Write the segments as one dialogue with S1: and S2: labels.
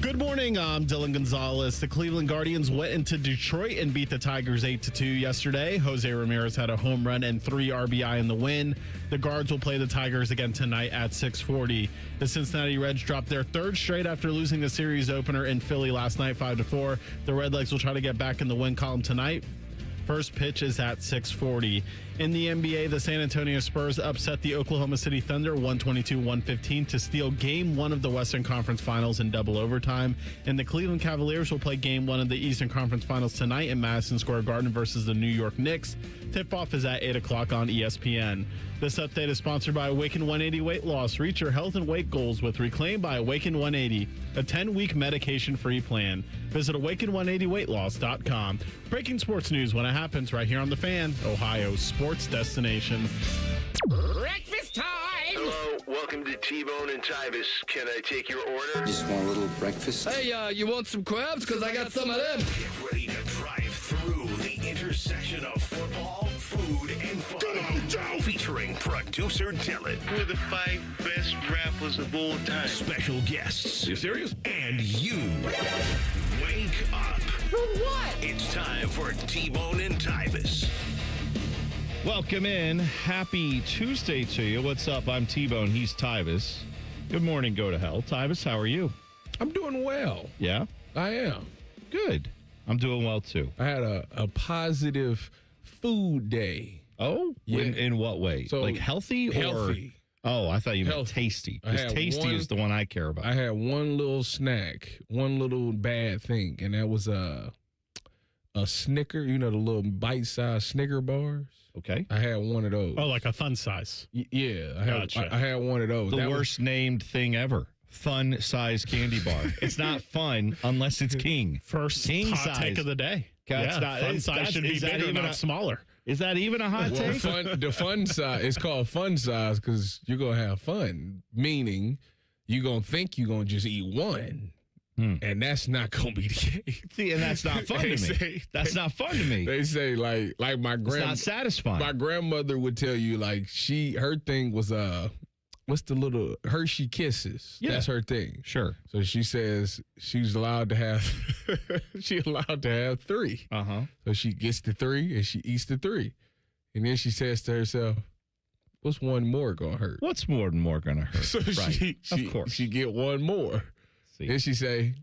S1: Good morning, I'm Dylan Gonzalez. The Cleveland Guardians went into Detroit and beat the Tigers 8-2 yesterday. Jose Ramirez had a home run and 3 RBI in the win. The Guards will play the Tigers again tonight at 6:40. The Cincinnati Reds dropped their third straight after losing the series opener in Philly last night 5-4. The Redlegs will try to get back in the win column tonight. First pitch is at 6:40. In the NBA, the San Antonio Spurs upset the Oklahoma City Thunder 122-115 to steal Game 1 of the Western Conference Finals in double overtime. And the Cleveland Cavaliers will play Game 1 of the Eastern Conference Finals tonight in Madison Square Garden versus the New York Knicks. Tip-off is at 8 o'clock on ESPN. This update is sponsored by Awaken 180 Weight Loss. Reach your health and weight goals with Reclaim by Awaken 180, a 10-week medication-free plan. Visit awaken180weightloss.com. Breaking sports news when it happens right here on The Fan, Ohio's sports destination.
S2: Breakfast time!
S3: Hello, welcome to T-Bone and Tyvis. Can I take your order?
S4: Just want a little breakfast.
S2: Hey, you want some crabs? Because I got some of them.
S5: Get ready to drive through the intersection of football, food, and fun. Featuring producer Dylan.
S3: We're the 5 best rappers of all time.
S5: Special guests.
S3: You serious?
S5: And you. Wake up.
S2: For what?
S5: It's time for T-Bone and Tyvis.
S6: Welcome in. Happy Tuesday to you. What's up? I'm T-Bone. He's Tyvis. Good morning, go to hell. Tyvis, how are you?
S7: I'm doing well.
S6: Yeah?
S7: I am.
S6: Good. I'm doing well, too.
S7: I had a positive food day.
S6: Oh?
S7: Yeah.
S6: In what way?
S7: So,
S6: like healthy or?
S7: Healthy.
S6: Oh, I thought you meant
S7: Healthy.
S6: tasty.
S7: I
S6: Because
S7: had
S6: tasty is the one I care about.
S7: I had one little snack, one little bad thing, and that was a Snicker, the little bite-sized Snicker bars.
S6: Okay.
S7: I had one of those.
S1: Oh, like a fun size.
S7: Yeah,
S1: Gotcha.
S7: I had one of those.
S6: The
S7: That was-
S6: worst named thing ever. Fun-sized candy bar. It's not fun unless it's king.
S1: First
S6: King
S1: hot
S6: size.
S1: take of the day.
S6: That's
S1: Yeah,
S6: not-
S1: fun
S6: is
S1: size
S6: that-
S1: should be
S6: is that
S1: bigger,
S6: even
S1: not
S6: a-
S1: smaller.
S6: Is that even a hot
S7: Well,
S6: take?
S7: the fun size, it's called fun size because you're going to have fun, meaning you're going to think you're going to just eat one. And that's not going to be the case.
S6: See, and that's not fun to me. That's not fun to me.
S7: They say like my
S6: It's not satisfying.
S7: my grandmother would tell you like her thing was what's the little Hershey Kisses?
S6: Yeah.
S7: That's her thing.
S6: Sure.
S7: So she says she's allowed to have 3.
S6: Uh-huh.
S7: So she gets the 3 and she eats the 3. And then she says to herself, what's one more gonna hurt?
S6: What's more gonna hurt?
S7: So
S6: right. Of course.
S7: she get one more.
S6: See.
S7: Then she say,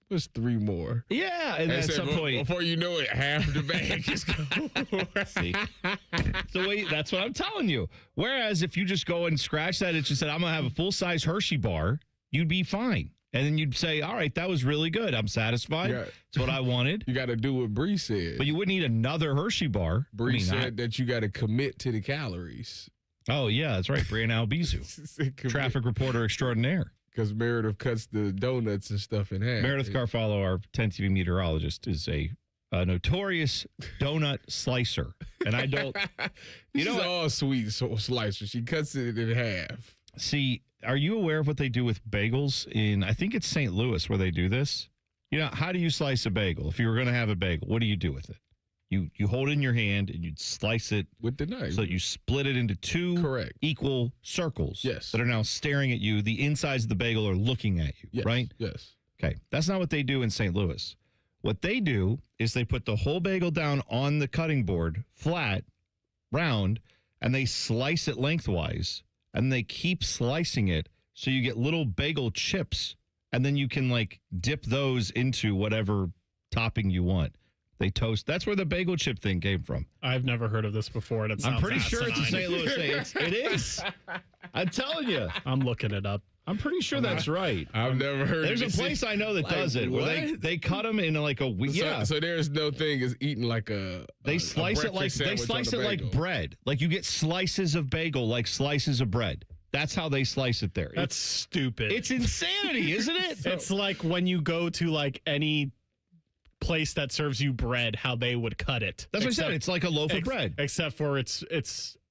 S7: what's 3 more?
S6: Yeah, and at
S7: say,
S6: some point,
S7: before you know it, half the bag is gone.
S6: see, the way that's what I'm telling you. Whereas if you just go and scratch that, it just said I'm gonna have a full size Hershey bar, you'd be fine, and then you'd say, all right, that was really good. I'm satisfied.
S7: Yeah.
S6: It's what I wanted.
S7: You got to do what Bree said.
S6: But you wouldn't eat another Hershey bar.
S7: Bree said that you got to commit to the calories.
S6: Oh yeah, that's right. Brianna Albizu, traffic reporter extraordinaire.
S7: Because Meredith cuts the donuts and stuff in half.
S6: Meredith Carfallo, our 10 TV meteorologist, is a notorious donut slicer. And I don't,
S7: She's all sweet slicer. She cuts it in half.
S6: see, are you aware of what they do with bagels in, I think it's St. Louis where they do this? How do you slice a bagel? If you were going to have a bagel, what do you do with it? You hold it in your hand and you'd slice it
S7: With the knife.
S6: so you split it into 2
S7: Correct.
S6: equal circles
S7: Yes.
S6: that are now staring at you. The insides of the bagel are looking at you,
S7: Yes,
S6: right?
S7: Yes.
S6: Okay, that's not what they do in St. Louis. What they do is they put the whole bagel down on the cutting board, flat, round, and they slice it lengthwise, and they keep slicing it so you get little bagel chips, and then you can dip those into whatever topping you want. They toast. That's where the bagel chip thing came from.
S1: I've never heard of this before, and it sounds
S6: I'm pretty sure it's a
S1: asinine.
S6: St. Louis thing. It is. I'm telling you.
S1: I'm looking it up.
S6: I'm pretty sure that's right.
S7: I've never heard
S6: There's
S7: of
S6: a
S7: it.
S6: place I know that does it where
S7: what?
S6: they cut them into a yeah.
S7: So there's no thing as eating like
S6: They slice it like bread. Like you get slices of bagel like slices of bread. That's how they slice it there.
S1: That's stupid.
S6: It's insanity, isn't it?
S1: It's like when you go to any place that serves you bread, how they would cut it.
S6: That's what I said. It's like a loaf of bread.
S1: Except for it's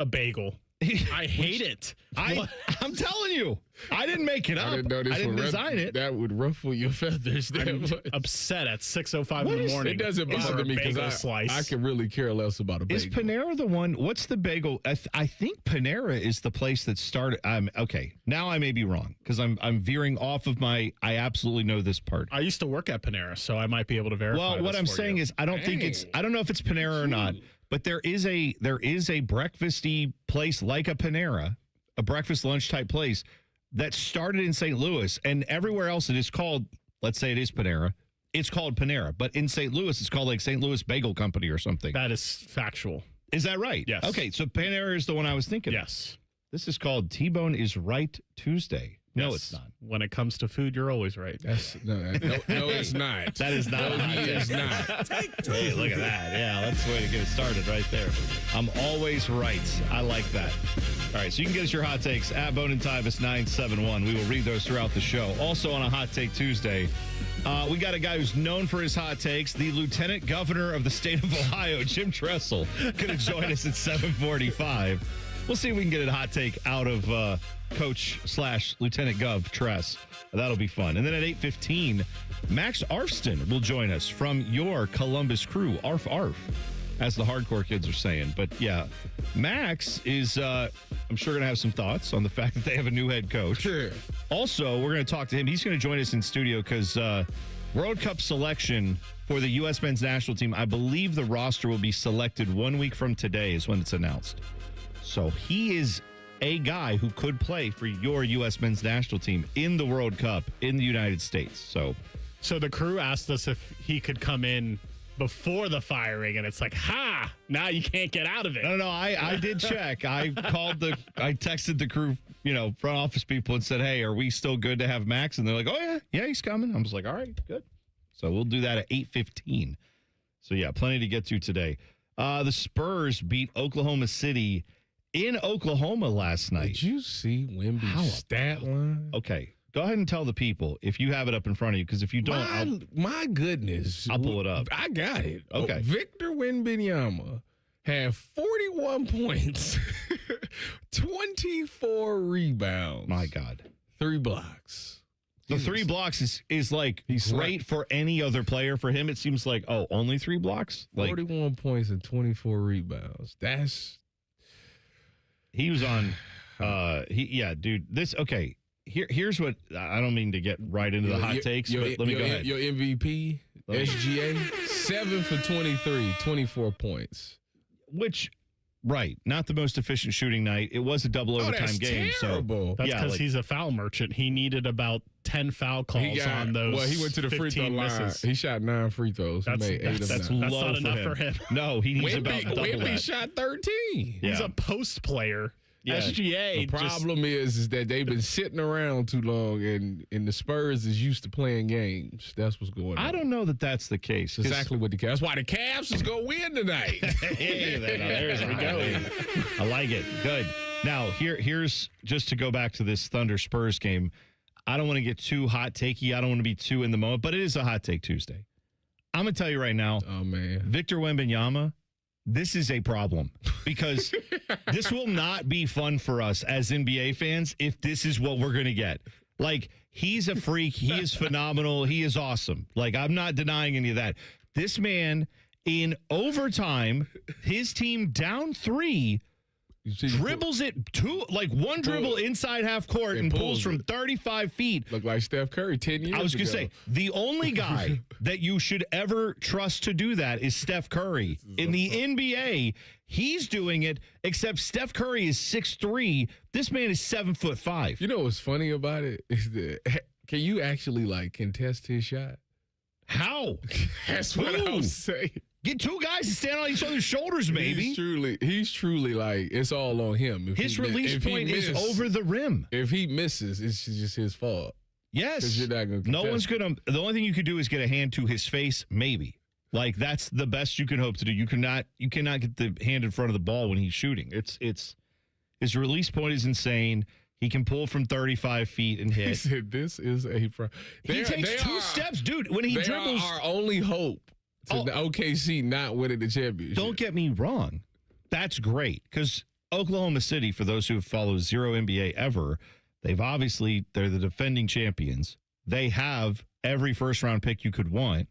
S1: a bagel. I hate it.
S6: I'm telling you, I didn't make it up.
S7: I didn't know this would
S6: design it.
S7: That would ruffle your feathers.
S1: I'm upset at 6:05 in the morning.
S7: It doesn't bother me because I can really care less about a bagel.
S6: Is Panera the one? What's the bagel? I think Panera is the place that started. Okay, now I may be wrong because I'm veering off of my. I absolutely know this part.
S1: I used to work at Panera, so I might be able to verify.
S6: Well, what I'm saying is, I don't think it's. I don't know if it's Panera or not, but there is a breakfasty place like a Panera, a breakfast lunch type place that started in St. Louis, and everywhere else it is called. Let's say it is Panera. It's called Panera, but in St. Louis, it's called like St. Louis Bagel Company or something.
S1: That is factual.
S6: Is that right?
S1: Yes.
S6: Okay, so Panera is the one I was thinking.
S1: Yes.
S6: This is called T-Bone is Right Tuesday. No,
S1: Yes.
S6: it's not.
S1: When it comes to food, you're always right.
S7: No, it's not.
S6: That is not.
S7: No, he is not.
S6: Hey, look at that. Yeah, that's the way to get it started right there. I'm always right. I like that. All right, so you can get us your hot takes at Bone and Tyvis 971. We will read those throughout the show. Also on a Hot Take Tuesday, we got a guy who's known for his hot takes, the Lieutenant Governor of the state of Ohio, Jim Tressel, going to join us at 7:45. We'll see if we can get a hot take out of Coach/Lieutenant Gov Tress. That'll be fun. And then at 8:15, Max Arfsten will join us from your Columbus crew. Arf, arf, as the hardcore kids are saying. But yeah, Max is, I'm sure, going to have some thoughts on the fact that they have a new head coach.
S7: Sure.
S6: Also, we're going to talk to him. He's going to join us in studio because World Cup selection for the U.S. men's national team, I believe the roster will be selected 1 week from today is when it's announced. So he is a guy who could play for your U.S. men's national team in the World Cup in the United States. So
S1: the crew asked us if he could come in before the firing, and it's like, now you can't get out of it.
S6: No, I did check. I texted the crew, front office people and said, hey, are we still good to have Max? And they're like, oh, yeah, he's coming. I was like, all right, good. So we'll do that at 8:15. So, yeah, plenty to get to today. The Spurs beat Oklahoma City in Oklahoma last night.
S7: Did you see Wemby's stat line?
S6: Okay. Go ahead and tell the people if you have it up in front of you, because if you don't,
S7: my goodness.
S6: I'll pull it up.
S7: I got it.
S6: Okay.
S7: Victor Wembanyama had 41 points, 24 rebounds.
S6: My God.
S7: 3 blocks.
S6: The 3 blocks is like
S7: He's
S6: great for any other player. For him, it seems like, only 3 blocks?
S7: 41 points and 24 rebounds.
S6: He was on, dude, okay. Here's what, I don't mean to get right into the hot takes, but let me go ahead.
S7: Your MVP, SGA, 7 for 23, 24 points.
S6: Which, right, not the most efficient shooting night. It was a double overtime
S7: that's
S6: game.
S7: Terrible.
S6: So,
S1: That's because he's a foul merchant. He needed about 10 foul calls on those.
S7: Well, he went to the free throw line.
S1: Misses.
S7: He shot 9 free throws.
S1: That's
S7: he made 8 of
S1: that's
S7: them.
S1: not
S6: low
S1: enough for him.
S6: No, he needs about double
S7: Wemby
S6: that.
S7: shot 13.
S6: Yeah.
S1: He's a post player.
S6: Yeah.
S1: SGA.
S7: The problem is that they've been sitting around too long, and the Spurs is used to playing games. That's what's going on.
S6: I don't know that that's the case.
S7: Exactly what the Cavs. That's why the Cavs is going to win tonight.
S6: There we go. I like it. Good. Now, here's just to go back to this Thunder Spurs game. I don't want to get too hot takey. I don't want to be too in the moment, but it is a hot take Tuesday. I'm going to tell you right now.
S7: Oh, man.
S6: Victor Wembanyama, this is a problem because this will not be fun for us as NBA fans if this is what we're going to get. Like, he's a freak. He is phenomenal. He is awesome. Like, I'm not denying any of that. This man, in overtime, his team down 3, dribbles it one dribble inside half court and pulls from 35 feet.
S7: Look like Steph Curry 10 years ago.
S6: I was going to say, the only guy that you should ever trust to do that is Steph Curry. In the NBA, he's doing it, except Steph Curry is 6'3". This man is 7'5".
S7: You know what's funny about it? Is that, can you actually, contest his shot?
S6: How?
S7: That's what I was saying.
S6: Get 2 guys to stand on each other's shoulders, baby.
S7: He's truly it's all on him.
S6: His release point is over the rim.
S7: If he misses, it's just his fault.
S6: Yes.
S7: You're not gonna
S6: no one's going to. The only thing you could do is get a hand to his face, maybe. Like, that's the best you can hope to do. You cannot get the hand in front of the ball when he's shooting. It's his release point is insane. He can pull from 35 feet and hit.
S7: He said, "This is a problem."
S6: He takes 2 steps, dude. When he dribbles,
S7: our only hope to the OKC not winning the championship.
S6: Don't get me wrong. That's great because Oklahoma City, for those who have followed zero NBA ever, they're the defending champions. They have every first-round pick you could want.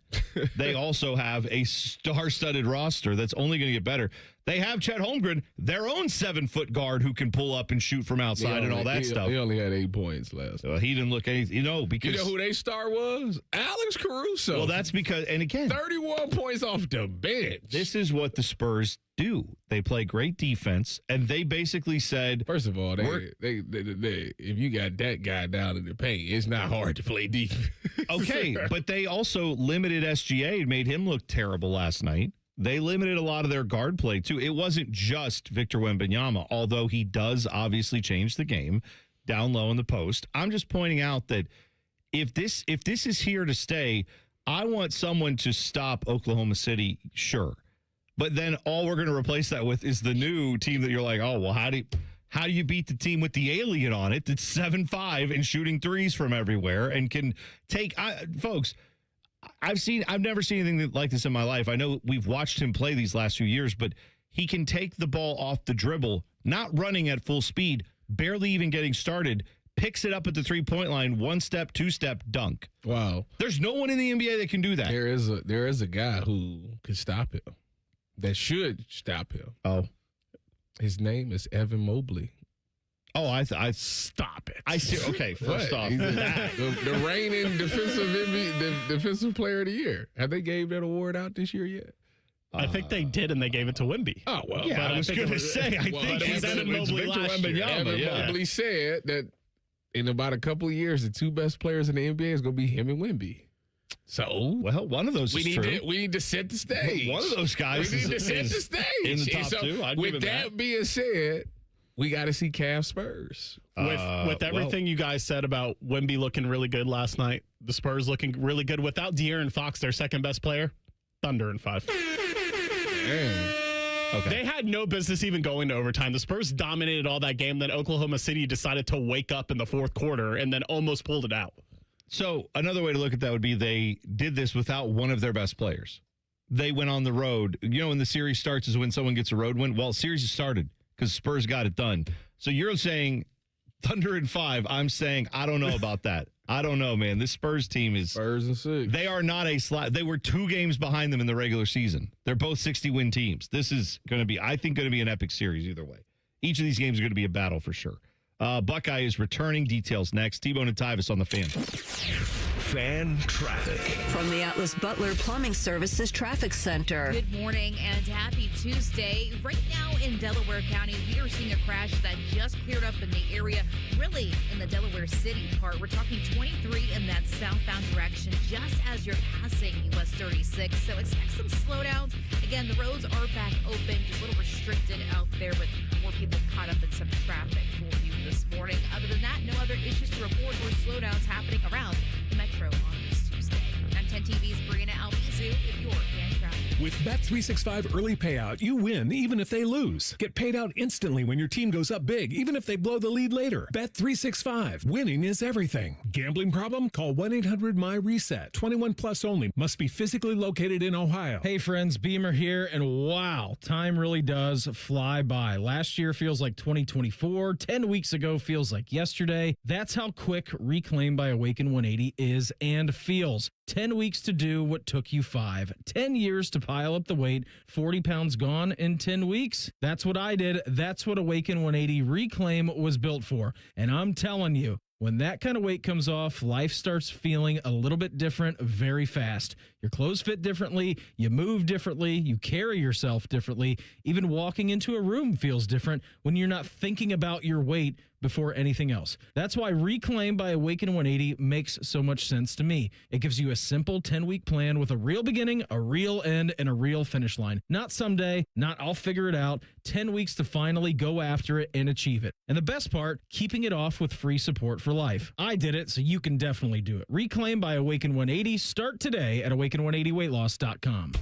S6: They also have a star-studded roster that's only going to get better. They have Chet Holmgren, their own 7-foot guard who can pull up and shoot from outside and all that stuff.
S7: He only had 8 points last night.
S6: He didn't look anything, because...
S7: You know who their star was? Alex Caruso.
S6: Well, that's because, and again...
S7: 31 points off the bench.
S6: This is what the Spurs do. They play great defense, and they basically said...
S7: First of all, they if you got that guy down in the paint, it's not hard to play defense.
S6: Okay, but they also limited SGA and made him look terrible last night. They limited a lot of their guard play, too. It wasn't just Victor Wembanyama, although he does obviously change the game down low in the post. I'm just pointing out that if this is here to stay, I want someone to stop Oklahoma City, sure. But then all we're going to replace that with is the new team that you're like, oh, well, how do you beat the team with the alien on it that's 7'5" and shooting threes from everywhere and can take folks, I've never seen anything like this in my life. I know we've watched him play these last few years, but he can take the ball off the dribble, not running at full speed, barely even getting started, picks it up at the 3-point line, 1-step, 2-step, dunk.
S7: Wow.
S6: There's no one in the NBA that can do that.
S7: There is a guy who can stop him, that should stop him.
S6: Oh.
S7: His name is Evan Mobley.
S6: Oh, I stop it. I see. Okay, first off,
S7: the reigning defensive player of the year. Have they gave that award out this year yet?
S1: I think they did, and they gave it to Wemby.
S7: Oh, well.
S6: Yeah, I was going to say, I think
S1: it's Evan Mobley last year.
S7: Evan Mobley said that in about a couple of years, the two best players in the NBA is going to be him and Wemby. So,
S6: well, one of those is true.
S7: We need to set the stage.
S6: One of those guys
S7: we need to set the stage.
S6: In the top two.
S7: With that being said, we got to see Cavs Spurs.
S1: With everything you guys said about Wemby looking really good last night, the Spurs looking really good without De'Aaron Fox, their second best player, Thunder in 5.
S7: Damn.
S6: Okay.
S1: They had no business even going to overtime. The Spurs dominated all that game. Then Oklahoma City decided to wake up in the fourth quarter and then almost pulled it out.
S6: So another way to look at that would be they did this without one of their best players. They went on the road. When the series starts is when someone gets a road win. Well, series has started because Spurs got it done. So you're saying Thunder in 5. I'm saying I don't know about that. I don't know, man. This Spurs team is
S7: Spurs in 6.
S6: They are not a slot. They were 2 games behind them in the regular season. They're both 60-win teams. This is going to be, I think, going to be an epic series either way. Each of these games are going to be a battle for sure. Buckeye is returning. Details next. T-Bone and Tyvis on the Fan.
S5: Fan traffic.
S4: From the Atlas Butler Plumbing Services Traffic Center.
S8: Good morning and happy Tuesday. Right now in Delaware County, we are seeing a crash that just cleared up in the area, really in the Delaware City part. We're talking 23 in that southbound direction, just as you're passing US 36. So expect some slowdowns. Again, the roads are back open, just a little restricted out there, but more people caught up in some traffic for you this morning. Other than that, no other issues to report or slowdowns happening around the metro on this Tuesday. I'm 10 TV's Brianna Albizu with your fan traffic.
S9: With Bet365 early payout, you win even if they lose. Get paid out instantly when your team goes up big, even if they blow the lead later. Bet365. Winning is everything. Gambling problem? Call 1-800-MY-RESET. 21 plus only. Must be physically located in Ohio.
S10: Hey friends, Beamer here, and wow, time really does fly by. Last year feels like 2024. 10 weeks ago feels like yesterday. That's how quick Reclaim by Awaken 180 is and feels. 10 weeks to do what took you 5. 10 years to pile up the weight. 40 pounds gone in 10 weeks. That's what I did. That's what Awaken 180 Reclaim was built for. And I'm telling you, when that kind of weight comes off, life starts feeling a little bit different very fast. Your clothes fit differently, you move differently, you carry yourself differently. Even walking into a room feels different when you're not thinking about your weight before anything else. That's why Reclaim by Awaken 180 makes so much sense to me. It gives you a simple 10-week plan with a real beginning, a real end, and a real finish line. Not someday, not I'll figure it out. 10 weeks to finally go after it and achieve it. And the best part, keeping it off with free support for life. I did it, so you can definitely do it. Reclaim by Awaken 180. Start today at awaken180weightloss.com.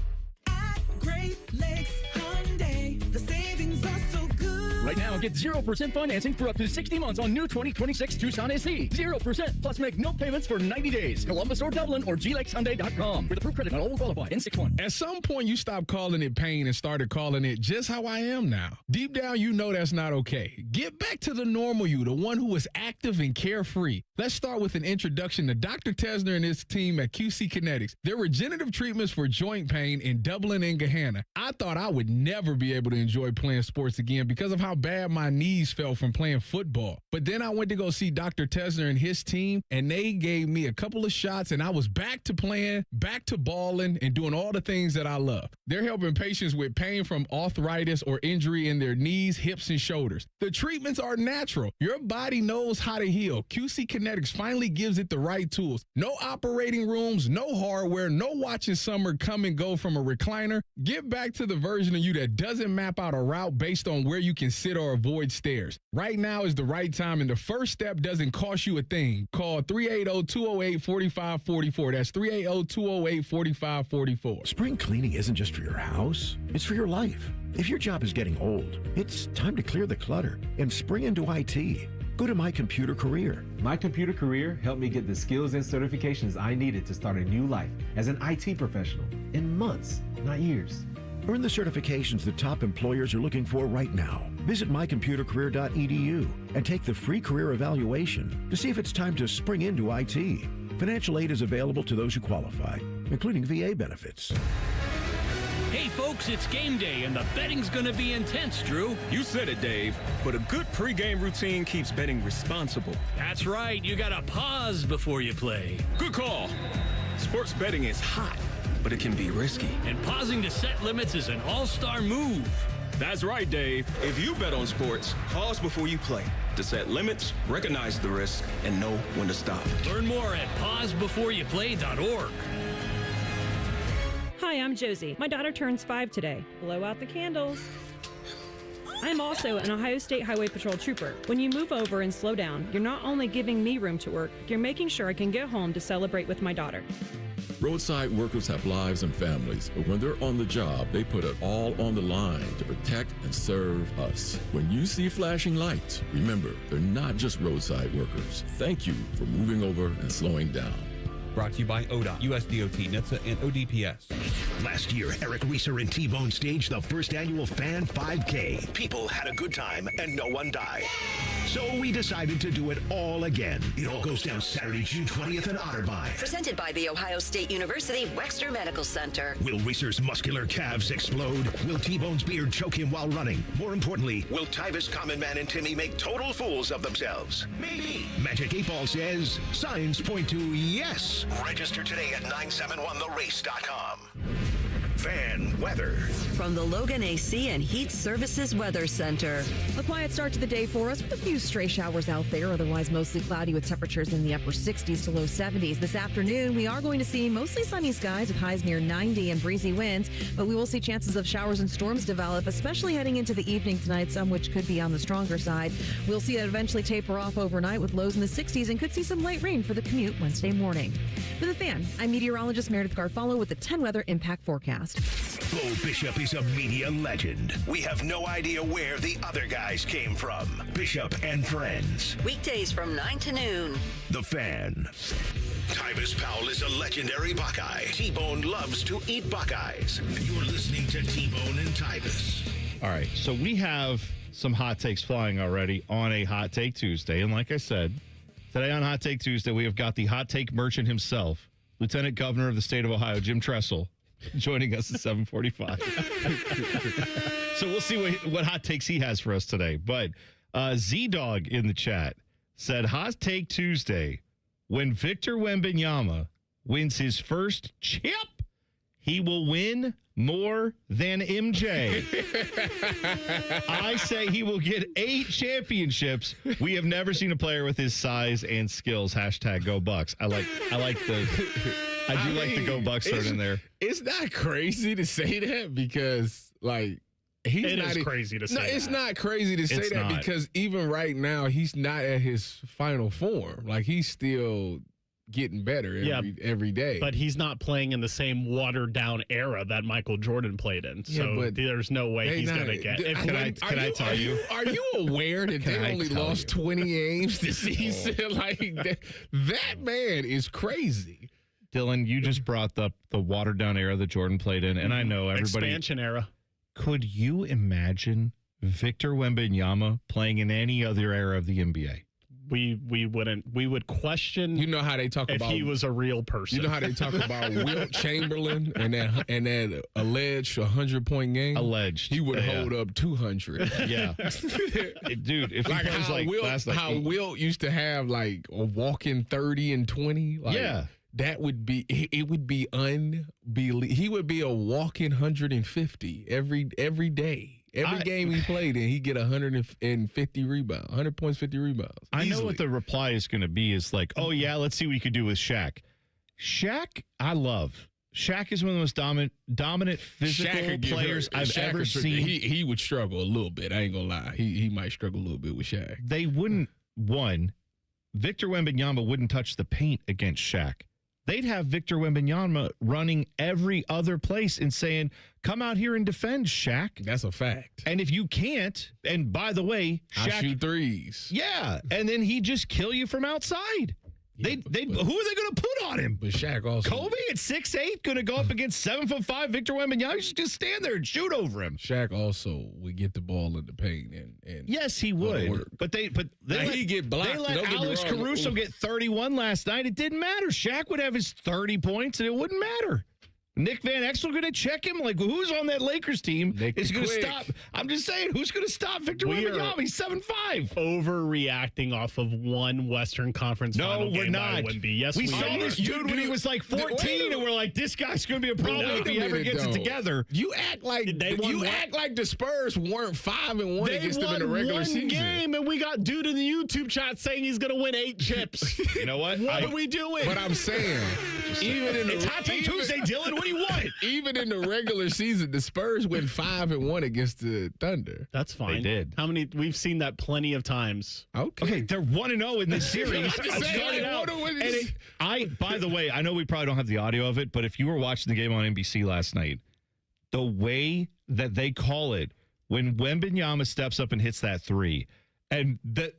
S11: At Great Lakes Hyundai, the savings are so good.
S9: Right now,
S11: get 0% financing for up to 60 months on new 2026 Tucson SE. 0% plus make no payments for 90 days. Columbus or Dublin or GLakeSunday.com. With approved credit on all qualified. N61.
S7: At some point, you stopped calling it pain and started calling it just how I am now. Deep down, you know that's not okay. Get back to the normal you, the one who is active and carefree. Let's start with an introduction to Dr. Tesner and his team at QC Kinetics. Their regenerative treatments for joint pain in Dublin and Gahanna. I thought I would never be able to enjoy playing sports again because of how bad my knees felt from playing football. But then I went to go see Dr. Tesner and his team, and they gave me a couple of shots, and I was back to playing, back to balling, and doing all the things that I love. They're helping patients with pain from arthritis or injury in their knees, hips, and shoulders. The treatments are natural. Your body knows how to heal. QC Kinetics finally gives it the right tools. No operating rooms, no hardware, no watching summer come and go from a recliner. Get back to the version of you that doesn't map out a route based on where you can sit or avoid stairs. Right now is the right time, and the first step doesn't cost you a thing. Call 380-208-4544. That's 380-208-4544.
S12: Spring cleaning isn't just for your house, it's for your life. If your job is getting old, it's time to clear the clutter and spring into IT. Go to My Computer Career.
S13: My Computer Career helped me get the skills and certifications I needed to start a new life as an IT professional in months, not years.
S12: Earn the certifications the top employers are looking for right now. Visit mycomputercareer.edu and take the free career evaluation to see if it's time to spring into IT. Financial aid is available to those who qualify, including VA benefits.
S14: Hey folks, it's game day and the betting's gonna be intense, Drew.
S15: You said it, Dave, but a good pregame routine keeps betting responsible.
S14: That's right, you gotta pause before you play.
S15: Good call. Sports betting is hot, but it can be risky.
S14: And pausing to set limits is an all-star move.
S15: That's right, Dave. If you bet on sports, pause before you play to set limits, recognize the risk, and know when to stop.
S14: Learn more at pausebeforeyouplay.org.
S16: Hi, I'm Josie. My daughter turns 5 today. Blow out the candles. I'm also an Ohio State Highway Patrol trooper. When you move over and slow down, you're not only giving me room to work, you're making sure I can get home to celebrate with my daughter.
S17: Roadside workers have lives and families, but when they're on the job, they put it all on the line to protect and serve us. When you see flashing lights, remember, they're not just roadside workers. Thank you for moving over and slowing down.
S18: Brought to you by ODOT, USDOT, NHTSA, and ODPS.
S5: Last year, Eric Reeser and T-Bone staged the first annual Fan 5K. People had a good time and no one died. So we decided to do it all again. It all goes down Saturday, June 20th in Otterbein.
S4: Presented by the Ohio State University Wexner Medical Center.
S5: Will Reeser's muscular calves explode? Will T-Bone's beard choke him while running? More importantly, will Tyvis, Common Man, and Timmy make total fools of themselves? Maybe. Magic 8 Ball says signs point to yes. Register today at 971therace.com. Fan weather.
S4: From the Logan AC and Heat Services Weather Center.
S19: A quiet start to the day for us with a few stray showers out there. Otherwise, mostly cloudy with temperatures in the upper 60s to low 70s. This afternoon, we are going to see mostly sunny skies with highs near 90 and breezy winds. But we will see chances of showers and storms develop, especially heading into the evening tonight, some which could be on the stronger side. We'll see that eventually taper off overnight with lows in the 60s and could see some light rain for the commute Wednesday morning. For the Fan, I'm meteorologist Meredith Garfalo with the 10 Weather Impact Forecast.
S5: Bo Bishop is a media legend. We have no idea where the other guys came from. Bishop and Friends.
S4: Weekdays from 9 to noon.
S5: The Fan. Tyvis Powell is a legendary Buckeye. T-Bone loves to eat Buckeyes. You're listening to T-Bone and Tyvis.
S6: All right, so we have some hot takes flying already on a Hot Take Tuesday. And like I said, today on Hot Take Tuesday, we have got the hot take merchant himself, Lieutenant Governor of the state of Ohio, Jim Tressel, joining us at 7:45. So we'll see what hot takes he has for us today. But Z-Dog in the chat said, Hot Take Tuesday, when Victor Wembanyama wins his first chip, he will win more than MJ. I say he will get 8 championships. We have never seen a player with his size and skills. Hashtag Go Bucks. I like the I do like the Go Bucks third in there.
S7: It's not crazy to say that because, like, he's not
S1: crazy to say that.
S7: It's not crazy to say that because even right now, he's not at his final form. Like, he's still getting better every day.
S1: But he's not playing in the same watered-down era that Michael Jordan played in. So
S7: but
S1: there's no way he's going to get it.
S6: Can I tell you?
S7: Are you aware that they only lost 20 games this season? Like, that man is crazy.
S6: Dylan, you just brought up the watered-down era that Jordan played in, and I know everybody...
S1: Expansion era.
S6: Could you imagine Victor Wembanyama playing in any other era of the NBA?
S1: We wouldn't. We would question.
S7: You know how they talk
S1: if
S7: about
S1: he was a real person.
S7: You know how they talk about Wilt Chamberlain and that alleged 100-point game.
S6: Alleged,
S7: he would hold up 200.
S6: Yeah, dude. If
S7: like
S6: he plays
S7: how
S6: like
S7: Wilt,
S6: last night,
S7: how Wilt used to have like a walking 30 and 20. Like,
S6: yeah.
S7: That would be, it would be unbelievable. He would be a walking 150 every day. Every game he played in, he get 150 rebounds, 100 points, 50 rebounds.
S6: I know what the reply is going to be is like, oh, yeah, let's see what you could do with Shaq. Shaq, I love. Shaq is one of the most dominant physical players I've ever seen.
S7: He would struggle a little bit. I ain't going to lie. He might struggle a little bit with Shaq.
S6: They wouldn't, Victor Wembanyama wouldn't touch the paint against Shaq. They'd have Victor Wembanyama running every other place and saying, come out here and defend, Shaq.
S7: That's a fact.
S6: And if you can't, and by the way, Shaq,
S7: I shoot threes.
S6: Yeah, and then he'd just kill you from outside. Who are they going to put on him?
S7: But Shaq also.
S6: Kobe at 6'8", going to go up against 7'5" Victor Wembanyama. He's just stand there and shoot over him.
S7: Shaq also would get the ball in the paint and
S6: yes, he would. But they
S7: he get blocked.
S6: They let Alex Caruso get 31 last night. It didn't matter. Shaq would have his 30 points, and it wouldn't matter. Nick Van Exel going to check him? Like, who's on that Lakers team is going to stop? I'm just saying, who's going to stop Victor Wembanyama? He's 7'5".
S1: Overreacting off of one Western Conference final game.
S6: No, we're not.
S1: Yes,
S6: we saw this dude when he was like 14, and we're like, this guy's going to be a problem if he ever gets it together.
S7: You act like the Spurs weren't 5-1 against them in the regular season.
S1: Game, and we got dude in the YouTube chat saying he's going to win 8 chips.
S6: You know what?
S1: What are we doing?
S7: But I'm saying, even in
S6: it's Hot Take Tuesday, Dylan. What do you want?
S7: Even in the regular season, the Spurs went 5-1 against the Thunder.
S1: That's fine.
S6: They did.
S1: How many? We've seen that plenty of times.
S6: Okay, they're 1-0 in this series. By the way, I know we probably don't have the audio of it, but if you were watching the game on NBC last night, the way that they call it when Wembanyama steps up and hits that three, and the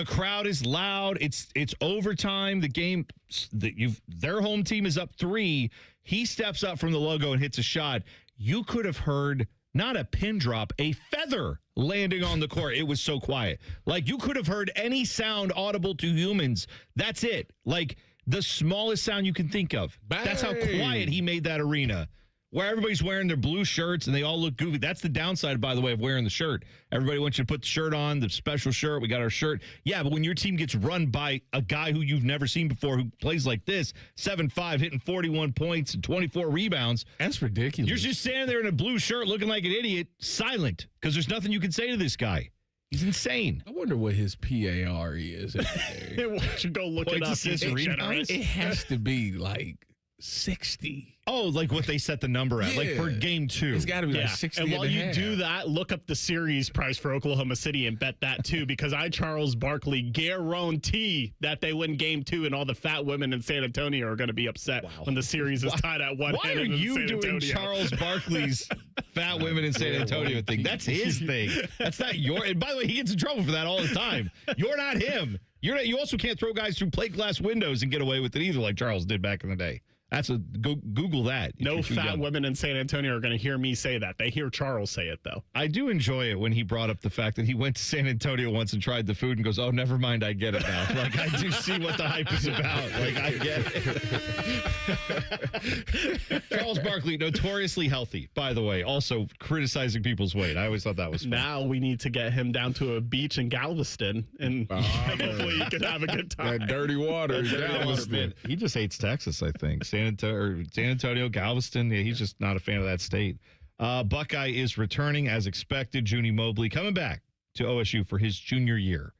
S6: crowd is loud. It's overtime. The game, their home team is up 3. He steps up from the logo and hits a shot. You could have heard not a pin drop, a feather landing on the court. It was so quiet. Like, you could have heard any sound audible to humans. That's it. Like, the smallest sound you can think of. Bang. That's how quiet he made that arena. Where everybody's wearing their blue shirts and they all look goofy. That's the downside, by the way, of wearing the shirt. Everybody wants you to put the shirt on, the special shirt. We got our shirt. Yeah, but when your team gets run by a guy who you've never seen before who plays like this, 7'5", hitting 41 points and 24 rebounds.
S7: That's ridiculous.
S6: You're just standing there in a blue shirt looking like an idiot, silent, because there's nothing you can say to this guy. He's insane.
S7: I wonder what his PAR is.
S1: Why don't you go look it up?
S7: It has to be like 60.
S6: Oh, like what they set the number at, like for game 2.
S7: It's got to be like 60.
S1: And while you do that, look up the series price for Oklahoma City and bet that too, because Charles Barkley guarantee that they win game 2, and all the fat women in San Antonio are going to be upset when the series is tied at 1.
S6: Why are you doing Charles Barkley's fat women in San Antonio thing? That's his thing. That's not your. And by the way, he gets in trouble for that all the time. You're not him. You also can't throw guys through plate glass windows and get away with it either, like Charles did back in the day. Google that.
S1: No fat women in San Antonio are going to hear me say that. They hear Charles say it, though.
S6: I do enjoy it when he brought up the fact that he went to San Antonio once and tried the food and goes, oh, never mind, I get it now. Like, I do see what the hype is about. Like, I get it. Charles Barkley, notoriously healthy, by the way. Also criticizing people's weight. I always thought that was fun.
S1: Now we need to get him down to a beach in Galveston, and hopefully he can have a good time.
S7: That dirty water in Galveston.
S6: He just hates Texas, I think. San Antonio, Galveston. Yeah, he's just not a fan of that state. Buckeye is returning as expected. Junie Mobley coming back to OSU for his junior year.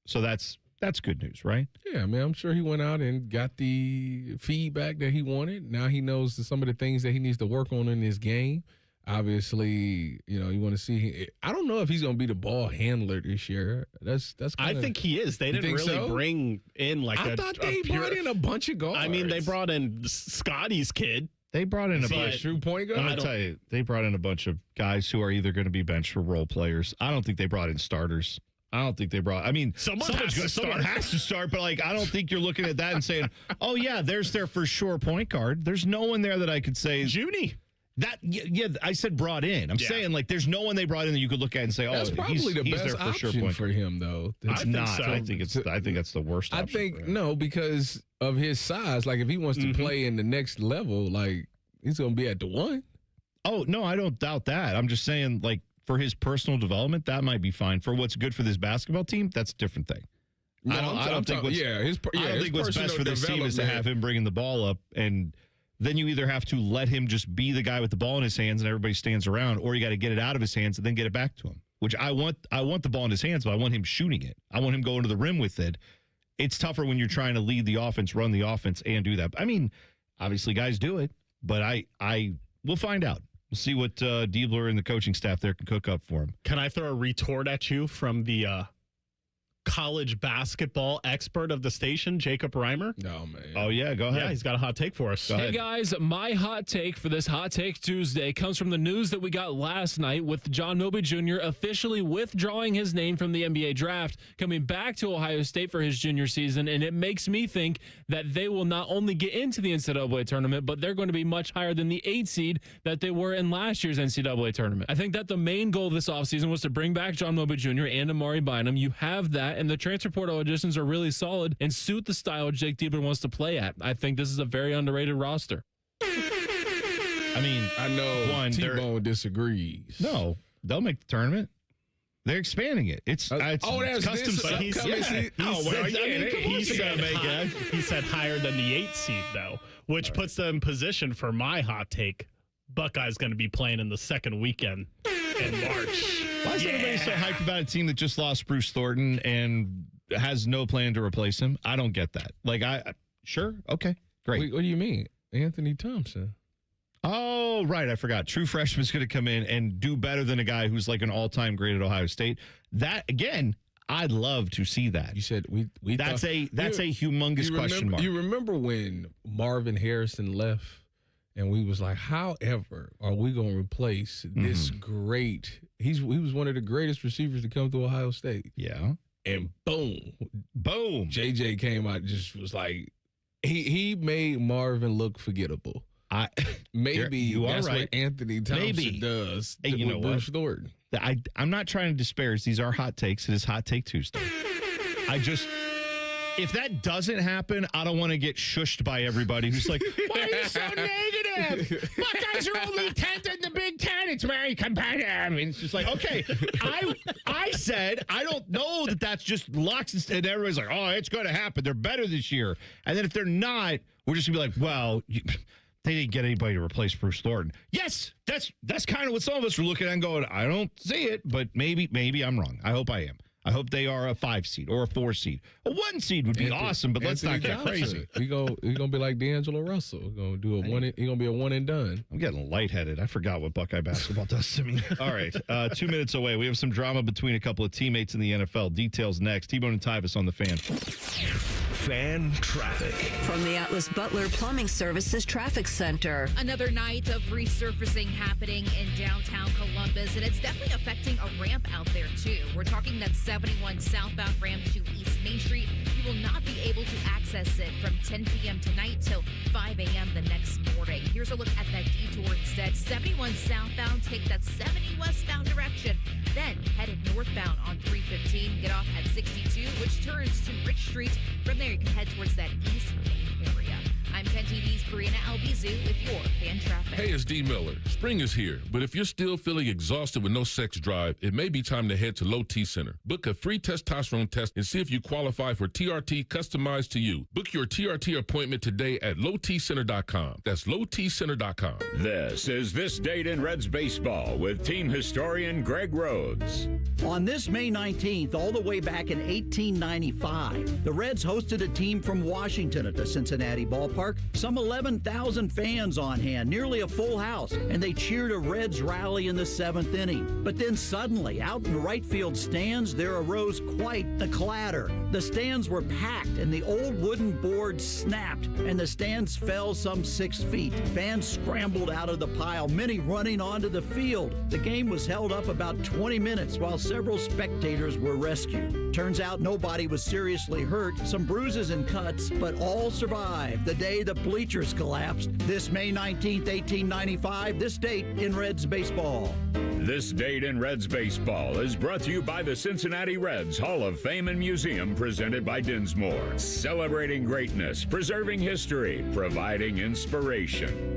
S6: So that's good news, right?
S7: Yeah, man. I'm sure he went out and got the feedback that he wanted. Now he knows some of the things that he needs to work on in his game. Obviously, you want to see. I don't know if he's going to be the ball handler this year. That's.
S1: I think he is. They didn't really bring in
S7: I thought they brought in a bunch of guards.
S1: I mean, they brought in Scotty's kid.
S6: They brought in a bunch.
S7: True point guard.
S6: I'll tell you, they brought in a bunch of guys who are either going to be bench or role players. I don't think they brought in starters. I don't think they brought. I mean, someone has to start, but I don't think you're looking at that and saying, "Oh yeah, there's their for sure point guard." There's no one there that I could say
S1: Junie.
S6: I said brought in. I'm saying there's no one they brought in that you could look at and say, "Oh,
S7: that's probably the best
S6: there for
S7: option
S6: sure
S7: for him, though."
S6: It's not. So. I think that's the worst.
S7: I think no, because of his size. Like if he wants to play in the next level, he's going to be at the 1.
S6: Oh no, I don't doubt that. I'm just saying, for his personal development, that might be fine. For what's good for this basketball team, that's a different thing.
S7: No,
S6: I don't think what's best for this team is to have him bringing the ball up, and then you either have to let him just be the guy with the ball in his hands and everybody stands around, or you got to get it out of his hands and then get it back to him. Which I want the ball in his hands, but I want him shooting it. I want him going to the rim with it. It's tougher when you're trying to lead the offense, run the offense, and do that. I mean, obviously guys do it, but we'll find out. We'll see what Diebler and the coaching staff there can cook up for him.
S1: Can I throw a retort at you from the college basketball expert of the station, Jacob Reimer?
S7: No, man.
S6: Oh, yeah, go ahead.
S1: Yeah, he's got a hot take for us.
S20: Hey, guys, my hot take for this Hot Take Tuesday comes from the news that we got last night with John Mobley Jr. officially withdrawing his name from the NBA draft, coming back to Ohio State for his junior season, and it makes me think that they will not only get into the NCAA tournament, but they're going to be much higher than the 8 seed that they were in last year's NCAA tournament. I think that the main goal this offseason was to bring back John Mobley Jr. and Amari Bynum. You have that, and the transfer portal auditions are really solid and suit the style Jake Diebler wants to play at. I think this is a very underrated roster.
S6: I mean,
S7: I know T-Bone disagrees.
S6: No, they'll make the tournament. They're expanding it. It's
S7: that's
S6: custom stuff.
S1: He said higher than the 8 seed, though, which puts them in position for my hot take. Buckeye's going to be playing in the second weekend in March.
S6: Why is everybody so hyped about a team that just lost Bruce Thornton and has no plan to replace him? I don't get that. Sure, okay, great.
S7: What do you mean? Anthony Thompson.
S6: Oh, right, I forgot. True freshman's going to come in and do better than a guy who's like an all-time great at Ohio State. That, again, I'd love to see that.
S7: You said we
S6: that's a humongous question mark.
S7: You remember when Marvin Harrison left? And we was like, however, are we going to replace this great? He was one of the greatest receivers to come to Ohio State.
S6: Yeah.
S7: And boom. JJ came out, just was like, he made Marvin look forgettable. Maybe that's what Anthony Thompson does.
S6: Hey, you know what?
S7: Bruce Thornton.
S6: I'm not trying to disparage. These are hot takes. It is Hot Take Tuesday. If that doesn't happen, I don't want to get shushed by everybody who's like, why are you so negative? Buckeyes are only 10th in the Big Ten. It's very competitive. I mean, it's just like, okay, I said, I don't know that's just locks and everybody's like, oh, it's going to happen. They're better this year. And then if they're not, we're just going to be like, well, they didn't get anybody to replace Bruce Thornton. Yes, that's kind of what some of us are looking at and going, I don't see it, but maybe I'm wrong. I hope I am. I hope they are a 5 seed or a 4 seed. A 1 seed would be awesome, but let's not get crazy.
S7: He's gonna be like D'Angelo Russell. He's gonna do he's gonna be a one and done.
S6: I'm getting lightheaded. I forgot what Buckeye basketball does to me. All right, 2 minutes away. We have some drama between a couple of teammates in the NFL. Details next. T-Bone and Tyvis on the Fan.
S5: Fan traffic.
S4: From the Atlas Butler Plumbing Services Traffic Center.
S8: Another night of resurfacing happening in downtown Columbus, and it's definitely affecting a ramp out there, too. We're talking that 71 southbound ramp to East Main Street. You will not be able to access it from 10 p.m. tonight till 5 a.m. the next morning. Here's a look at that detour instead. 71 southbound, take that 70 westbound direction. Then headed northbound on 315. Get off at 62, which turns to Rich Street. From there, you can head towards that East Main area. I'm 10 TV's Brianna Albizu with your fan traffic.
S17: Hey, it's D. Miller. Spring is here, but if you're still feeling exhausted with no sex drive, it may be time to head to Low T Center. Book a free testosterone test and see if you qualify for TRT customized to you. Book your TRT appointment today at lowtcenter.com. That's lowtcenter.com.
S21: This is This Date in Reds Baseball with team historian Greg Rhodes.
S22: On this May 19th, all the way back in 1895, the Reds hosted a team from Washington at the Cincinnati ballpark. Some 11,000 2,000 fans on hand, nearly a full house, and they cheered a Reds rally in the 7th inning. But then suddenly, out in the right field stands, there arose quite the clatter. The stands were packed, and the old wooden boards snapped, and the stands fell some 6 feet. Fans scrambled out of the pile, many running onto the field. The game was held up about 20 minutes while several spectators were rescued. Turns out nobody was seriously hurt, some bruises and cuts, but all survived the day the bleachers collapsed. This May 19th, 1895, this date in Reds baseball.
S21: This date in Reds baseball is brought to you by the Cincinnati Reds Hall of Fame and Museum, presented by Dinsmore. Celebrating greatness, preserving history, providing inspiration.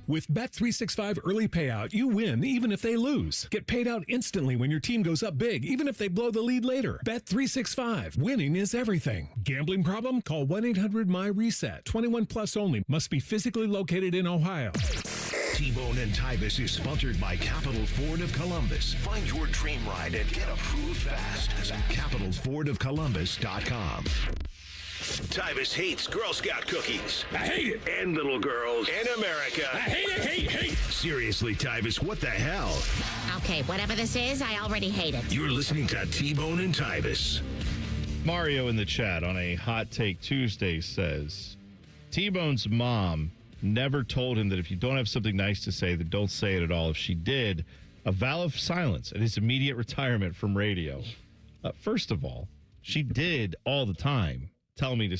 S9: With Bet365 early payout, you win even if they lose. Get paid out instantly when your team goes up big, even if they blow the lead later. Bet365. Winning is everything. Gambling problem? Call 1-800-MY-RESET. 21 plus only. Must be physically located in Ohio.
S5: T-Bone and Tyvis is sponsored by Capital Ford of Columbus. Find your dream ride and get approved fast at CapitalFordOfColumbus.com. Tyvis hates Girl Scout cookies.
S21: I hate it.
S5: And little girls. And America.
S21: I hate.
S5: Seriously, Tyvis, what the hell?
S2: Okay, whatever this is, I already hate it.
S5: You're listening to T-Bone and Tyvis.
S6: Mario in the chat on a Hot Take Tuesday says, T-Bone's mom never told him that if you don't have something nice to say, then don't say it at all. If she did, a vow of silence and his immediate retirement from radio. First of all, she did all the time tell me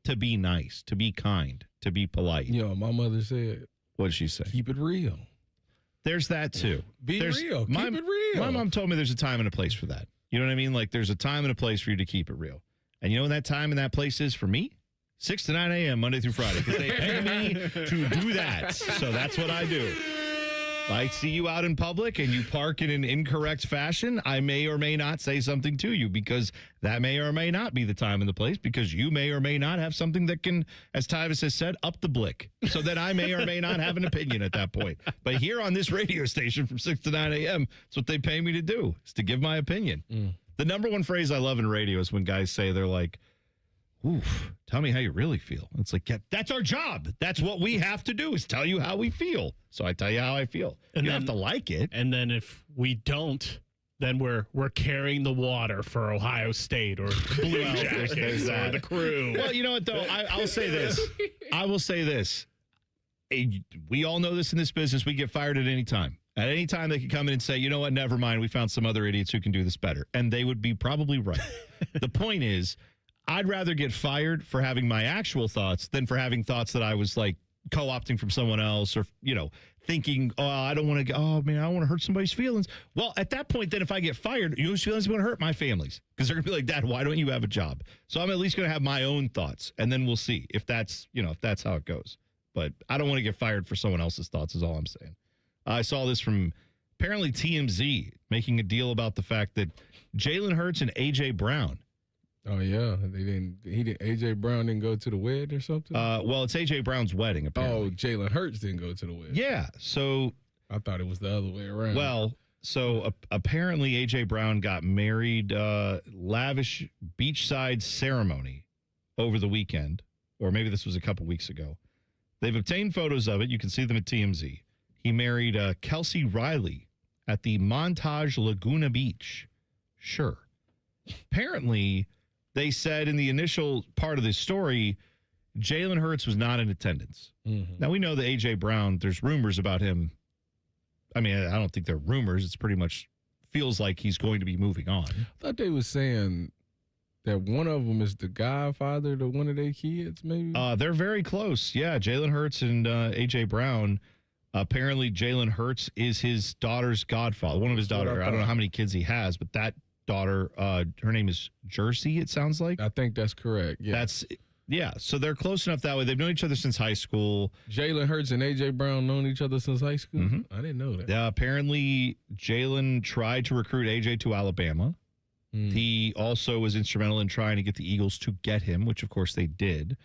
S6: to be nice, to be kind, to be polite.
S7: Yo, my mother said,
S6: what did she say?
S7: Keep it real.
S6: There's that too.
S7: Be real. Keep it real.
S6: My mom told me there's a time and a place for that. You know what I mean? Like there's a time and a place for you to keep it real. And you know when that time and that place is for me? 6 to 9 a.m. Monday through Friday, because they pay me to do that. So that's what I do. I see you out in public and you park in an incorrect fashion, I may or may not say something to you, because that may or may not be the time and the place, because you may or may not have something that can, as Tyvis has said, up the blick. So that I may or may not have an opinion at that point. But here on this radio station from 6 to 9 a.m., it's what they pay me to do, is to give my opinion. The number one phrase I love in radio is when guys say, they're like, oof, tell me how you really feel. It's like, yeah, that's our job. That's what we have to do, is tell you how we feel. So I tell you how I feel. And you have to like it.
S1: And then if we don't, then we're carrying the water for Ohio State or Blue Jackets or the Crew.
S6: Well, you know what, though? I'll say this. I will say this. We all know this in this business. We get fired at any time. At any time, they could come in and say, you know what, never mind. We found some other idiots who can do this better. And they would be probably right. The point is, I'd rather get fired for having my actual thoughts than for having thoughts that I was like co-opting from someone else, or, you know, thinking, oh, I don't want to, oh man, I don't want to hurt somebody's feelings. Well, at that point, then if I get fired, you know whose feelings are going to hurt? My family's, because they're going to be like, Dad, why don't you have a job? So I'm at least going to have my own thoughts, and then we'll see if that's, you know, if that's how it goes. But I don't want to get fired for someone else's thoughts is all I'm saying. I saw this from apparently TMZ making a deal about the fact that Jalen Hurts and A.J. Brown.
S7: Oh yeah, AJ Brown didn't go to the wedding or something.
S6: Well, it's AJ Brown's wedding. Apparently.
S7: Oh, Jalen Hurts didn't go to the wedding.
S6: Yeah, so
S7: I thought it was the other way around.
S6: Well, so apparently AJ Brown got married, lavish beachside ceremony over the weekend, or maybe this was a couple weeks ago. They've obtained photos of it. You can see them at TMZ. He married Kelsey Riley at the Montage Laguna Beach. Sure. Apparently, they said in the initial part of this story, Jalen Hurts was not in attendance. Mm-hmm. Now, we know that A.J. Brown, there's rumors about him. I mean, I don't think they're rumors. It's pretty much feels like he's going to be moving on.
S7: I thought they were saying that one of them is the godfather to one of their kids, maybe?
S6: They're very close. Yeah, Jalen Hurts and A.J. Brown. Apparently, Jalen Hurts is his daughter's godfather, one of his daughters. I don't know how many kids he has, but that daughter, her name is Jersey, it sounds like.
S7: I think that's correct. Yeah.
S6: So they're close enough that way. They've known each other since high school.
S7: Jalen Hurts and A.J. Brown known each other since high school?
S6: Mm-hmm.
S7: I didn't know that.
S6: Yeah, apparently Jalen tried to recruit A.J. to Alabama. He also was instrumental in trying to get the Eagles to get him, which of course they did.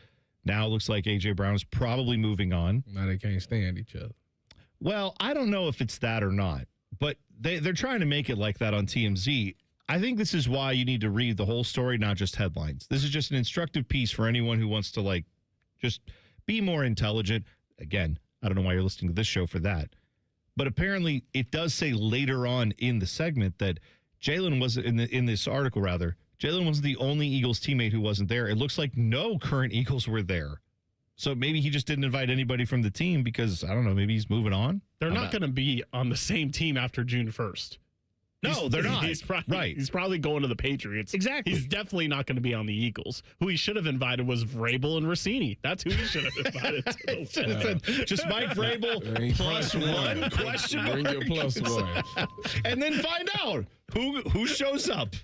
S6: Now it looks like A.J. Brown is probably moving on.
S7: Now they can't stand each other.
S6: Well, I don't know if it's that or not, but they're trying to make it like that on TMZ. I think this is why you need to read the whole story, not just headlines. This is just an instructive piece for anyone who wants to, like, just Be more intelligent. Again, I don't know why you're listening to this show for that. But apparently it does say later on in the segment that Jalen was in this article, rather. Jalen was the only Eagles teammate who wasn't there. It looks like no current Eagles were there. So maybe he just didn't invite anybody from the team because, I don't know, maybe he's moving on.
S1: They're not going to be on the same team after June 1st.
S6: No, they're not.
S1: He's probably going to the Patriots.
S6: Exactly.
S1: He's definitely not going to be on the Eagles. Who he should have invited was Vrabel and Rossini. That's who he should have invited.
S6: Just Mike Vrabel plus one question mark.
S7: Bring your plus one.
S6: And then find out who shows up.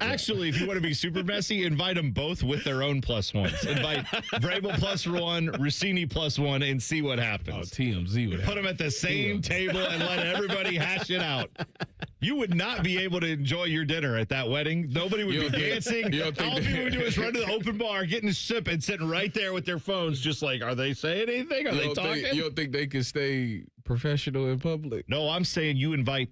S6: Actually, if you want to be super messy, invite them both with their own plus ones. Invite Vrabel plus one, Rossini plus one, and see what happens.
S7: Oh, TMZ would
S6: put them at the same table and let everybody hash it out. You would not be able to enjoy your dinner at that wedding. Nobody would be dancing. All people would do is run to the open bar, getting a sip, and sitting right there with their phones, just like, are they saying anything? Are they talking?
S7: You don't think they can stay professional in public?
S6: No, I'm saying you invite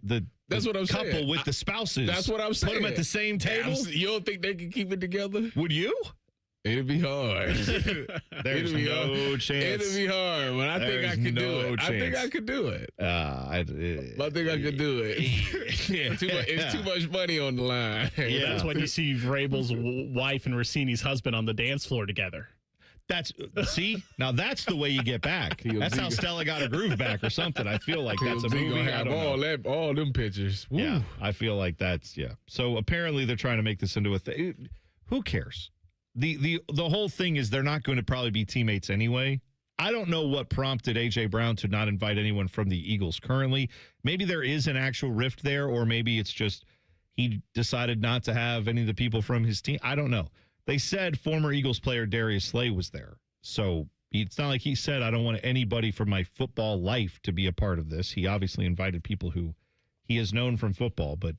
S7: That's what I'm
S6: couple
S7: saying.
S6: with the spouses.
S7: That's what I'm saying.
S6: Put them at the same table.
S7: You don't think they can keep it together?
S6: Would you?
S7: It'd be hard.
S6: There's no chance.
S7: It'd be hard, but I think I could do it. I think I could do it. I think I could do it. It's too much money on the line.
S1: Yeah, that's when you see Vrabel's wife and Rossini's husband on the dance floor together.
S6: See, now that's the way you get back. That's how Stella got her groove back or something. I feel like that's a movie.
S7: Gonna have all them pictures. Woo.
S6: Yeah, I feel like that's So apparently they're trying to make this into a thing. Who cares? The whole thing is they're not going to probably be teammates anyway. I don't know what prompted A.J. Brown to not invite anyone from the Eagles currently. Maybe there is an actual rift there, or maybe it's just he decided not to have any of the people from his team. I don't know. They said former Eagles player Darius Slay was there. So it's not like he said, I don't want anybody from my football life to be a part of this. He obviously invited people who he has known from football, but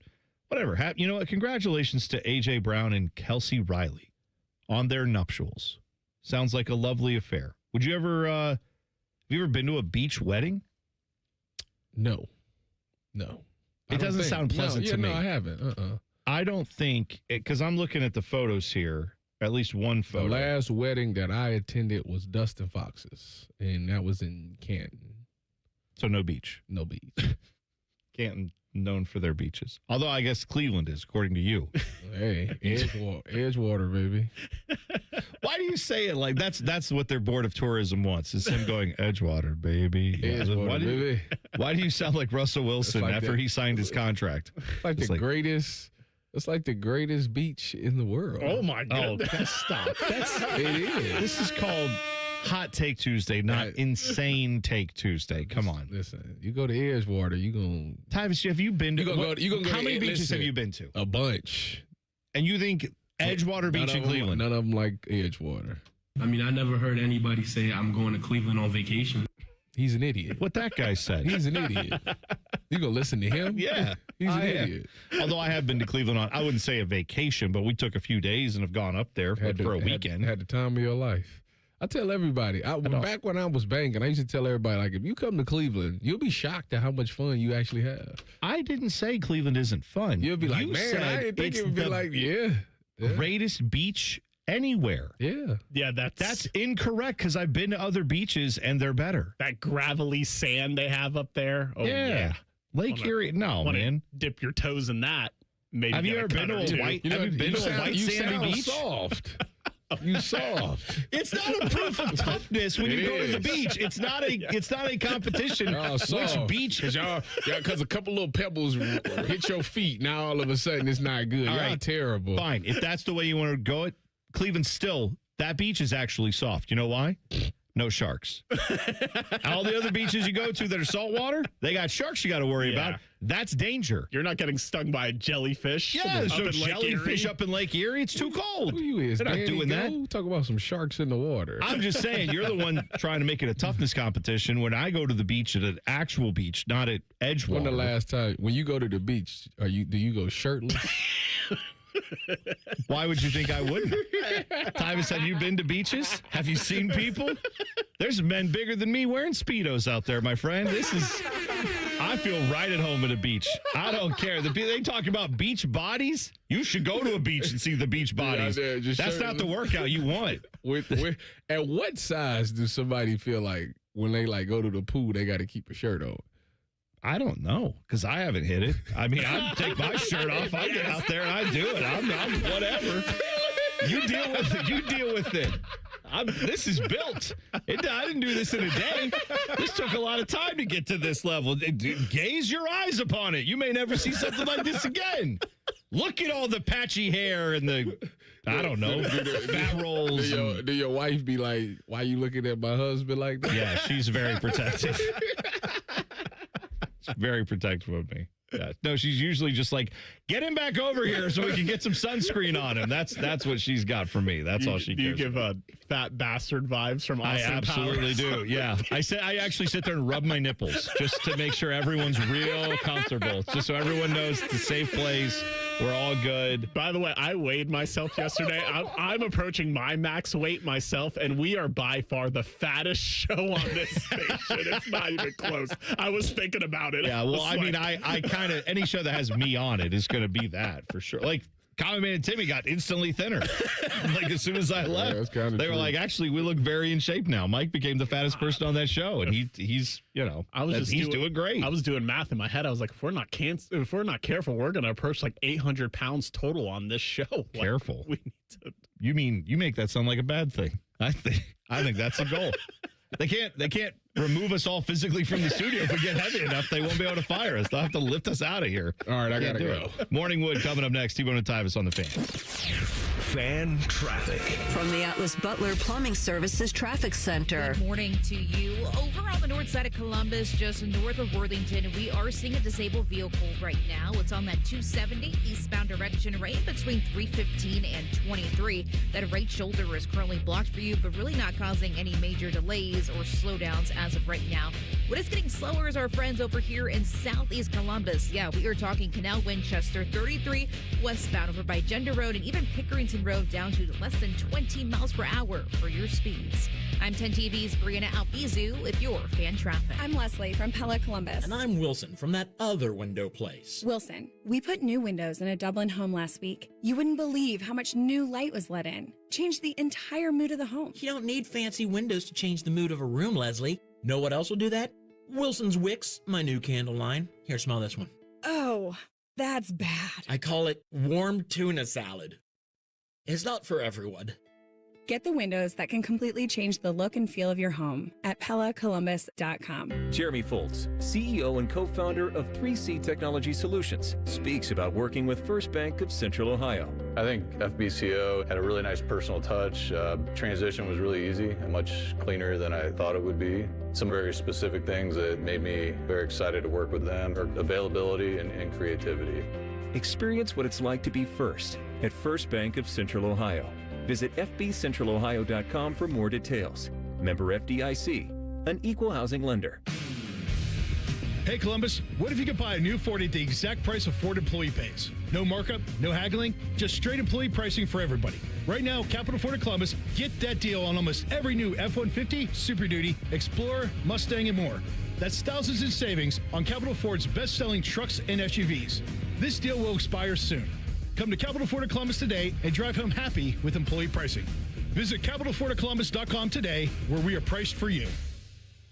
S6: whatever. You know what? Congratulations to A.J. Brown and Kelsey Riley on their nuptials. Sounds like a lovely affair. Would you ever, have you ever been to a beach wedding?
S7: No.
S6: It doesn't sound pleasant to me.
S7: No, I haven't.
S6: I don't think, because I'm looking at the photos here, at least one photo.
S7: The last wedding that I attended was Dustin Fox's, and that was in Canton.
S6: So no beach.
S7: No beach.
S6: Canton, known for their beaches. Although I guess Cleveland is, according to you.
S7: Hey, Edgewater, baby.
S6: Why do you say it like that's what their board of tourism wants? Is him going Edgewater, baby.
S7: Edgewater, baby.
S6: Why do you sound like Russell Wilson after he signed his contract?
S7: It's like greatest. It's like the greatest beach in the world.
S1: Oh my goodness!
S6: Oh, stop.
S7: It is.
S6: This is called Hot Take Tuesday, not Insane Take Tuesday. Come on.
S7: Listen, you go to Edgewater, you gonna
S6: Tyvis, have you been to how many beaches have you been to?
S7: A bunch.
S6: And you think Edgewater Beach in Cleveland?
S7: None of them like Edgewater.
S3: I mean, I never heard anybody say I'm going to Cleveland on vacation.
S7: He's an idiot.
S6: What that guy said.
S7: He's an idiot. You gonna listen to him?
S6: Yeah.
S7: He's an idiot.
S6: Although I have been to Cleveland I wouldn't say a vacation, but we took a few days and have gone up there for a weekend.
S7: Had the time of your life. I tell everybody, back when I was banking, I used to tell everybody, like, if you come to Cleveland, you'll be shocked at how much fun you actually have.
S6: I didn't say Cleveland isn't fun.
S7: You'll be like, man, I didn't think it would be like,
S6: greatest beach anywhere.
S1: Yeah,
S6: that's incorrect because I've been to other beaches and they're better.
S1: That gravelly sand they have up there. Oh, yeah.
S6: Lake Erie. No, man.
S1: Dip your toes in that. Maybe
S6: have you ever been to a white? Have you been to a white sandy beach?
S7: Soft. You soft.
S6: It's not a proof of toughness when you go to the beach. It's not a competition. Which beach?
S7: Because a couple little pebbles hit your feet. Now all of a sudden it's not good. Y'all terrible.
S6: Fine. If that's the way you want to go it, Cleveland still, that beach is actually soft. You know why? No sharks. All the other beaches you go to that are saltwater, they got sharks you got to worry about. That's danger.
S1: You're not getting stung by a jellyfish.
S6: Yeah, there's no jellyfish up in Lake Erie. It's too cold.
S7: Who you is?
S6: They're not doing that.
S7: Talk about some sharks in the water.
S6: I'm just saying, you're the one trying to make it a toughness competition. When I go to the beach at an actual beach, not at Edgewater.
S7: When the last time, when you go to the beach, do you go shirtless?
S6: Why would you think I wouldn't? Tyvis, have you been to beaches? Have you seen people? There's men bigger than me wearing Speedos out there, my friend. I I feel right at home at a beach. I don't care. They talk about beach bodies. You should go to a beach and see the beach bodies. That's not the workout you want.
S7: At what size does somebody feel like when they go to the pool, they got to keep a shirt on?
S6: I don't know, because I haven't hit it. I mean, I take my shirt off. I get out there and I do it. I'm whatever. You deal with it. You deal with it. This is built. I didn't do this in a day. This took a lot of time to get to this level. Gaze your eyes upon it. You may never see something like this again. Look at all the patchy hair and I don't know, fat rolls.
S7: Do your wife be like, why you looking at my husband like that?
S6: Yeah, she's very protective. Very protective of me. Yeah. No, she's usually just like, get him back over here so we can get some sunscreen on him. That's what she's got for me. That's all she cares.
S1: You give fat bastard vibes from Austin
S6: I absolutely
S1: Powers.
S6: do. Yeah. I actually sit there and rub my nipples just to make sure everyone's real comfortable. Just so everyone knows it's a safe place. We're all good.
S1: By the way, I weighed myself yesterday. I'm approaching my max weight myself, and we are by far the fattest show on this station. It's not even close. I was thinking about it.
S6: Yeah, well, I mean, I kind of, any show that has me on it is going to be that for sure. Like, Common Man and Timmy got instantly thinner. Like, as soon as I left, they were like, actually, we look very in shape now. Mike became the fattest person on that show, and he's doing great.
S1: I was doing math in my head. I was like, if we're not careful, we're going to approach like 800 pounds total on this show.
S6: Careful.
S1: Like, we need to.
S6: You mean, you make that sound like a bad thing. I think that's a goal. They can't remove us all physically from the studio if we get heavy enough. They won't be able to fire us. They'll have to lift us out of here.
S7: All right, I gotta go.
S6: Morning Wood coming up next. T-Bone and Tyvis on the Fan.
S5: Fan traffic.
S4: From the Atlas Butler Plumbing Services Traffic Center.
S8: Good morning to you. Over on the north side of Columbus, just north of Worthington, we are seeing a disabled vehicle right now. It's on that 270 eastbound direction, right between 315 and 23. That right shoulder is currently blocked for you, but really not causing any major delays or slowdowns as of right now. What is getting slower is our friends over here in southeast Columbus. Yeah, we are talking Canal Winchester, 33 westbound over by Gender Road and even Pickerington Road down to less than 20 miles per hour for your speeds. I'm 10 TV's Brianna Albizu with your fan traffic.
S10: I'm Leslie from Pella Columbus.
S11: And I'm Wilson from that other window place.
S10: Wilson, we put new windows in a Dublin home last week. You wouldn't believe how much new light was let in. Changed the entire mood of the home.
S11: You don't need fancy windows to change the mood of a room, Leslie. Know what else will do that? Wilson's Wicks, my new candle line. Here, smell this one.
S10: Oh, that's bad.
S11: I call it warm tuna salad. It's not for everyone.
S10: Get the windows that can completely change the look and feel of your home at PellaColumbus.com.
S23: Jeremy Foltz, CEO and co-founder of 3C Technology Solutions, speaks about working with First Bank of Central Ohio.
S24: I think FBCO had a really nice personal touch. Transition was really easy and much cleaner than I thought it would be. Some very specific things that made me very excited to work with them are availability and creativity.
S23: Experience what it's like to be first at First Bank of Central Ohio. Visit fbcentralohio.com for more details. Member FDIC, an equal housing lender.
S25: Hey Columbus, what if you could buy a new Ford at the exact price a Ford employee pays? No markup, no haggling, just straight employee pricing for everybody. Right now, Capital Ford of Columbus, get that deal on almost every new F-150, Super Duty, Explorer, Mustang, and more. That's thousands in savings on Capital Ford's best-selling trucks and SUVs. This deal will expire soon. Come to Capital Ford of Columbus today and drive home happy with employee pricing. Visit CapitalFordofColumbus.com today, where we are priced for you.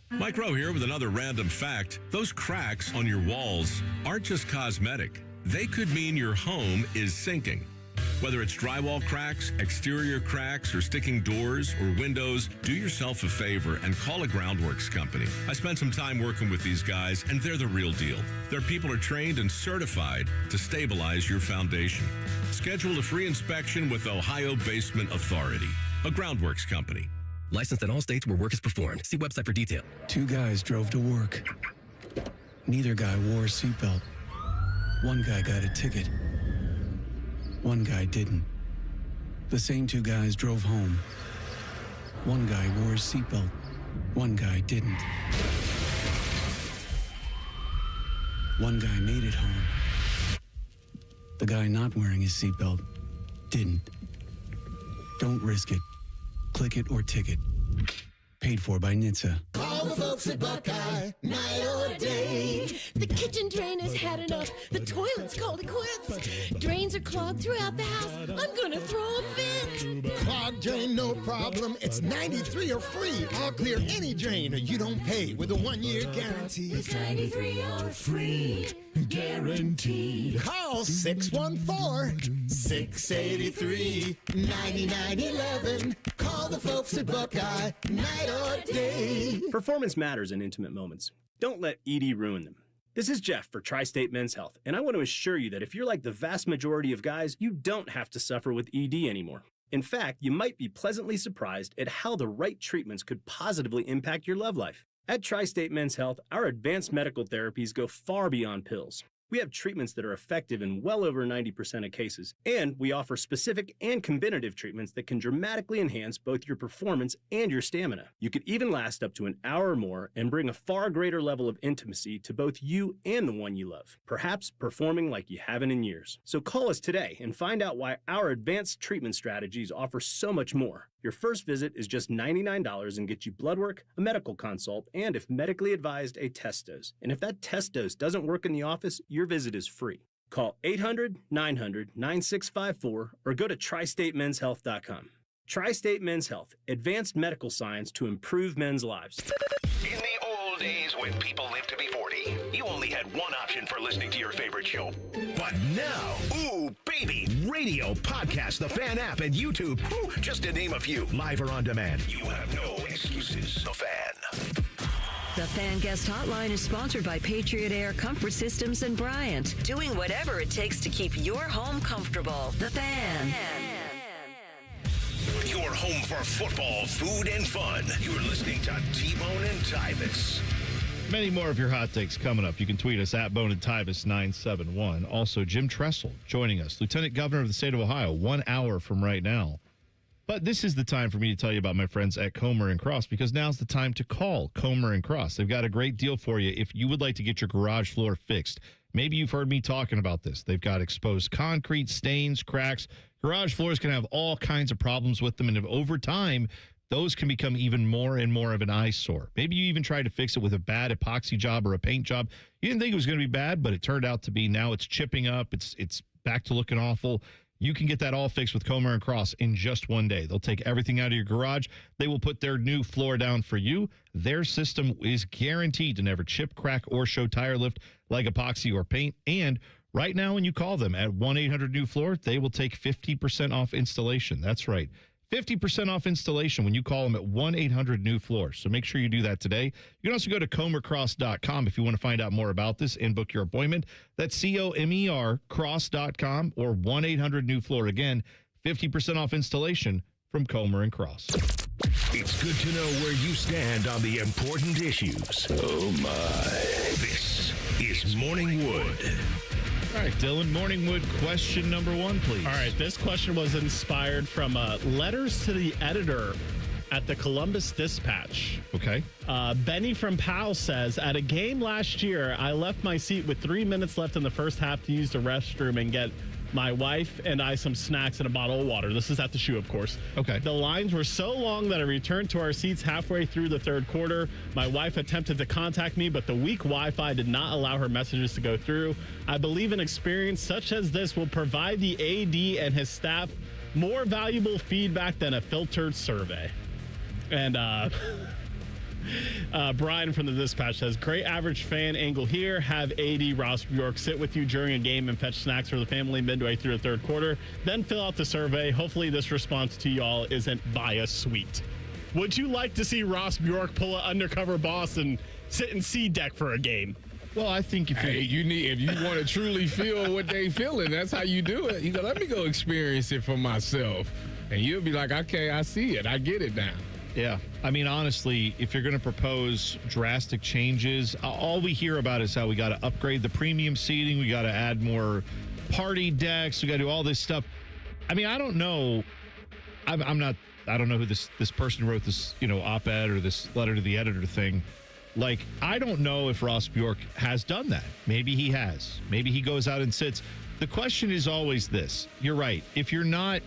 S26: Mike Rowe here with another random fact. Those cracks on your walls aren't just cosmetic. They could mean your home is sinking. Whether it's drywall cracks, exterior cracks, or sticking doors or windows, do yourself a favor and call a Groundworks company. I spent some time working with these guys, and they're the real deal. Their people are trained and certified to stabilize your foundation. Schedule a free inspection with Ohio Basement Authority, a Groundworks company.
S27: Licensed in all states where work is performed. See website for detail.
S28: Two guys drove to work. Neither guy wore a seatbelt. One guy got a ticket. One guy didn't. The same two guys drove home. One guy wore a seatbelt. One guy didn't. One guy made it home. The guy not wearing his seatbelt didn't. Don't risk it. Click it or ticket. Paid for by NHTSA.
S29: Call
S12: Call the folks at Buckeye, night or day.
S13: The kitchen drain has had enough. The toilet's called it quits. Drains are clogged throughout the house. I'm gonna throw a fit.
S12: Clogged drain, no problem. It's 93 or free. I'll clear any drain or you don't pay with a 1-year guarantee.
S13: It's 93 or free. Guaranteed.
S12: Call 614-683-9911. Call the folks at Buckeye, night or day.
S14: Performance matters in intimate moments. Don't let ED ruin them. This is Jeff for Tri-State Men's Health, and I want to assure you that if you're like the vast majority of guys, you don't have to suffer with ED anymore. In fact, you might be pleasantly surprised at how the right treatments could positively impact your love life. At Tri-State Men's Health, our advanced medical therapies go far beyond pills. We have treatments that are effective in well over 90% of cases, and we offer specific and combinative treatments that can dramatically enhance both your performance and your stamina. You could even last up to an hour or more and bring a far greater level of intimacy to both you and the one you love, perhaps performing like you haven't in years. So call us today and find out why our advanced treatment strategies offer so much more. Your first visit is just $99 and gets you blood work, a medical consult, and if medically advised, a test dose. And if that test dose doesn't work in the office, your visit is free. Call 800-900-9654 or go to tristatemenshealth.com. Tri-State Men's Health, advanced medical science to improve men's lives.
S5: In the old days when people lived to be 40, you only had one option for listening to your favorite show. But now, ooh, baby, radio, podcast, the Fan app, and YouTube, ooh, just to name a few, live or on demand. You have no excuses. The Fan.
S4: The Fan Guest Hotline is sponsored by Patriot Air Comfort Systems and Bryant, doing whatever it takes to keep your home comfortable. The Fan.
S5: Your home for football, food, and fun. You're listening to T-Bone and Tyvis.
S6: Many more of your hot takes coming up. You can tweet us at Bone and Tyvis 971. Also, Jim Tressel joining us, Lieutenant Governor of the state of Ohio, 1 hour from right now. But this is the time for me to tell you about my friends at Comer and Cross, because now's the time to call Comer and Cross. They've got a great deal for you if you would like to get your garage floor fixed. Maybe you've heard me talking about this. They've got exposed concrete, stains, cracks. Garage floors can have all kinds of problems with them, and if over time, those can become even more and more of an eyesore. Maybe you even tried to fix it with a bad epoxy job or a paint job. You didn't think it was going to be bad, but it turned out to be. Now it's chipping up. It's back to looking awful. You can get that all fixed with Comer and Cross in just one day. They'll take everything out of your garage. They will put their new floor down for you. Their system is guaranteed to never chip, crack, or show tire lift like epoxy or paint. And right now, when you call them at 1-800-NEW-FLOOR, they will take 50% off installation. That's right. 50% off installation when you call them at 1-800-NEW-FLOOR. So make sure you do that today. You can also go to comercross.com if you want to find out more about this and book your appointment. That's COMER cross.com or 1-800-NEW-FLOOR. Again, 50% off installation from Comer and Cross.
S5: It's good to know where you stand on the important issues. Oh, my. This is Morning Wood.
S1: All right, Dylan, Morningwood, question number 1, please. All right, this question was inspired from letters to the editor at the Columbus Dispatch.
S6: Okay.
S1: Benny from Powell says, at a game last year, I left my seat with 3 minutes left in the first half to use the restroom and get my wife and I some snacks and a bottle of water. This is at the shoe, of course.
S6: Okay.
S1: The lines were so long that I returned to our seats halfway through the third quarter. My wife attempted to contact me, but the weak Wi-Fi did not allow her messages to go through. I believe an experience such as this will provide the AD and his staff more valuable feedback than a filtered survey. And Brian from the Dispatch says, great average fan angle here. Have AD Ross Bjork sit with you during a game and fetch snacks for the family midway through the third quarter. Then fill out the survey. Hopefully this response to y'all isn't bias sweet. Would you like to see Ross Bjork pull an undercover boss and sit in C deck for a game?
S6: Well, I think if
S7: you want to truly feel what they feeling, that's how you do it. You go, let me go experience it for myself. And you'll be like, okay, I see it. I get it now.
S6: Yeah. I mean, honestly, if you're going to propose drastic changes, all we hear about is how we got to upgrade the premium seating. We got to add more party decks. We got to do all this stuff. I mean, I don't know. I don't know who this person who wrote this, op-ed or this letter to the editor thing. Like, I don't know if Ross Bjork has done that. Maybe he has. Maybe he goes out and sits. The question is always this. You're right. If you're not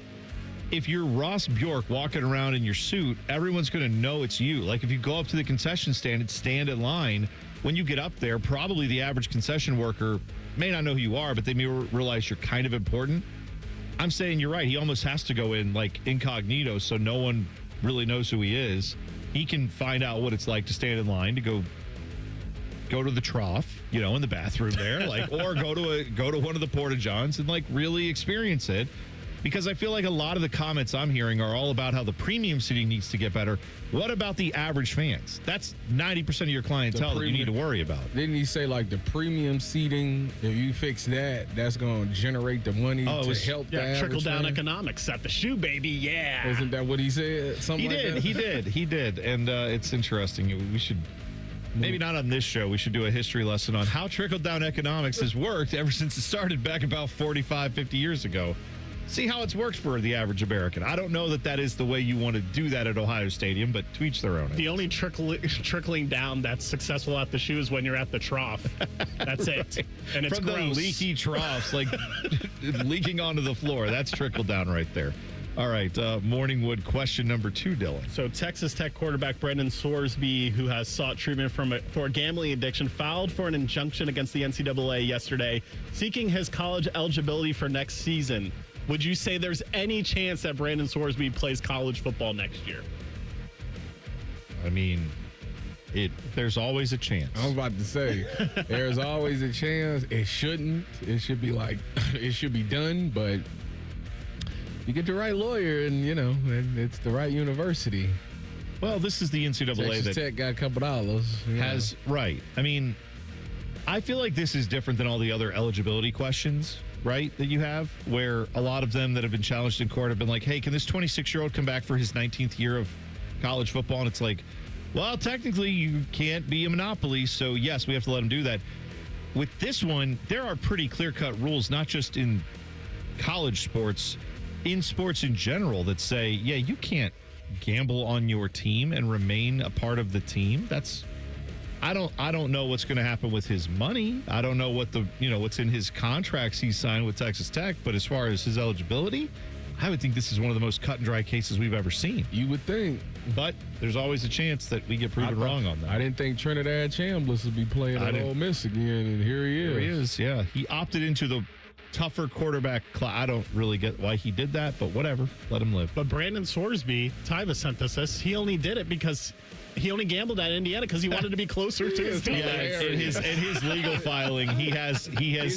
S6: if you're Ross Bjork walking around in your suit, everyone's going to know it's you. Like if you go up to the concession stand and stand in line, when you get up there, probably the average concession worker may not know who you are, but they may realize you're kind of important. I'm saying you're right. He almost has to go in like incognito so no one really knows who he is. He can find out what it's like to stand in line to go to the trough, in the bathroom there, like, or go to one of the porta johns and like really experience it. Because I feel like a lot of the comments I'm hearing are all about how the premium seating needs to get better. What about the average fans? That's 90% of your clientele that you need to worry about.
S7: Didn't he say like the premium seating, if you fix that, that's going to generate the money to help the average
S1: trickle down
S7: fan?
S1: economics at the shoe, baby. Yeah.
S7: Isn't that what he said? Something
S6: He did. And it's interesting. We should... Maybe not on this show. We should do a history lesson on how trickle-down economics has worked ever since it started back about 45, 50 years ago. See how it's worked for the average American. I don't know that is the way you want to do that at Ohio Stadium, but to each their own.
S1: The only trickling down that's successful at the shoe is when you're at the trough. That's it. And it's
S6: from
S1: gross.
S6: The leaky troughs, like leaking onto the floor. That's trickle down right there. All right, Morningwood question number 2, Dylan.
S1: So Texas Tech quarterback Brendan Sorsby, who has sought treatment for a gambling addiction, filed for an injunction against the NCAA yesterday, seeking his college eligibility for next season. Would you say there's any chance that Brandon Sorsby plays college football next year?
S6: I mean, there's always a chance.
S7: I was about to say, there's always a chance. It shouldn't. It should be it should be done, but you get the right lawyer and, and it's the right university.
S6: Well, this is the NCAA
S7: Texas
S6: that
S7: Tech got a couple dollars.
S6: Has, right. I mean, I feel like this is different than all the other eligibility questions, right, that you have, where a lot of them that have been challenged in court have been like, hey, can this 26-year-old come back for his 19th year of college football? And it's like, well, technically you can't be a monopoly, so yes, we have to let him do that. With this one, there are pretty clear-cut rules, not just in college sports, in sports in general, that say, yeah, you can't gamble on your team and remain a part of the team. I don't know what's going to happen with his money. I don't know what what's in his contracts he signed with Texas Tech, but as far as his eligibility, I would think this is one of the most cut and dry cases we've ever seen.
S7: You would think.
S6: But there's always a chance that we get proven wrong on that.
S7: I didn't think Trinidad Chambliss would be playing at Ole Miss again, and here he is.
S6: Here he is, yeah. He opted into the tougher quarterback class. I don't really get why he did that, but whatever. Let him live.
S1: But Brandon Sorsby, Tyvis sent us this. He only did it because he only gambled at Indiana because he wanted to be closer to his team.
S6: Yeah, in his legal filing, he has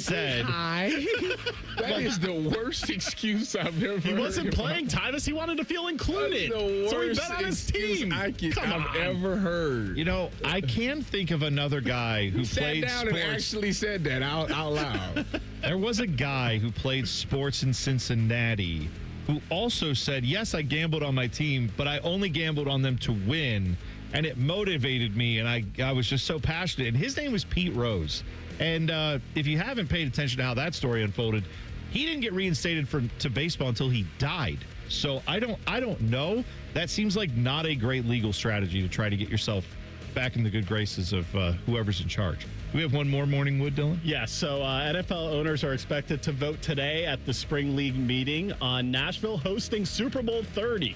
S6: said.
S7: That is the worst excuse I've ever heard.
S1: He wasn't playing Tyvis. He wanted to feel included. So he bet on his team.
S7: I've ever heard.
S6: I can think of another guy who played
S7: sat down
S6: sports.
S7: and actually said that out loud.
S6: There was a guy who played sports in Cincinnati who also said, yes, I gambled on my team, but I only gambled on them to win. And it motivated me, and I was just so passionate. And his name was Pete Rose. And if you haven't paid attention to how that story unfolded, he didn't get reinstated to baseball until he died. So I don't know. That seems like not a great legal strategy to try to get yourself back in the good graces of whoever's in charge. Do we have one more Morningwood, Dylan?
S1: Yes. So NFL owners are expected to vote today at the Spring League meeting on Nashville hosting Super Bowl 30.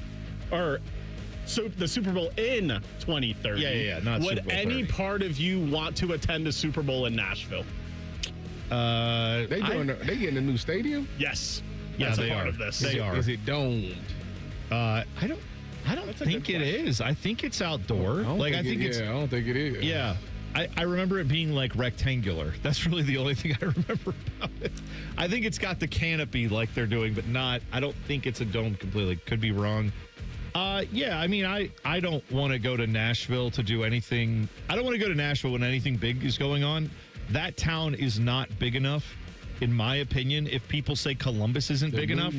S1: So the Super Bowl in 2030.
S6: Yeah. Not
S1: Would
S6: Super Bowl
S1: any
S6: 30.
S1: part of you want to attend a Super Bowl in Nashville?
S7: They getting a new stadium?
S1: Yes.
S6: Yeah,
S1: That's
S6: they
S1: a part
S6: are.
S1: of this.
S6: They are.
S7: Is it domed?
S6: I don't think it is. I think it's outdoor. I think it's.
S7: I don't think it is.
S6: Yeah. I remember it being like rectangular. That's really the only thing I remember about it. I think it's got the canopy like they're doing, but not. I don't think it's a dome completely. Could be wrong. Yeah, I mean, I don't want to go to Nashville to do anything. I don't want to go to Nashville when anything big is going on. That town is not big enough, in my opinion. If people say Columbus isn't big enough,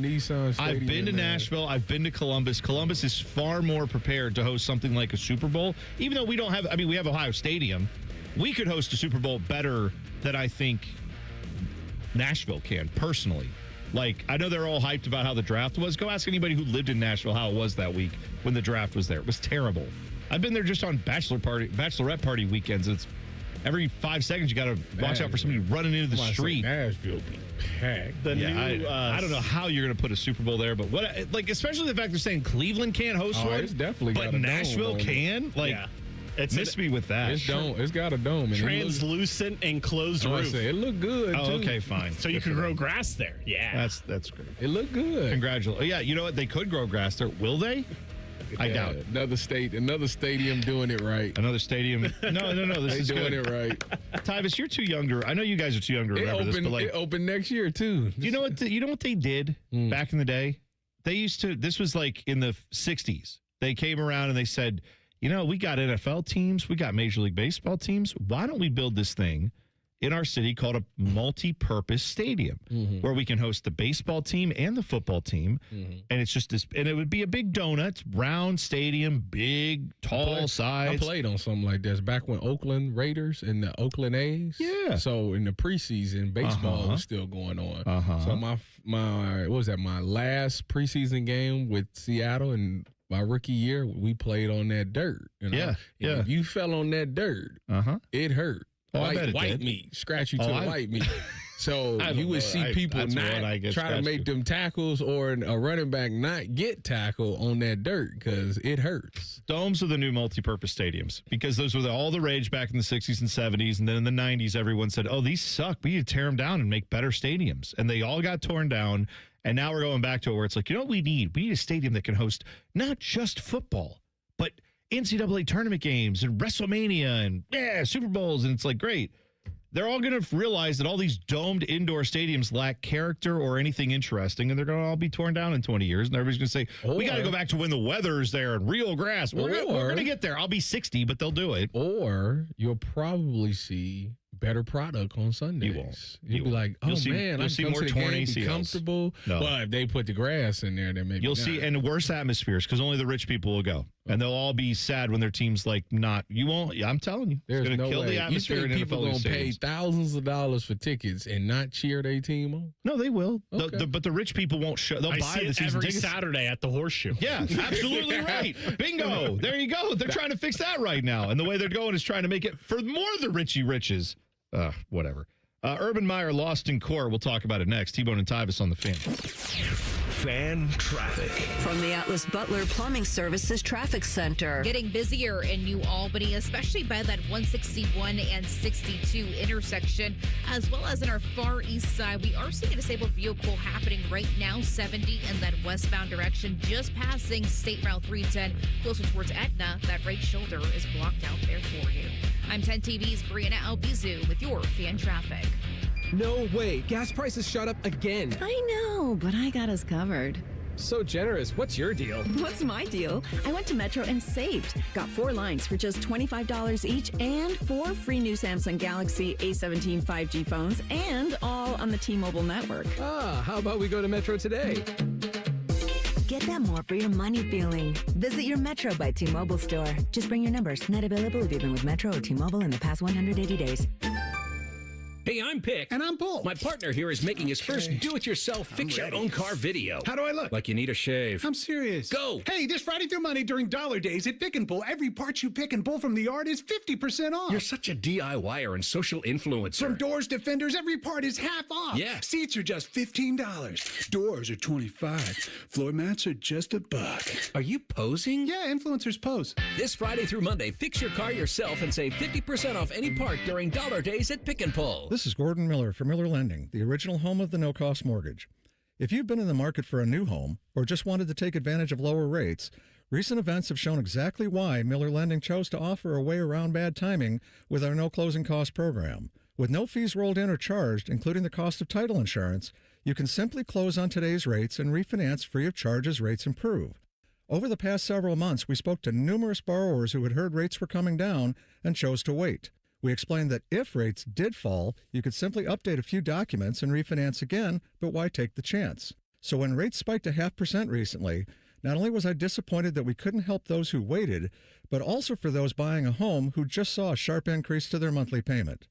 S6: I've been to Nashville. I've been to Columbus. Columbus is far more prepared to host something like a Super Bowl, even though we don't have. I mean, we have Ohio Stadium. We could host a Super Bowl better than I think Nashville can, personally. Like, I know they're all hyped about how the draft was. Go ask anybody who lived in Nashville how it was that week when the draft was there. It was terrible. I've been there just on bachelorette party weekends. It's every 5 seconds you got to watch out for somebody running into the street.
S7: Nashville be packed.
S6: I don't know how you're going to put a Super Bowl there, but especially the fact they're saying Cleveland can't host one,
S7: it's definitely
S6: but
S7: got a
S6: Nashville
S7: dome
S6: can. Miss me with that.
S7: It's got a dome.
S1: Translucent enclosed roof.
S7: It looked good.
S6: Oh,
S7: too.
S6: okay, fine.
S1: So you can grow grass there. Yeah,
S6: that's great.
S7: It looked good.
S6: Congratulations. Yeah, you know what? They could grow grass there. Will they? I doubt it.
S7: Another stadium doing it right.
S6: Another stadium. No. This is
S7: doing
S6: good.
S7: it right.
S6: Tyvis, you're too young to. I know you guys are too young to remember this, but
S7: it opened next year too.
S6: You know what? You know what they did back in the day? They used to. This was like in the '60s. They came around and they said, we got NFL teams, we got Major League Baseball teams. Why don't we build this thing in our city called a multi-purpose stadium where we can host the baseball team and the football team? And it's just this, and it would be a big donut, round stadium, big, tall sides.
S7: I played on something like this back when Oakland Raiders and the Oakland A's.
S6: Yeah.
S7: So in the preseason, baseball was still going on. So my what was that? My last preseason game with Seattle and my rookie year, we played on that dirt.
S6: Yeah.
S7: If you fell on that dirt, it hurt.
S6: Oh, I bet it
S7: white
S6: did.
S7: meat, scratch you to the white meat. So you would see people not try to make them tackles or a running back not get tackled on that dirt because it hurts.
S6: Domes are the new multi-purpose stadiums because those were all the rage back in the 60s and 70s. And then in the 90s, everyone said, oh, these suck. We need to tear them down and make better stadiums. And they all got torn down. And now we're going back to it where it's like, you know what we need? We need a stadium that can host not just football, but NCAA tournament games and WrestleMania and Super Bowls. And it's like, great. They're all going to realize that all these domed indoor stadiums lack character or anything interesting, and they're going to all be torn down in 20 years. And everybody's going to say, we got to go back to when the weather's there and real grass. We're going to get there. I'll be 60, but they'll do it.
S7: Or you'll probably see better product on Sundays.
S6: You won't.
S7: You'll be like, oh, man, I can
S6: more
S7: go to the
S6: torn
S7: game, be
S6: ACLs.
S7: comfortable.
S6: No.
S7: Well, if they put the grass in there, then maybe
S6: You'll
S7: not.
S6: see, and worse atmospheres because only the rich people will go. And they'll all be sad when their team's like not. You won't. I'm telling you.
S7: There's
S6: it's going to
S7: no
S6: kill
S7: way.
S6: the atmosphere
S7: You
S6: in
S7: think people
S6: NFL
S7: going to pay
S6: stadiums.
S7: thousands of dollars for tickets and not cheer their team on?
S6: No, they will.
S7: Okay.
S6: But the rich people won't show. They'll
S1: I
S6: buy
S1: see
S6: the
S1: it
S6: season
S1: every
S6: tickets.
S1: Saturday at the Horseshoe.
S6: Yeah, absolutely right. Bingo. There you go. They're trying to fix that right now. And the way they're going is trying to make it for more of the richy riches. Whatever. Urban Meyer lost in court. We'll talk about it next. T-Bone and Tyvis on the Fan.
S5: Fan traffic.
S4: From the Atlas Butler Plumbing Services Traffic Center.
S8: Getting busier in New Albany, especially by that 161 and 62 intersection, as well as in our far east side. We are seeing a disabled vehicle happening right now, 70 in that westbound direction, just passing State Route 310, closer towards Etna. That right shoulder is blocked out there for you. I'm 10 TV's Brianna Albizu with your Fan Traffic.
S9: No way. Gas prices shot up again.
S15: I know, but I got us covered.
S9: So generous. What's your deal?
S15: What's my deal? I went to Metro and saved. Got 4 lines for just $25 each and 4 free new Samsung Galaxy A17 5G phones and all on the T-Mobile network.
S9: How about we go to Metro today?
S16: Get that more for your money feeling. Visit your Metro by T-Mobile store. Just bring your numbers. Not available if you've been with Metro or T-Mobile in the past 180 days.
S17: Hey, I'm Pick.
S12: And I'm Bull.
S17: My partner here is making his first do-it-yourself fix-your-own-car video.
S12: How do I look?
S17: Like you need a shave.
S12: I'm serious.
S17: Go!
S12: Hey, this Friday through Monday during Dollar Days at Pick and Pull, every part you pick and pull from the yard is 50% off.
S17: You're such a DIYer and social influencer.
S12: From doors to fenders, every part is half off.
S17: Yeah.
S12: Seats are just $15. Doors are $25. Floor mats are just $1.
S17: Are you posing?
S12: Yeah, influencers pose.
S17: This Friday through Monday, fix your car yourself and save 50% off any part during Dollar Days at Pick and Pull.
S18: This is Gordon Miller from Miller Lending, the original home of the no-cost mortgage. If you've been in the market for a new home or just wanted to take advantage of lower rates, recent events have shown exactly why Miller Lending chose to offer a way around bad timing with our no closing cost program. With no fees rolled in or charged, including the cost of title insurance, you can simply close on today's rates and refinance free of charge as rates improve. Over the past several months, we spoke to numerous borrowers who had heard rates were coming down and chose to wait. We explained that if rates did fall, you could simply update a few documents and refinance again, but why take the chance? So when rates spiked to 0.5% recently, not only was I disappointed that we couldn't help those who waited, but also for those buying a home who just saw a sharp increase to their monthly payment.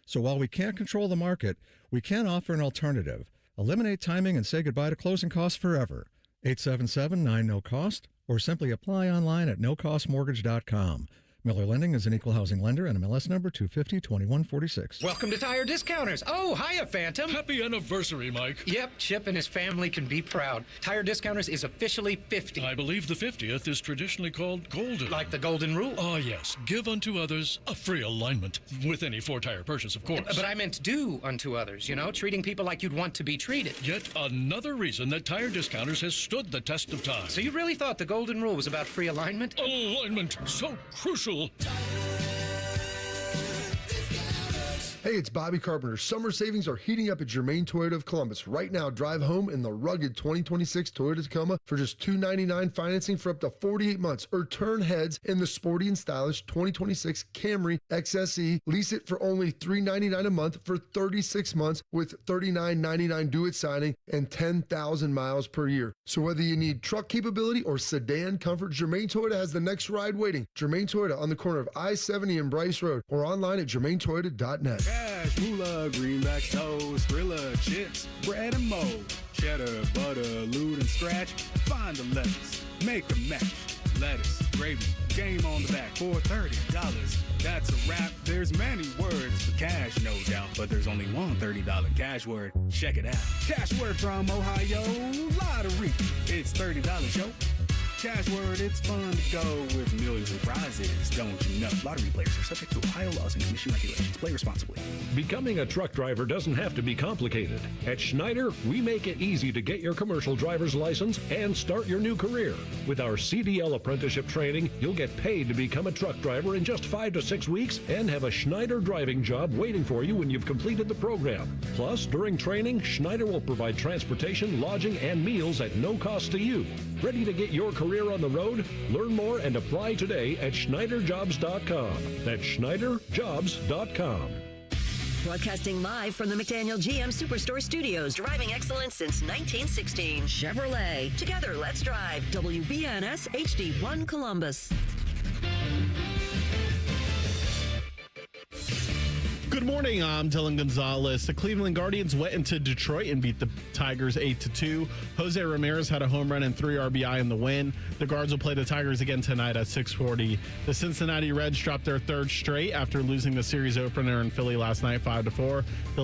S18: So while we can't control the market, we can offer an alternative. Eliminate timing and say goodbye to closing costs forever. 877-9-NO-COST or simply apply online at nocostmortgage.com. Miller Lending is an equal housing lender and MLS number 250-2146.
S2: Welcome to Tire Discounters. Oh, hiya, Phantom.
S3: Happy anniversary, Mike.
S2: Yep, Chip and his family can be proud. Tire Discounters is officially 50.
S3: I believe the 50th is traditionally called golden.
S2: Like the golden rule?
S3: Ah, yes. Give unto others a free alignment. With any four-tire purchase, of course.
S2: But I meant do unto others, treating people like you'd want to be treated.
S3: Yet another reason that Tire Discounters has stood the test of time.
S2: So you really thought the golden rule was about free alignment?
S3: Alignment, so crucial.
S10: Hey, it's Bobby Carpenter. Summer savings are heating up at Germain Toyota of Columbus. Right now, drive home in the rugged 2026 Toyota Tacoma for just $299 financing for up to 48 months, or turn heads in the sporty and stylish 2026 Camry XSE. Lease it for only $399 a month for 36 months with $39.99 due at signing and 10,000 miles per year. So whether you need truck capability or sedan comfort, Germain Toyota has the next ride waiting. Germain Toyota on the corner of I-70 and Bryce Road, or online at germaintoyota.net.
S11: Cash, moolah, greenback, toast, Grilla, chips, bread and mold, cheddar, butter, lewd and scratch. Find the letters, make a match. Lettuce, gravy, game on the back for $30. That's a wrap. There's many words for cash, no doubt, but there's only one $30 cash word. Check it out. Cash word from Ohio, lottery. It's $30, yo. Cash word, it's fun to go with millions of prizes, don't you know? Lottery players are subject to Ohio laws and commission regulations. Play responsibly.
S19: Becoming a truck driver doesn't have to be complicated. At Schneider, we make it easy to get your commercial driver's license and start your new career. With our CDL apprenticeship training, you'll get paid to become a truck driver in just 5 to 6 weeks and have a Schneider driving job waiting for you when you've completed the program. Plus, during training, Schneider will provide transportation, lodging, and meals at no cost to you. Ready to get your career on the road? Learn more and apply today at SchneiderJobs.com. That's SchneiderJobs.com.
S4: Broadcasting live from the McDaniel GM Superstore Studios, driving excellence since 1916. Chevrolet. Together, let's drive. WBNS HD1 Columbus.
S1: Good morning, I'm Dylan Gonzalez. The Cleveland Guardians went into Detroit and beat the Tigers 8-2. Jose Ramirez had a home run and 3 RBI in the win. The Guards will play the Tigers again tonight at 6:40. The Cincinnati Reds dropped their third straight after losing the series opener in Philly last night 5-4. The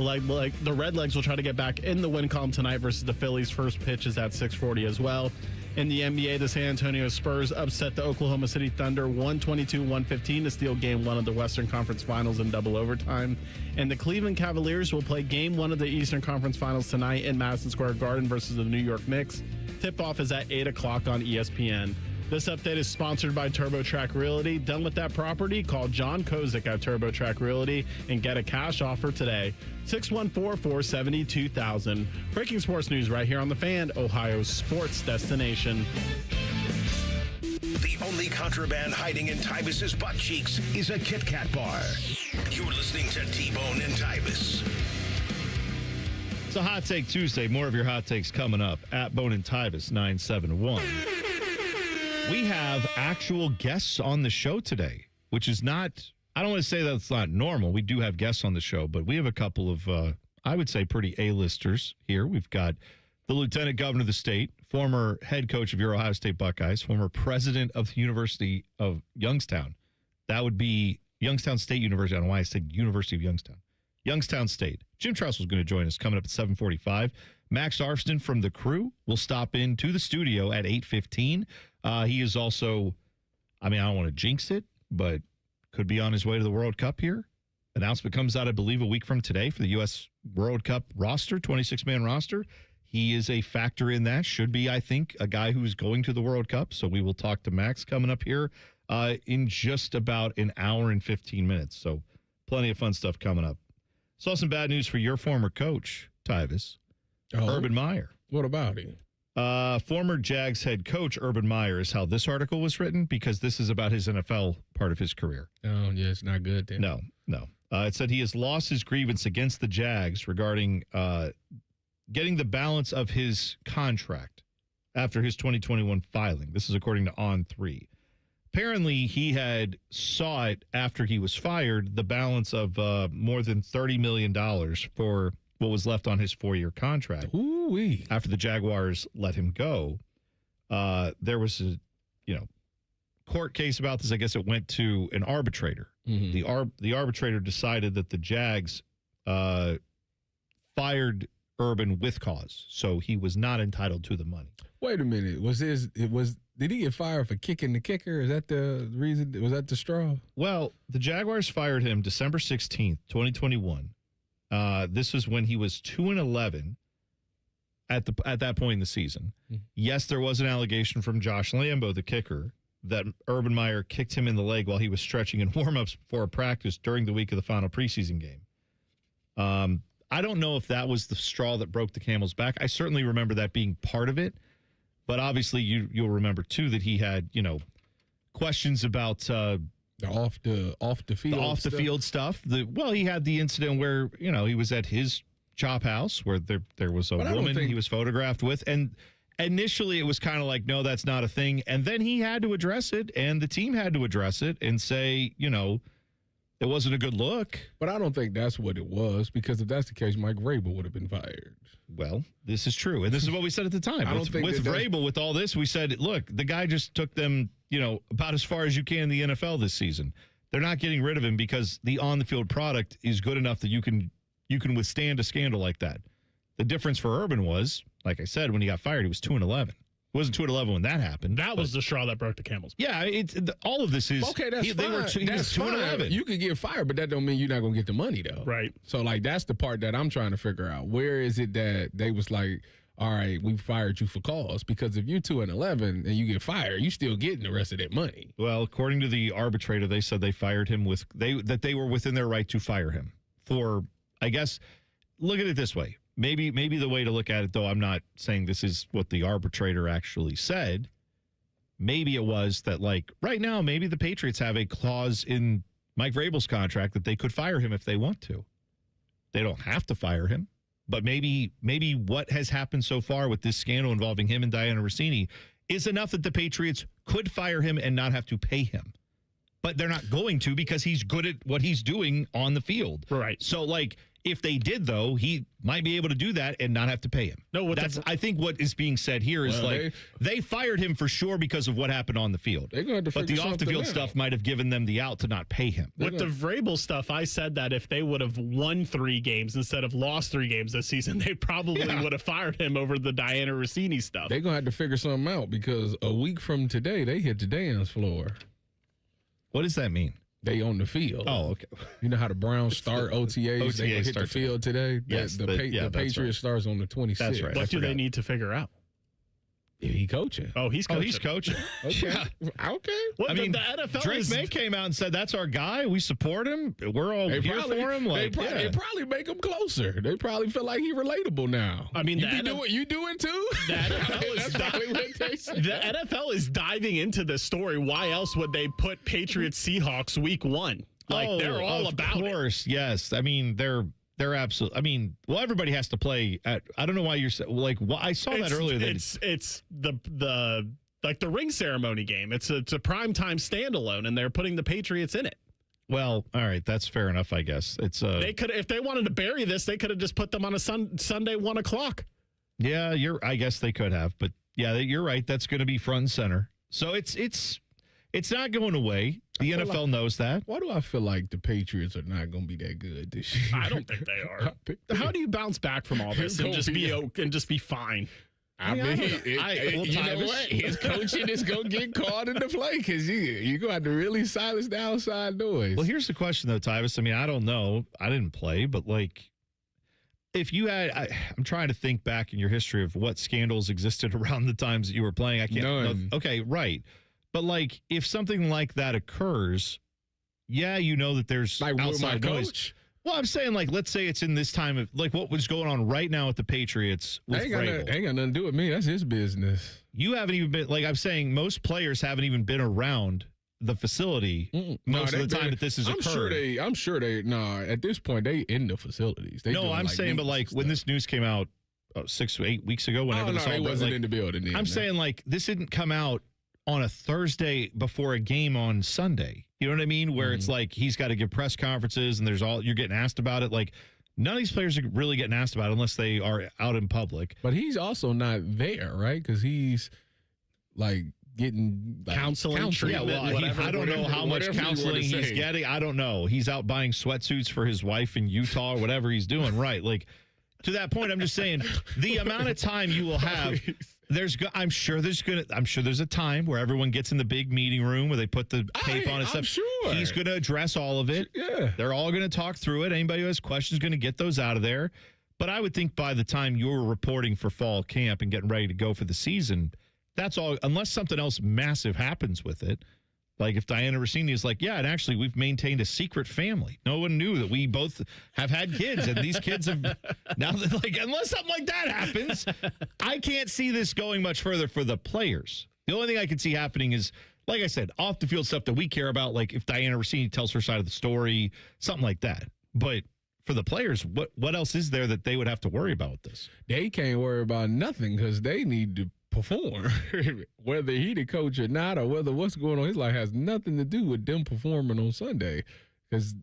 S1: Redlegs will try to get back in the win column tonight versus the Phillies. First pitch is at 6:40 as well. In the NBA, the San Antonio Spurs upset the Oklahoma City Thunder 122-115 to steal Game 1 of the Western Conference Finals in double overtime. And the Cleveland Cavaliers will play Game 1 of the Eastern Conference Finals tonight in Madison Square Garden versus the New York Knicks. Tip-off is at 8 o'clock on ESPN. This update is sponsored by TurboTrack Realty. Done with that property? Call John Kozik at TurboTrack Realty and get a cash offer today. 614-470-2000. Breaking sports news right here on The Fan, Ohio's sports destination.
S5: The only contraband hiding in Tyvis's butt cheeks is a Kit Kat bar. You're listening to T-Bone and Tyvis.
S6: It's a Hot Take Tuesday. More of your hot takes coming up at Bone and Tyvis 971. We have actual guests on the show today, which is not, I don't want to say that's not normal. We do have guests on the show, but we have a couple of, I would say, pretty A-listers here. We've got the Lieutenant Governor of the state, former head coach of your Ohio State Buckeyes, former president of the University of Youngstown. That would be Youngstown State University. I don't know why I said University of Youngstown. Youngstown State. Jim Tressel is going to join us coming up at 7:45. Max Arfsten from the Crew will stop into the studio at 8:15. He is also, I don't want to jinx it, but could be on his way to the World Cup here. Announcement comes out, I believe, a week from today for the U.S. World Cup roster, 26-man roster. He is a factor in that. Should be, I think, a guy who's going to the World Cup. So we will talk to Max coming up here in just about an hour and 15 minutes. So plenty of fun stuff coming up. Saw some bad news for your former coach, Tyvis, Urban Meyer.
S7: What about him?
S6: Former Jags head coach Urban Meyer is how this article was written, because this is about his NFL part of his career.
S7: Oh, yeah, it's not good then.
S6: No. It said he has lost his grievance against the Jags regarding getting the balance of his contract after his 2021 filing. This is according to On3. Apparently, he had saw it after he was fired, the balance of more than $30 million for what was left on his 4-year contract.
S7: Ooh-wee.
S6: After the Jaguars let him go, there was a, court case about this. I guess it went to an arbitrator. The arbitrator decided that the Jags fired Urban with cause, so he was not entitled to the money.
S7: Wait a minute. Did he get fired for kicking the kicker? Is that the reason? Was that the straw?
S6: Well, the Jaguars fired him December 16th, 2021. This was when he was 2-11 at that point in the season. Yes, there was an allegation from Josh Lambo, the kicker, that Urban Meyer kicked him in the leg while he was stretching in warm-ups before a practice during the week of the final preseason game. I don't know if that was the straw that broke the camel's back. I certainly remember that being part of it. But obviously, you'll remember, too, that he had, questions about
S7: the off the field
S6: stuff. He had the incident where, he was at his chop house where there was a woman he was photographed with. And initially, it was kind of like, no, that's not a thing. And then he had to address it, and the team had to address it and say, it wasn't a good look.
S7: But I don't think that's what it was, because if that's the case, Mike Vrabel would have been fired.
S6: Well, this is true. And this is what we said at the time. With Vrabel, with all this, we said, look, the guy just took them, about as far as you can in the NFL this season. They're not getting rid of him because the on-the-field product is good enough that you can withstand a scandal like that. The difference for Urban was, like I said, when he got fired, he was 2-11. It wasn't 2-11 when that happened.
S1: That was the straw that broke the camel's back.
S6: Yeah, all of this is
S7: okay. That's fine. That's 2-11. You could get fired, but that don't mean you're not gonna get the money though.
S1: Right.
S7: So that's the part that I'm trying to figure out. Where is it that they was like, all right, we fired you for cause? Because if you're 2-11 and you get fired, you still getting the rest of that money.
S6: Well, according to the arbitrator, they said they fired him that they were within their right to fire him for, I guess. Look at it this way. Maybe the way to look at it, though, I'm not saying this is what the arbitrator actually said. Maybe it was that, right now, maybe the Patriots have a clause in Mike Vrabel's contract that they could fire him if they want to. They don't have to fire him, but maybe what has happened so far with this scandal involving him and Diana Rossini is enough that the Patriots could fire him and not have to pay him. But they're not going to, because he's good at what he's doing on the field.
S1: Right.
S6: So, if they did, though, he might be able to do that and not have to pay him.
S1: No,
S6: I think what is being said here is they fired him for sure because of what happened on the field. But the off-the-field stuff might have given them the out to not pay him.
S1: With the Vrabel stuff, I said that if they would have won 3 games instead of lost 3 games this season, they probably would have fired him over the Diana Rossini stuff.
S7: They're going to have to figure something out, because a week from today, they hit the dance floor.
S6: What does that mean?
S7: They on the field.
S6: Oh, okay.
S7: You know how the Browns start OTAs? They hit the field today.
S6: Yes,
S7: the Patriots starts on the 26th.
S6: That's right.
S1: What do they need to figure out?
S7: He coaching.
S1: Oh, he's coaching.
S7: Okay. Okay.
S1: Well,
S6: the
S1: NFL
S6: Drake May came out and said, that's our guy. We support him. We're all here for him.
S7: They probably make him closer. They probably feel like he's relatable now.
S1: I mean,
S7: you doing too?
S1: The NFL is diving into this story. Why else would they put Patriots Seahawks week 1? They're all about it.
S6: Of course, yes. I mean, they're absolutely. I mean, everybody has to play. I don't know why you're I saw that earlier.
S1: It's the ring ceremony game. It's a primetime standalone, and they're putting the Patriots in it.
S6: Well, all right, that's fair enough, I guess. It's
S1: they could, if they wanted to bury this, they could have just put them on a Sunday 1 o'clock.
S6: Yeah, I guess they could have, but yeah, you're right. That's going to be front and center. So it's not going away. The NFL knows that.
S7: Why do I feel like the Patriots are not going to be that good this year?
S1: I don't think they are. How do you bounce back from all this and just be fine?
S7: I mean, you know what? His coaching is going to get called into play, because you're going to have to really silence the outside noise.
S6: Well, here's the question, though, Tyvis. I mean, I don't know. I didn't play, but if you had, I'm trying to think back in your history of what scandals existed around the times that you were playing. I can't.
S7: None.
S6: Okay, right. But if something like that occurs, that there's outside noise. Well, I'm saying let's say it's in this time of what was going on right now with the Patriots with Vrabel.
S7: Ain't got nothing to do with me. That's his business.
S6: You haven't even been I'm saying most players haven't even been around the facility most of the time that this has occurred.
S7: I'm sure they at this point they in the facilities.
S6: I'm saying, but when this news came out 6 to 8 weeks ago, whenever this all
S7: he wasn't in the building. Then,
S6: I'm saying this didn't come out on a Thursday before a game on Sunday. You know what I mean? Where it's he's got to give press conferences and you're getting asked about it. None of these players are really getting asked about it unless they are out in public.
S7: But he's also not there, right? Because he's getting
S1: counseling, treatment.
S6: Yeah, well, I don't know how much counseling he's getting. I don't know. He's out buying sweatsuits for his wife in Utah or whatever he's doing. Right. Like, to that point, I'm just saying the amount of time you will have. I'm sure there's a time where everyone gets in the big meeting room where they put the tape on and stuff.
S7: Sure.
S6: He's going to address all of it.
S7: Yeah.
S6: They're all going to talk through it. Anybody who has questions is going to get those out of there. But I would think by the time you're reporting for fall camp and getting ready to go for the season, that's all, unless something else massive happens with it. Like if Diana Rossini is like, yeah, and actually we've maintained a secret family. No one knew that we both have had kids, and these kids have now that, like, unless something like that happens, I can't see this going much further for the players. The only thing I can see happening is, like I said, off the field stuff that we care about, like if Diana Rossini tells her side of the story, something like that. But for the players, what else is there that they would have to worry about with this?
S7: They can't worry about nothing because they need to perform. Whether he the coach or not, or whether what's going on in his life has nothing to do with them performing on Sunday. Because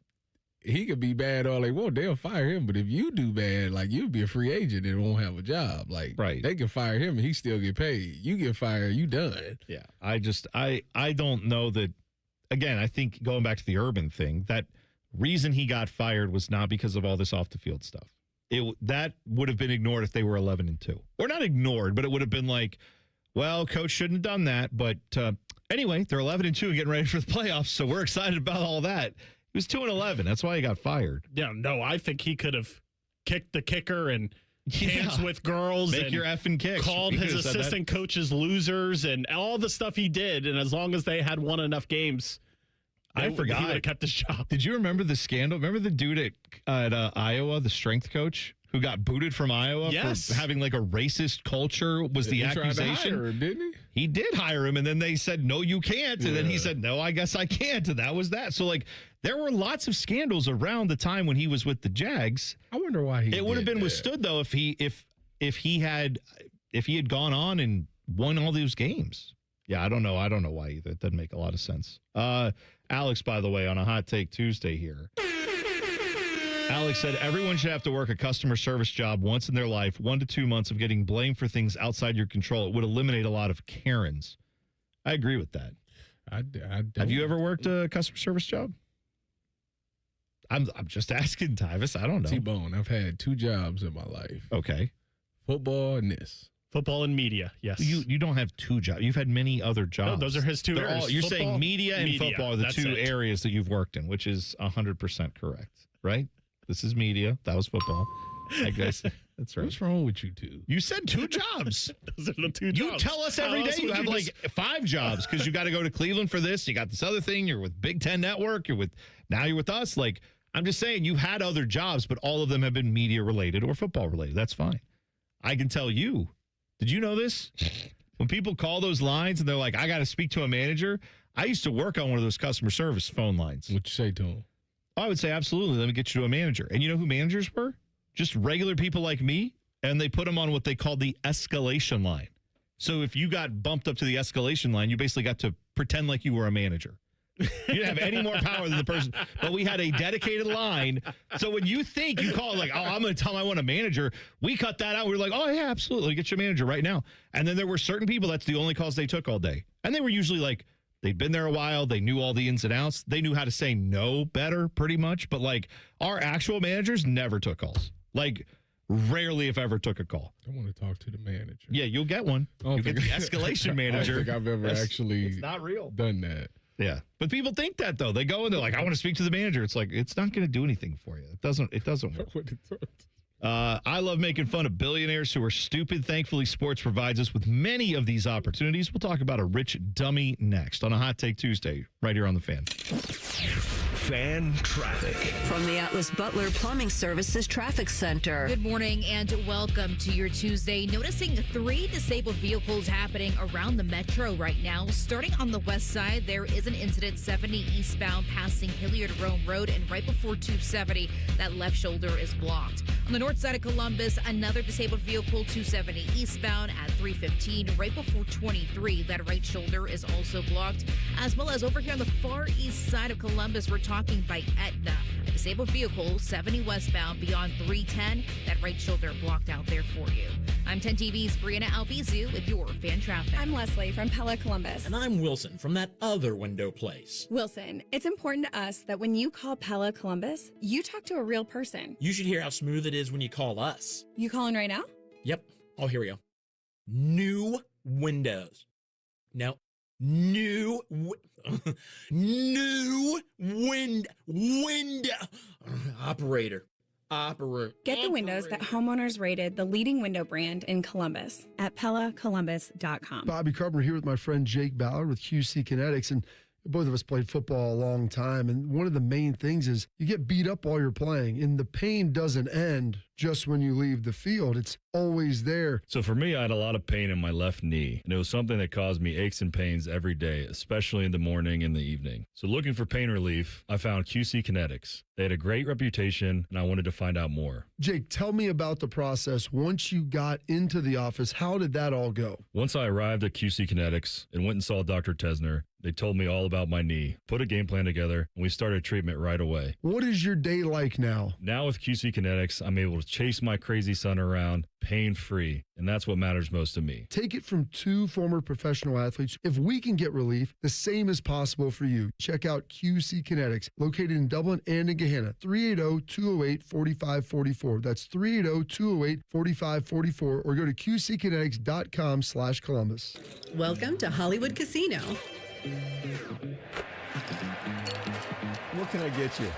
S7: he could be bad all they want. They'll fire him. But if you do bad, like, you'll be a free agent and won't have a job. Like,
S6: right.
S7: They can fire him and he still get paid. You get fired, you done.
S6: Yeah. I don't know that. Again, I think going back to the Urban thing, that reason he got fired was not because of all this off the field stuff. That would have been ignored if they were 11-2, or not ignored, but it would have been like, well, coach shouldn't have done that. But anyway, they're 11-2 and getting ready for the playoffs, so we're excited about all that. He was 2-11. That's why he got fired.
S1: Yeah, no, I think he could have kicked the kicker and danced with girls.
S6: Make your effing kicks.
S1: Called his assistant coaches losers and all the stuff he did. And as long as they had won enough games,
S6: I forgot.
S1: He would have kept his job.
S6: Did you remember the scandal? Remember the dude at Iowa, the strength coach, who got booted from Iowa for having like a racist culture? Was the accusation?
S7: Tried to hire him, didn't he?
S6: He did hire him, and then they said, no, you can't. And then he said, no, I guess I can't. And that was that. So, like, there were lots of scandals around the time when he was with the Jags.
S7: I wonder why he
S6: It would have been withstood, though, if he had gone on and won all those games. Yeah, I don't know why either. It doesn't make a lot of sense. Alex, by the way, on a Hot Take Tuesday here. Alex said everyone should have to work a customer service job once in their life. 1 to 2 months of getting blamed for things outside your control. It would eliminate a lot of Karens. I agree with that.
S7: I
S6: have you ever worked a customer service job? I'm just asking, Tyvis. I don't know.
S7: T-Bone, I've had 2 jobs in my life.
S6: Okay.
S7: Football and this.
S1: Football and media, yes.
S6: You don't have 2 jobs. You've had many other jobs.
S1: No, those are his 2 areas.
S6: You're saying media and football are the 2 areas that you've worked in, which is 100% correct, right? This is media. That was football. I guess that's right.
S7: What's wrong with you 2?
S6: You said 2 jobs.
S1: Those are the 2 jobs.
S6: You tell us every day you have like 5 jobs because you got to go to Cleveland for this. You got this other thing. You're with Big Ten Network. You're with us. Like, I'm just saying you had other jobs, but all of them have been media related or football related. That's fine. I can tell you. Did you know this? When people call those lines and they're like, I got to speak to a manager, I used to work on one of those customer service phone lines.
S7: What'd you say to them?
S6: I would say, absolutely, let me get you to a manager. And you know who managers were? Just regular people like me, and they put them on what they called the escalation line. So if you got bumped up to the escalation line, you basically got to pretend like you were a manager. You didn't have any more power than the person, but we had a dedicated line. So when you think you call it like, oh, I'm going to tell them I want a manager, we cut that out. We were like, oh, yeah, absolutely. Get your manager right now. And then there were certain people, that's the only calls they took all day. And they were usually like, they'd been there a while. They knew all the ins and outs. They knew how to say no better pretty much. But like our actual managers never took calls. Like rarely, if ever, took a call.
S7: I want to talk to the manager.
S6: Yeah, you'll get one. You'll get the escalation manager.
S7: I don't think I've ever actually
S6: it's not real.
S7: Done that.
S6: Yeah. But people think that, though. They go and they're like, I want to speak to the manager. It's like, it's not going to do anything for you. It doesn't work. I love making fun of billionaires who are stupid. Thankfully, sports provides us with many of these opportunities. We'll talk about a rich dummy next on a Hot Take Tuesday, right here on The Fan.
S5: Fan traffic.
S4: From the Atlas Butler Plumbing Services Traffic Center.
S8: Good morning and welcome to your Tuesday. Noticing 3 disabled vehicles happening around the metro right now. Starting on the west side, there is an incident 70 eastbound passing Hilliard Rome Road, and right before 270, that left shoulder is blocked. On the north side of Columbus, another disabled vehicle 270 eastbound at 315, right before 23, that right shoulder is also blocked. As well as over here on the far east side of Columbus, we're talking by Etna. I Disabled vehicle 70 westbound beyond 310. That right shoulder blocked out there for you. I'm 10 TV's Brianna Albizu with your fan traffic.
S20: I'm Leslie from Pella Columbus.
S21: And I'm Wilson from that other window place.
S20: Wilson, it's important to us that when you call Pella Columbus, you talk to a real person.
S21: You should hear how smooth it is when you call us.
S20: You calling right now?
S21: Yep. Oh, here we go. New windows. No. New window. Operator.
S20: Get the windows that homeowners rated the leading window brand in Columbus at PellaColumbus.com.
S10: Bobby Carpenter here with my friend Jake Ballard with QC Kinetics, and both of us played football a long time, and one of the main things is you get beat up while you're playing, and the pain doesn't end just when you leave the field. It's always there.
S6: So for me, I had a lot of pain in my left knee, and it was something that caused me aches and pains every day, especially in the morning and the evening. So looking for pain relief, I found QC Kinetics. They had a great reputation, and I wanted to find out more.
S10: Jake, tell me about the process. Once you got into the office, how did that all go?
S6: Once I arrived at QC Kinetics and went and saw Dr. Tesner, they told me all about my knee, put a game plan together, and we started treatment right away.
S10: What is your day like now?
S6: Now with QC Kinetics, I'm able to chase my crazy son around pain-free, and that's what matters most to me.
S10: Take it from two former professional athletes. If we can get relief, the same is possible for you. Check out QC Kinetics, located in Dublin and in Gahanna, 380-208-4544. That's 380-208-4544, or go to qckinetics.com/Columbus.
S22: Welcome to Hollywood Casino.
S23: What can I get you?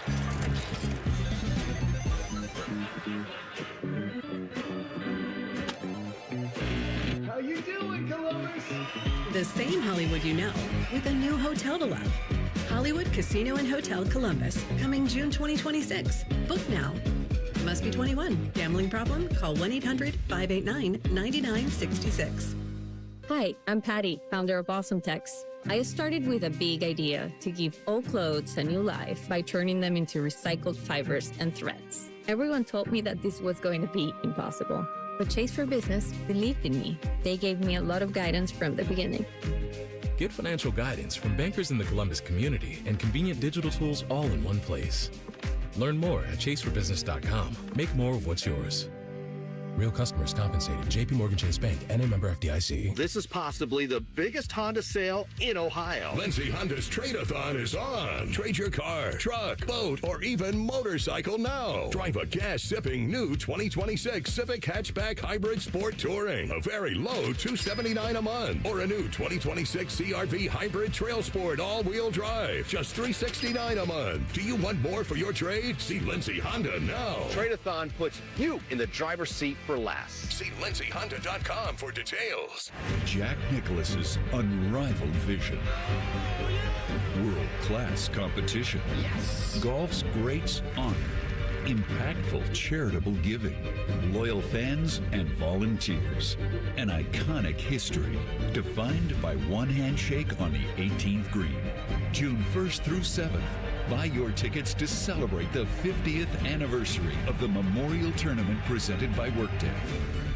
S22: How you doing, Columbus? The same Hollywood you know, with a new hotel to love. Hollywood Casino and Hotel Columbus, coming June 2026. Book now. Must be 21. Gambling problem? Call 1-800-589-9966.
S24: Hi, I'm Patty, founder of Awesome Tex. I started with a big idea to give old clothes a new life by turning them into recycled fibers and threads. Everyone told me that this was going to be impossible, but Chase for Business believed in me. They gave me a lot of guidance from the beginning.
S25: Get financial guidance from bankers in the Columbus community and convenient digital tools all in one place. Learn more at chaseforbusiness.com. Make more of what's yours. Real customers compensated. JP Morgan Chase Bank, and a member FDIC.
S26: This is possibly the biggest Honda sale in Ohio.
S5: Lindsay Honda's Trade-a-thon is on. Trade your car, truck, boat, or even motorcycle now. Drive a gas-sipping new 2026 Civic Hatchback Hybrid Sport Touring. A very low $279 a month. Or a new 2026 CRV Hybrid Trail Sport all-wheel drive. Just $369 a month. Do you want more for your trade? See Lindsay Honda now.
S26: Trade-a-thon puts you in the driver's seat for last.
S5: See lindsayhonda.com for details.
S27: Jack Nicklaus's unrivaled vision. World-class competition.
S26: Yes.
S27: Golf's greats honor. Impactful charitable giving. Loyal fans and volunteers. An iconic history defined by one handshake on the 18th green. June 1st through 7th. Buy your tickets to celebrate the 50th anniversary of the Memorial Tournament presented by Workday.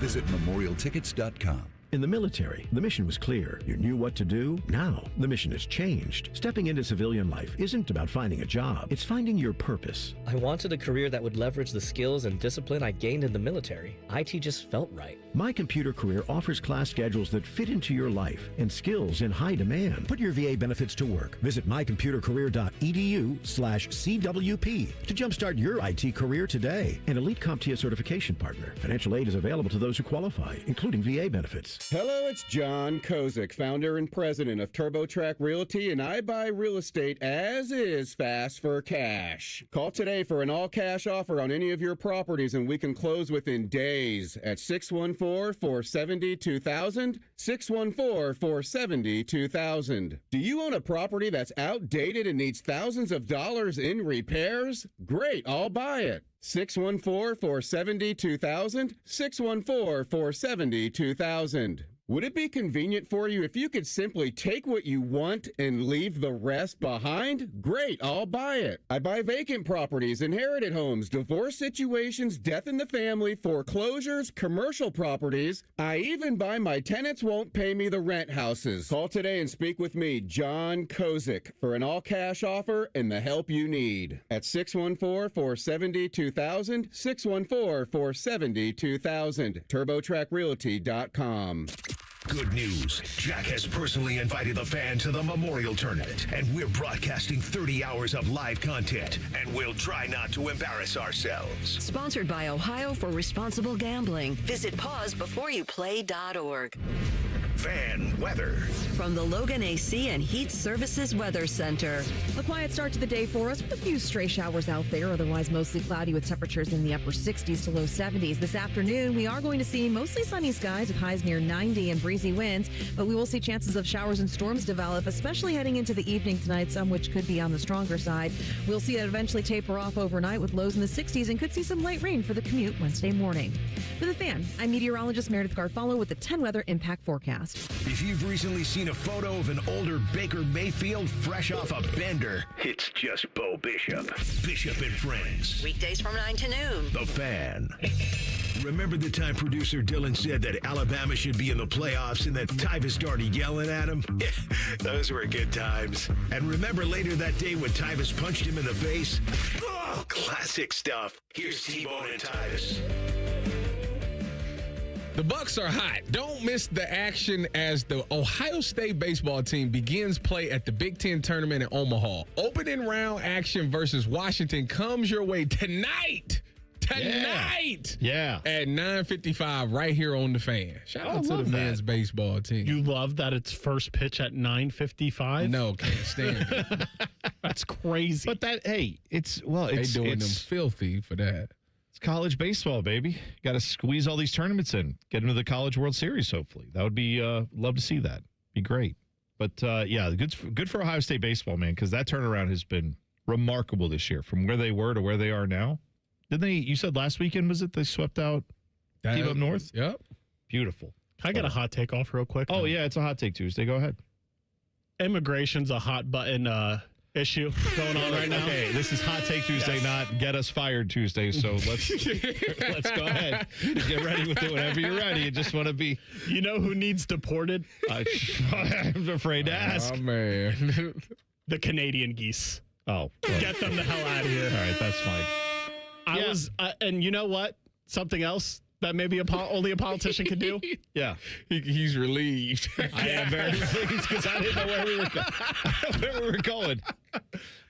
S27: Visit memorialtickets.com.
S29: In the military, the mission was clear. You knew what to do. Now, the mission has changed. Stepping into civilian life isn't about finding a job. It's finding your purpose.
S30: I wanted a career that would leverage the skills and discipline I gained in the military. IT just felt right.
S29: My Computer Career offers class schedules that fit into your life and skills in high demand. Put your VA benefits to work. Visit mycomputercareer.edu/CWP to jumpstart your IT career today. An Elite CompTIA certification partner. Financial aid is available to those who qualify, including VA benefits.
S31: Hello, it's John Kozik, founder and president of TurboTrack Realty, and I buy real estate as is fast for cash. Call today for an all-cash offer on any of your properties, and we can close within days at 614-470-2000, 614-470-2000. Do you own a property that's outdated and needs thousands of dollars in repairs? Great, I'll buy it. 614-470-2000, 614-470-2000. Would it be convenient for you if you could simply take what you want and leave the rest behind? Great, I'll buy it. I buy vacant properties, inherited homes, divorce situations, death in the family, foreclosures, commercial properties. I even buy my tenants won't pay me the rent houses. Call today and speak with me, John Kozik, for an all-cash offer and the help you need. At 614-470-2000, 614-470-2000, TurboTrackRealty.com.
S5: Good news. Jack has personally invited the fan to the Memorial Tournament, and we're broadcasting 30 hours of live content, and we'll try not to embarrass ourselves.
S4: Sponsored by Ohio for Responsible Gambling. Visit pausebeforeyouplay.org.
S5: Fan weather.
S4: From the Logan AC and Heat Services Weather Center.
S2: A quiet start to the day for us with a few stray showers out there, otherwise mostly cloudy with temperatures in the upper 60s to low 70s. This afternoon, we are going to see mostly sunny skies with highs near 90 and breezy winds, but we will see chances of showers and storms develop, especially heading into the evening tonight, some which could be on the stronger side. We'll see it eventually taper off overnight with lows in the 60s and could see some light rain for the commute Wednesday morning. For the Fan, I'm meteorologist Meredith Garfalo with the 10 Weather Impact Forecast.
S5: If you've recently seen a photo of an older Baker Mayfield fresh off a bender, it's just Bo Bishop. Bishop and Friends.
S4: Weekdays from 9 to noon.
S5: The Fan. Remember the time producer Dylan said that Alabama should be in the playoffs and that Tyvis started yelling at him? Those were good times. And remember later that day when Tyvis punched him in the face? Oh, classic stuff. Here's T-Bone and Tyvis.
S7: The Bucks are hot. Don't miss the action as the Ohio State baseball team begins play at the Big Ten tournament in Omaha. Opening round action versus Washington comes your way tonight.
S6: Yeah.
S7: At 9:55 right here on The Fan. Shout out to the men's baseball team.
S1: You love that it's first pitch at 9:55?
S7: No, can't stand it.
S1: That's crazy.
S6: But they doing
S7: them filthy for that.
S6: College baseball, baby. Got to squeeze all these tournaments in. Get into the College World Series, hopefully. That would be, love to see that. Be great. But, good for Ohio State baseball, man, because that turnaround has been remarkable this year from where they were to where they are now. You said last weekend, was it? They swept out Team Up North?
S7: Yep.
S6: Beautiful.
S1: Can I get a hot take off real quick?
S6: Oh, yeah, it's a hot take Tuesday. Go ahead.
S1: Immigration's a hot button issue going on right now.
S6: Okay, this is Hot Take Tuesday, not Get Us Fired Tuesday. So let's go ahead. Get ready with it whenever you're ready. You just want to be.
S1: You know who needs deported?
S6: I'm afraid to ask.
S7: Oh, man.
S1: The Canadian geese.
S6: Oh.
S1: Get them the hell out of here.
S6: All right, that's fine.
S1: And you know what? Something else that maybe only a politician can do?
S6: Yeah.
S7: He's relieved.
S6: I am very relieved because I didn't know where we were going.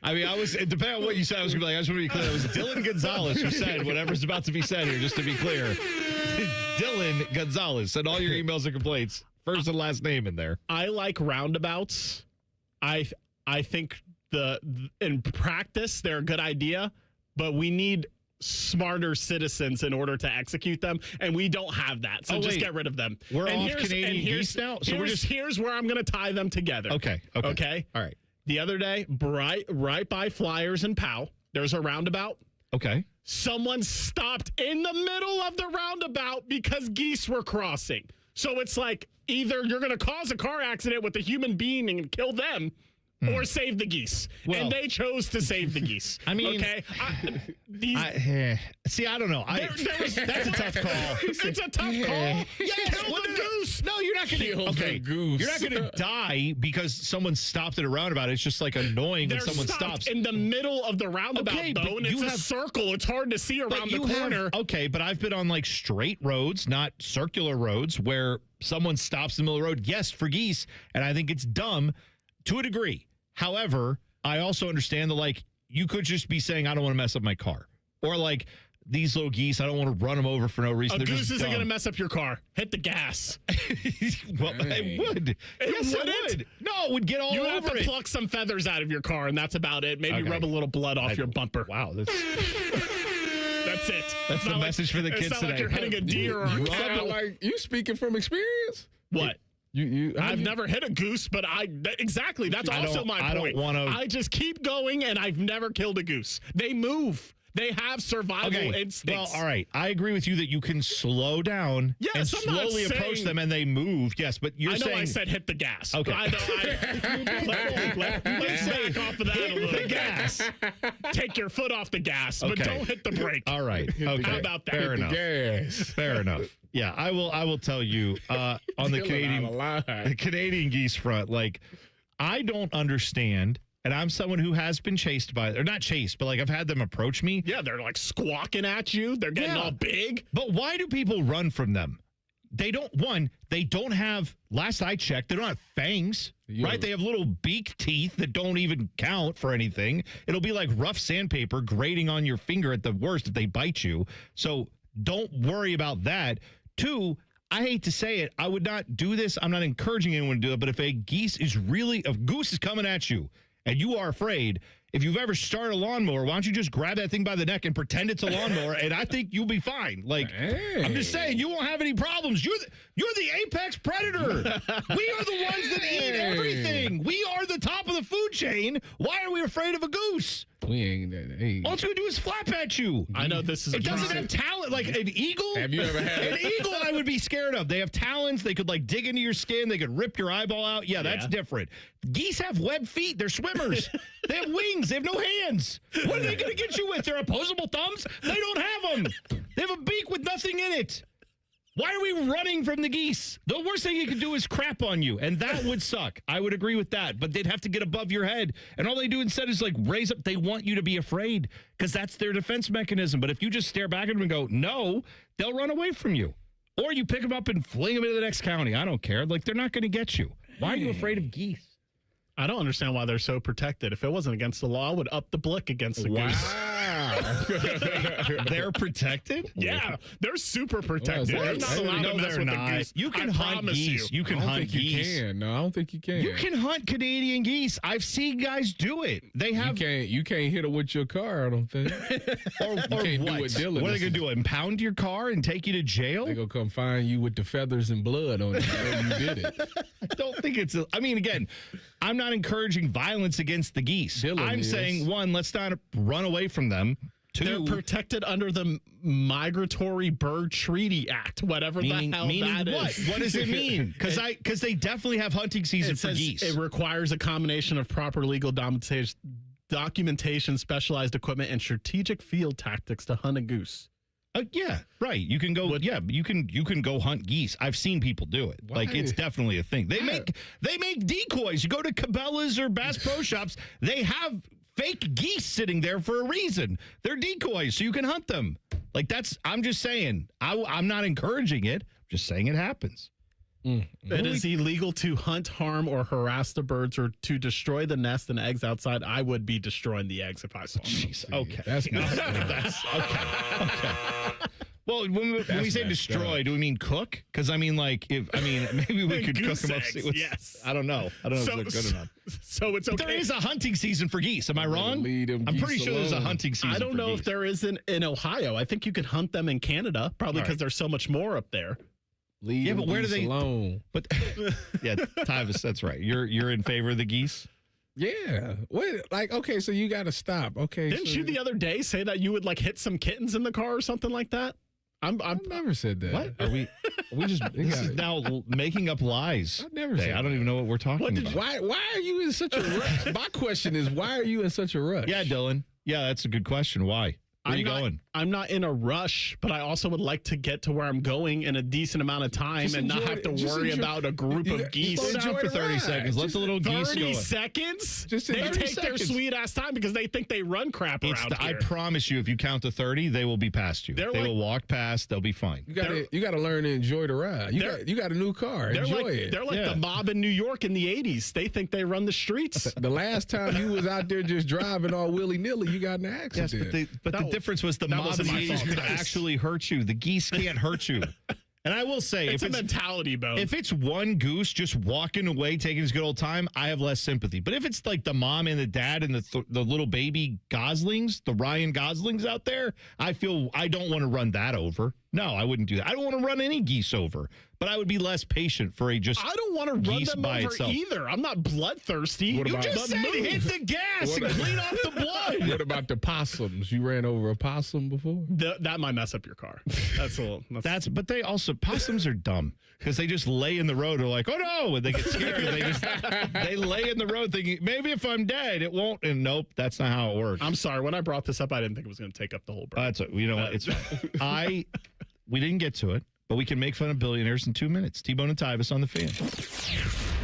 S6: I mean, depending on what you said, I was going to be like, I just want to be clear. It was Dylan Gonzalez who said whatever's about to be said here, just to be clear. Dylan Gonzalez. Send all your emails and complaints. First and last name in there.
S1: I like roundabouts. I think in practice, they're a good idea, but we need smarter citizens in order to execute them, and we don't have that. So just get rid of them.
S6: We're off Canadian geese now? So
S1: here's where I'm going to tie them together.
S6: Okay.
S1: All
S6: right.
S1: The other day, right by Flyers and Powell, there's a roundabout.
S6: Okay.
S1: Someone stopped in the middle of the roundabout because geese were crossing. So it's like either you're going to cause a car accident with a human being and kill them, or save the geese.
S6: Well,
S1: and they chose to save the geese.
S6: I mean,
S1: okay.
S6: See, I don't know. That's a tough call.
S1: It's a tough call.
S6: Yes,
S1: kill the goose.
S6: No, you're not going to. Okay,
S7: goose.
S6: You're not going to die because someone stopped at a roundabout. It's just like annoying when someone stops
S1: in the middle of the roundabout, though, and it's a circle. It's hard to see around the corner.
S6: But I've been on like straight roads, not circular roads, where someone stops in the middle of the road. Yes, for geese, and I think it's dumb to a degree. However, I also understand that, you could just be saying, I don't want to mess up my car. Or, these little geese, I don't want to run them over for no reason.
S1: A goose isn't going to mess up your car. Hit the gas.
S6: Well, it would. Yes, it would. No, it would get all over it.
S1: You have to pluck some feathers out of your car, and that's about it. Maybe rub a little blood off your bumper.
S6: Wow.
S1: That's it.
S6: That's the message for the kids today.
S1: It's not like you're hitting a deer or a cow.
S7: You speaking from experience?
S1: What? I've never hit a goose, but that's also my point. I just keep going, and I've never killed a goose. They move. They have survival instincts.
S6: Well, all right. I agree with you that you can slow down and slowly approach them and they move. Yes, but you're saying...
S1: I said hit the gas.
S6: Okay.
S1: Let's back off of that a little bit.
S6: The gas.
S1: Take your foot off the gas, but don't hit the brake.
S6: All right. Okay.
S1: How about that?
S6: Fair enough. Fair enough. Yeah, I will tell you on the Canadian geese front, like, I don't understand. And I'm someone who has been chased by, or not chased, but like I've had them approach me.
S1: Yeah, they're like squawking at you. They're getting all big.
S6: But why do people run from them? They don't have, last I checked, they don't have fangs, right? They have little beak teeth that don't even count for anything. It'll be like rough sandpaper grating on your finger at the worst if they bite you. So don't worry about that. 2, I hate to say it, I would not do this. I'm not encouraging anyone to do it, but if a goose is coming at you, and you are afraid, if you've ever started a lawnmower, why don't you just grab that thing by the neck and pretend it's a lawnmower, and I think you'll be fine. Like, I'm just saying, you won't have any problems. You're the apex predator. We are the ones that eat everything. We are the top of the food chain. Why are we afraid of a goose?
S7: We ain't that. Hey.
S6: All it's going to do is flap at you.
S1: I know this is.
S6: It doesn't have talent like an eagle.
S7: Have you ever had
S6: an eagle? I would be scared of. They have talons. They could like dig into your skin. They could rip your eyeball out. Yeah, that's different. Geese have webbed feet. They're swimmers. They have wings. They have no hands. What are they going to get you with? They're opposable thumbs. They don't have them. They have a beak with nothing in it. Why are we running from the geese? The worst thing you could do is crap on you, and that would suck. I would agree with that, but they'd have to get above your head, and all they do instead is like raise up. They want you to be afraid because that's their defense mechanism. But if you just stare back at them and go, no, they'll run away from you. Or you pick them up and fling them into the next county. I don't care. Like, they're not going to get you. Why are you afraid of geese?
S1: I don't understand why they're so protected. If it wasn't against the law, I would up the blick against the goose.
S6: They're protected?
S1: Yeah, they're super protected. They're not allowed to mess with the goose.
S6: You can hunt geese. You can hunt geese.
S7: No, I don't think you can.
S6: You can hunt Canadian geese. I've seen guys do it. They have.
S7: You can't hit them with your car, I don't think.
S6: or
S7: can't
S6: what?
S7: do what Dylan
S6: What are they going to do? Impound your car and take you to jail?
S7: They're going to come find you with the feathers and blood on it. You did it.
S6: I don't think it's. I mean, again, I'm not encouraging violence against the geese. I'm saying, 1, let's not run away from them. 2,
S1: they're protected under the Migratory Bird Treaty Act, whatever the hell that is.
S6: What does it mean? Because they definitely have hunting season for geese.
S1: It requires a combination of proper legal documentation, specialized equipment, and strategic field tactics to hunt a goose.
S6: Yeah, right. You can go. You can go hunt geese. I've seen people do it.
S7: Why?
S6: Like, it's definitely a thing. They make decoys. You go to Cabela's or Bass Pro Shops. They have fake geese sitting there for a reason. They're decoys, so you can hunt them. Like, that's. I'm just saying. I'm not encouraging it. I'm just saying it happens.
S1: It is illegal to hunt, harm, or harass the birds or to destroy the nest and eggs outside. I would be destroying the eggs if I saw them.
S6: Jeez, okay.
S7: That's
S6: okay. Well, when we say destroy, do we mean cook? Because maybe we could cook them up.
S1: Yes.
S6: I don't know. I don't know if they're good enough.
S1: So it's okay.
S6: But there is a hunting season for geese. Am I wrong? I'm pretty sure there's a hunting season.
S1: I don't know if there is in Ohio. I think you could hunt them in Canada, probably because there's so much more up there.
S7: But where do they alone?
S6: But yeah, Tyvis, that's right. You're in favor of the geese?
S7: Yeah. Wait, okay, so you got to stop. Okay.
S1: Didn't you the other day say that you would like hit some kittens in the car or something like that?
S7: I've never said that.
S6: What? Are we just this is now making up lies.
S7: I never said
S6: I don't even know what we're talking about.
S7: Why are you in such a rush? My question is, why are you in such a rush?
S6: Yeah, Dylan. Yeah, that's a good question. Why? Where are you going?
S1: I'm not in a rush, but I also would like to get to where I'm going in a decent amount of time and not have to worry about a group of geese.
S6: Slow down for 30 seconds. Let the little geese go.
S1: 30 seconds?
S6: Just
S1: they take their sweet ass time because they think they run crap around here.
S6: I promise you, if you count to 30, they will be past you. They will walk past. They'll be fine.
S7: You got to learn to enjoy the ride. You got a new car. Enjoy it.
S1: They're like the mob in New York in the 80s. They think they run the streets.
S7: The last time you was out there just driving all willy-nilly, you got in an accident.
S6: Yes, but the difference was the mob in the 80s could actually hurt you. The geese can't hurt you. And I will say,
S1: it's a mentality, Bo.
S6: If it's one goose just walking away, taking his good old time, I have less sympathy. But if it's like the mom and the dad and the little baby goslings, the Ryan Goslings out there, I don't want to run that over. No, I wouldn't do that. I don't want to run any geese over, but I would be less patient for I don't
S1: want to run them over either. I'm not bloodthirsty.
S7: What
S1: You
S7: about-
S1: just said hit the gas and clean off the blood.
S7: What about the possums? You ran over a possum before?
S1: That might mess up your car. That's a little.
S6: But they also, possums are dumb because they just lay in the road. They're like, oh no, and they get scared. They lay in the road thinking, maybe if I'm dead, it won't. And nope, that's not how it works.
S1: I'm sorry. When I brought this up, I didn't think it was going to take up the whole break.
S6: You know what? It's fine. We didn't get to it, but we can make fun of billionaires in 2 minutes. T-Bone and Tyvis on the Fan.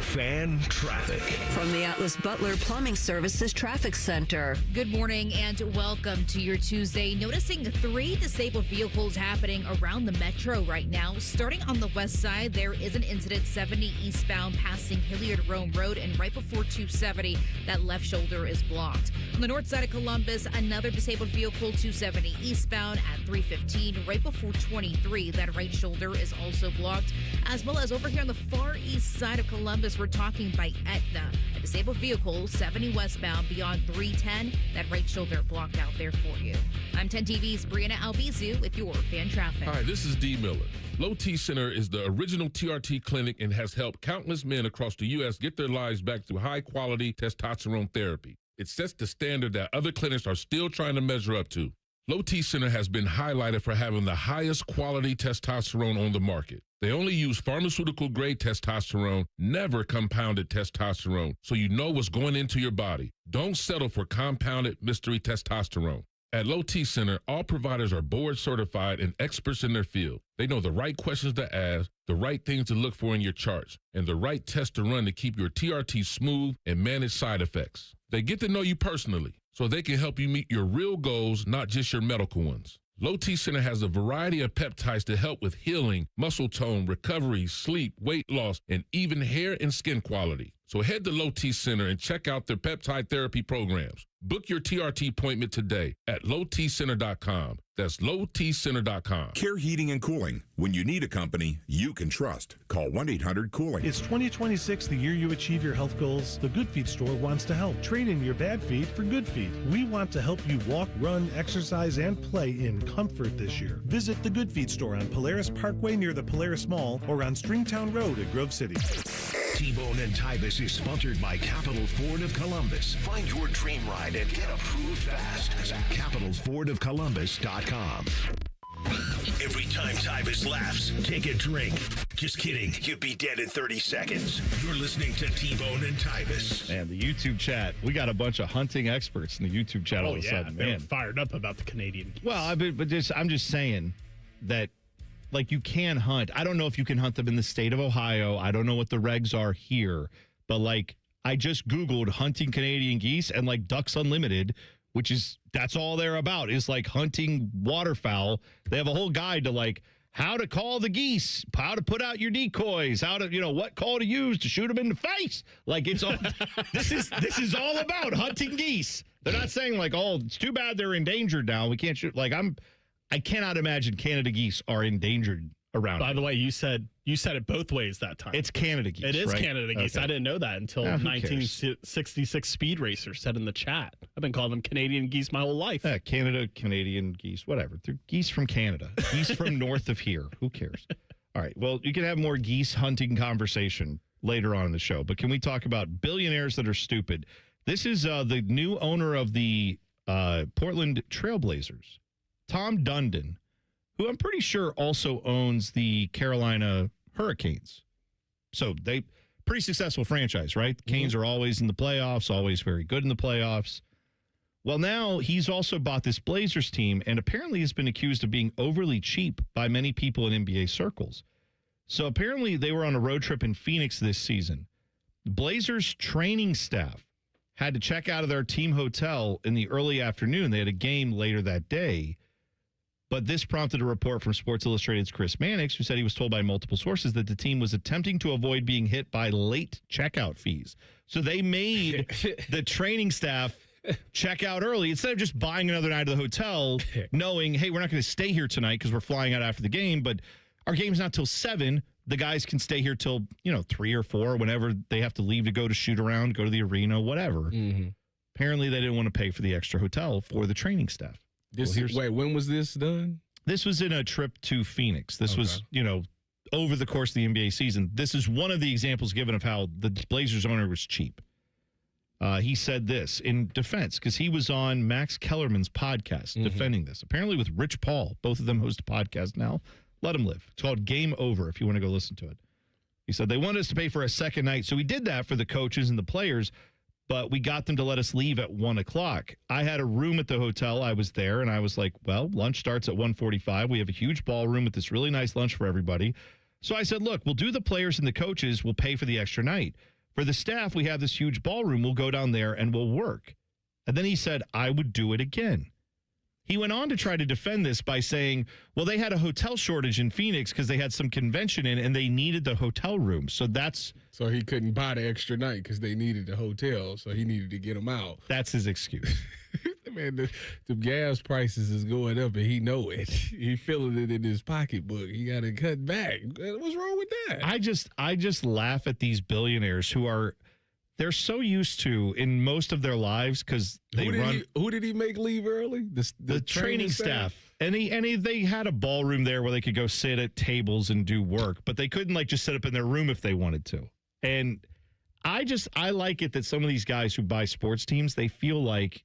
S5: Fan traffic.
S4: From the Atlas Butler Plumbing Services Traffic Center.
S8: Good morning and welcome to your Tuesday. Noticing 3 disabled vehicles happening around the metro right now. Starting on the west side, there is an incident 70 eastbound passing Hilliard Rome Road, and right before 270, that left shoulder is blocked. On the north side of Columbus, another disabled vehicle 270 eastbound at 315, right before 23, that right shoulder is also blocked. As well as over here on the far east side of Columbus, we're talking by Etna. A disabled vehicle 70 westbound beyond 310. That right shoulder blocked out there for you. I'm 10 TV's Brianna Albizu with your fan traffic.
S3: Hi, this is D. Miller. Low T Center is the original TRT clinic and has helped countless men across the U.S. get their lives back through high-quality testosterone therapy. It sets the standard that other clinics are still trying to measure up to. Low T Center has been highlighted for having the highest quality testosterone on the market. They only use pharmaceutical-grade testosterone, never compounded testosterone, so you know what's going into your body. Don't settle for compounded mystery testosterone. At Low T Center, all providers are board certified and experts in their field. They know the right questions to ask, the right things to look for in your charts, and the right test to run to keep your TRT smooth and manage side effects. They get to know you personally, so they can help you meet your real goals, not just your medical ones. Low T Center has a variety of peptides to help with healing, muscle tone, recovery, sleep, weight loss, and even hair and skin quality. So head to Low T Center and check out their peptide therapy programs. Book your TRT appointment today at lowtcenter.com. That's lowtcenter.com.
S9: Care Heating and Cooling. When you need a company you can trust, call 1-800-COOLING.
S11: It's 2026, the year you achieve your health goals. The Good Feet store wants to help. Trade in your bad feet for good feet. We want to help you walk, run, exercise, and play in comfort this year. Visit the Good Feet store on Polaris Parkway near the Polaris Mall or on Stringtown Road at Grove City.
S5: T-Bone and Tyvis is sponsored by Capital Ford of Columbus. Find your dream ride and get approved fast at capitalfordofcolumbus.com. Every time Tyvis laughs, take a drink. Just kidding. You'd be dead in 30 seconds. You're listening to T-Bone and Tyvis.
S6: And the YouTube chat, we got a bunch of hunting experts in the YouTube chat all of a sudden.
S1: They were
S6: Man,
S1: fired up about the Canadian geese.
S6: well, I'm just saying that, like, you can hunt. I don't know if you can hunt them in the state of Ohio. I don't know what the regs are here. But, like, I just Googled hunting Canadian geese, and, like, Ducks Unlimited, that's all they're about, is, like, hunting waterfowl. They have a whole guide to, like, how to call the geese, how to put out your decoys, how to, what call to use to shoot them in the face. Like, it's all, this is all about hunting geese. They're not saying, like, oh, it's too bad they're endangered now. We can't shoot. Like, I cannot imagine Canada geese are endangered around.
S1: By the way, you said it both ways that time.
S6: It's Canada geese.
S1: It is
S6: right?
S1: Canada geese.
S6: Okay.
S1: I didn't know that until 1966 Speed Racer said in the chat. I've been calling them Canadian geese my whole life.
S6: Canada, Canadian geese, whatever. They're geese from Canada. Geese from north of here. Who cares? All right. Well, you can have more geese hunting conversation later on in the show. But can we talk about billionaires that are stupid? This is the new owner of the Portland Trailblazers, Tom Dundon, who I'm pretty sure also owns the Carolina Hurricanes. So pretty successful franchise, right? The Canes are always in the playoffs, always very good in the playoffs. Well, now he's also bought this Blazers team and apparently has been accused of being overly cheap by many people in NBA circles. So apparently they were on a road trip in Phoenix this season. The Blazers training staff had to check out of their team hotel in the early afternoon. They had a game later that day. But this prompted a report from Sports Illustrated's Chris Mannix, who said he was told by multiple sources that the team was attempting to avoid being hit by late checkout fees. So they made the training staff check out early instead of just buying another night of the hotel, knowing, hey, we're not going to stay here tonight because we're flying out after the game, but our game's not till 7. The guys can stay here till, 3 or 4, whenever they have to leave to go to shoot around, go to the arena, whatever. Mm-hmm. Apparently, they didn't want to pay for the extra hotel for the training staff.
S7: Wait, when was this done?
S6: This was in a trip to Phoenix. This was, over the course of the NBA season. This is one of the examples given of how the Blazers owner was cheap. He said this in defense, because he was on Max Kellerman's podcast defending this, apparently with Rich Paul. Both of them host a podcast now. Let them live. It's called Game Over if you want to go listen to it. He said, they wanted us to pay for a second night, so we did that for the coaches and the players, but we got them to let us leave at 1 o'clock. I had a room at the hotel. I was there, and I was like, well, lunch starts at 1:45. We have a huge ballroom with this really nice lunch for everybody. So I said, look, we'll do the players and the coaches. We'll pay for the extra night. For the staff, we have this huge ballroom. We'll go down there and we'll work. And then he said, I would do it again. He went on to try to defend this by saying, well, they had a hotel shortage in Phoenix because they had some convention in and they needed the hotel room. So
S7: he couldn't buy the extra night because they needed the hotel. So he needed to get them out.
S6: That's his excuse.
S7: Man, the gas prices is going up and he know it. He feeling it in his pocketbook. He got to cut back. What's wrong with that?
S6: I just laugh at these billionaires who they're so used to in most of their lives because
S7: who did he make leave early? The
S6: training staff. And they had a ballroom there where they could go sit at tables and do work, but they couldn't just sit up in their room if they wanted to. And I like it that some of these guys who buy sports teams, they feel like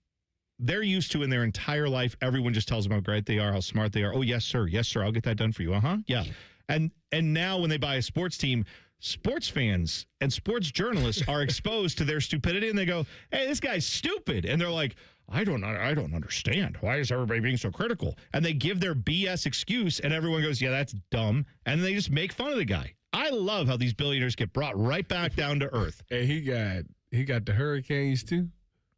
S6: they're used to in their entire life. Everyone just tells them how great they are, how smart they are. Oh, yes, sir. Yes, sir. I'll get that done for you. Yeah. And now when they buy a sports team, sports fans and sports journalists are exposed to their stupidity, and they go, hey, this guy's stupid. And they're like, I don't understand. Why is everybody being so critical? And they give their BS excuse, and everyone goes, yeah, that's dumb. And they just make fun of the guy. I love how these billionaires get brought right back down to earth.
S7: And he got the Hurricanes, too?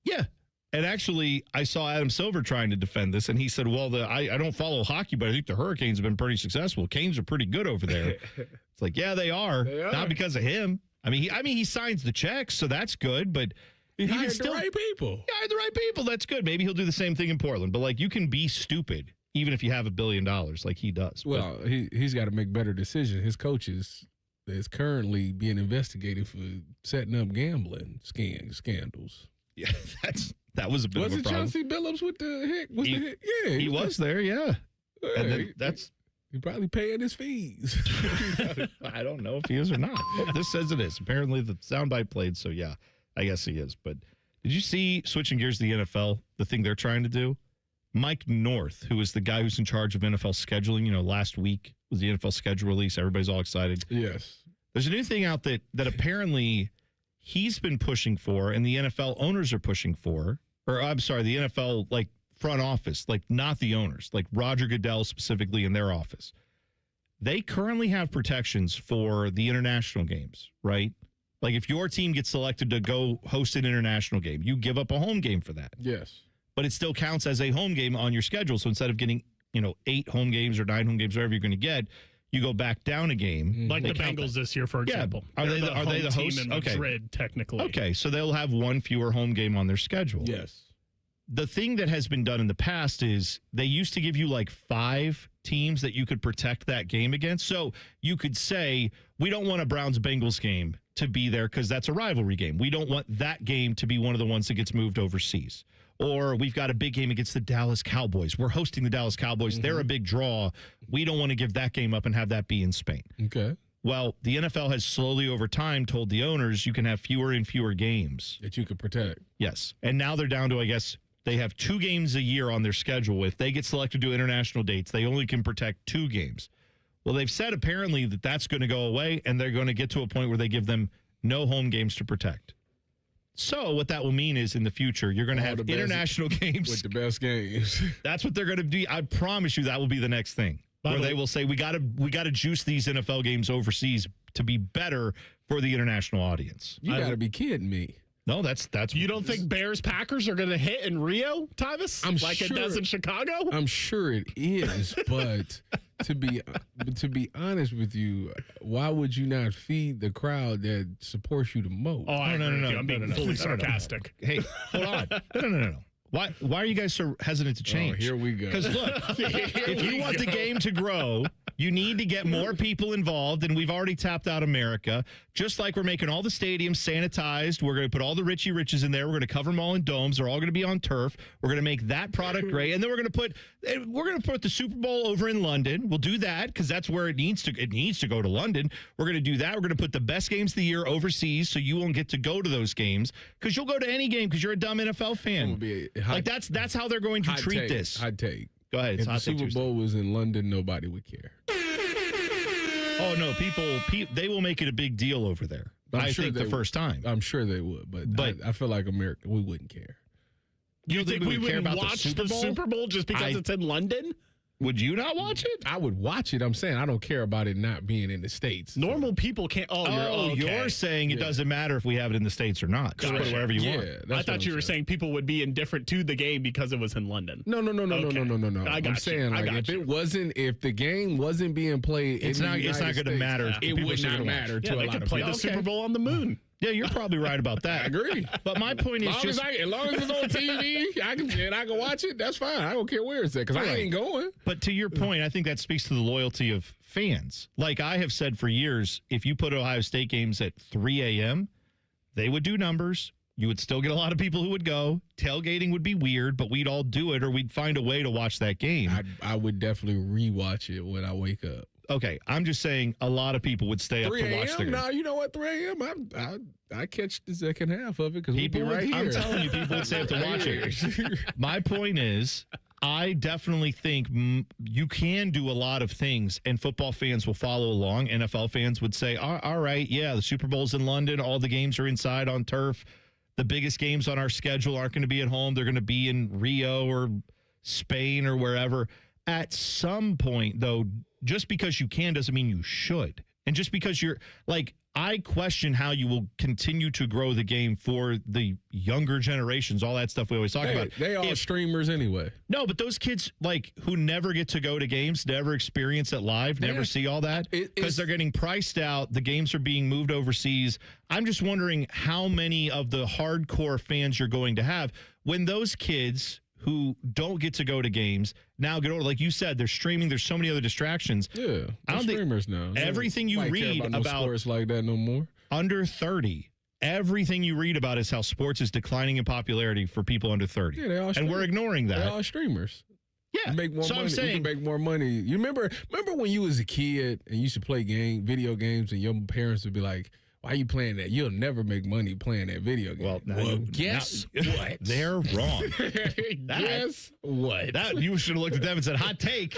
S6: Yeah. And actually, I saw Adam Silver trying to defend this, and he said, well, I don't follow hockey, but I think the Hurricanes have been pretty successful. Canes are pretty good over there. It's like, yeah, they are. Not because of him. I mean, he signs the checks, so that's good, but
S7: he hired the right people.
S6: He hired the right people. That's good. Maybe he'll do the same thing in Portland. But, you can be stupid even if you have $1 billion like he does.
S7: Well, he's got to make better decisions. His coach is currently being investigated for setting up gambling scandals.
S6: Yeah, that was a bit of a problem.
S7: Was it Chauncey Billups with the hit?
S6: Yeah, he was there, yeah. And then
S7: he probably paying his fees.
S6: I don't know if he is or not. Well, this says it is. Apparently the soundbite played, so yeah, I guess he is. But did you see, switching gears to the NFL, the thing they're trying to do? Mike North, who is the guy who's in charge of NFL scheduling, last week was the NFL schedule release. Everybody's all excited.
S7: Yes.
S6: There's a new thing out that apparently he's been pushing for, and the NFL owners are pushing for, or I'm sorry, the NFL front office, not the owners, Roger Goodell specifically in their office. They currently have protections for the international games, right? If your team gets selected to go host an international game, you give up a home game for that.
S7: Yes.
S6: But it still counts as a home game on your schedule. So instead of getting, 8 home games or 9 home games, whatever you're going to get, you go back down a game.
S1: Like the Bengals this year, for example.
S6: Yeah. Are they the host?
S1: Team in Madrid, technically.
S6: Okay, so they'll have one fewer home game on their schedule.
S7: Yes.
S6: The thing that has been done in the past is they used to give you 5 teams that you could protect that game against. So you could say, we don't want a Browns-Bengals game to be there because that's a rivalry game. We don't want that game to be one of the ones that gets moved overseas. Or we've got a big game against the Dallas Cowboys. We're hosting the Dallas Cowboys. Mm-hmm. They're a big draw. We don't want to give that game up and have that be in Spain.
S7: Okay.
S6: Well, the NFL has slowly over time told the owners you can have fewer and fewer games
S7: that you could protect.
S6: Yes. And now they're down to, I guess, they have 2 games a year on their schedule. If they get selected to international dates, they only can protect 2 games. Well, they've said apparently that that's going to go away, and they're going to get to a point where they give them no home games to protect. So what that will mean is in the future, you're going to have international games.
S7: With the best games.
S6: That's what they're going to do. I promise you that will be the next thing. Where they will say, we got to juice these NFL games overseas to be better for the international audience.
S7: You got to be kidding me.
S6: No, that's.
S1: You don't think Bears-Packers are going to hit in Rio, Tyvis? It does in Chicago?
S7: I'm sure it is, but to be honest with you, why would you not feed the crowd that supports you the most?
S1: Oh, no. I'm being fully sarcastic.
S6: Hey, hold on. No. Why are you guys so hesitant to change?
S7: Oh, here we go.
S6: Because look, if you want the game to grow, You need to get more people involved, and we've already tapped out America. Just like we're making all the stadiums sanitized, we're going to put all the Richie Riches in there. We're going to cover them all in domes. They're all going to be on turf. We're going to make that product great, and then we're going to put the Super Bowl over in London. We'll do that because that's where it needs to. It needs to go to London. We're going to do that. We're going to put the best games of the year overseas, so you won't get to go to those games because you'll go to any game because you're a dumb NFL fan. That's how they're going to treat this.
S7: Hot take.
S6: Go ahead.
S7: If the Super Bowl was in London, nobody would care.
S6: Oh, no. People, they will make it a big deal over there. I think the first time.
S7: I'm sure they would, but I feel like America, we wouldn't care.
S1: You think we would care about watch the Super Bowl just because it's in London?
S6: Would you not watch it?
S7: I would watch it. I'm saying I don't care about it not being in the States.
S1: Normal people can't.
S6: You're saying it doesn't matter if we have it in the States or not. Just put it wherever you want.
S1: I thought you were saying people would be indifferent to the game because it was in London.
S7: No. I'm saying if the game wasn't being played,
S6: it's not going to matter.
S7: It would not matter to a lot of people.
S1: They could play the Super Bowl on the moon.
S6: Yeah, you're probably right about that.
S7: I agree.
S6: But my point is
S7: as long as it's on TV, I can watch it. That's fine. I don't care where it's at because I ain't going.
S6: But to your point, I think that speaks to the loyalty of fans. Like I have said for years, if you put Ohio State games at 3 a.m., they would do numbers. You would still get a lot of people who would go. Tailgating would be weird, but we'd all do it or we'd find a way to watch that game.
S7: I would definitely rewatch it when I wake up.
S6: Okay, I'm just saying a lot of people would stay up to watch the game.
S7: No, you know what? 3 a.m. I catch the second half of it because we'll be right here.
S6: I'm telling you, people would stay up to watch it. My point is, I definitely think you can do a lot of things, and football fans will follow along. NFL fans would say, all right, yeah, the Super Bowl's in London. All the games are inside on turf. The biggest games on our schedule aren't going to be at home. They're going to be in Rio or Spain or wherever. At some point, though, just because you can doesn't mean you should. And just because you're like, I question how you will continue to grow the game for the younger generations, all that stuff we always talk about.
S7: They are streamers anyway.
S6: No, but those kids like who never get to go to games, never experience it live, never see all that because they're getting priced out. The games are being moved overseas. I'm just wondering how many of the hardcore fans you're going to have when those kids who don't get to go to games now get over. Like you said, they're streaming. There's so many other distractions.
S7: Yeah,
S6: I don't
S7: streamers now.
S6: Everything you read
S7: about sports like that no more.
S6: Under 30, everything you read about is how sports is declining in popularity for people under 30.
S7: Yeah, they all
S6: and we're ignoring that.
S7: They're all streamers.
S6: Yeah,
S7: you make more money.
S6: I'm saying,
S7: you can make more money. You remember when you was a kid and you used to play video games, and your parents would be like, "Why are you playing that? You'll never make money playing that video game."
S6: Well,
S7: guess what?
S6: They're wrong.
S7: Guess what?
S6: That you should have looked at them and said, "Hot take."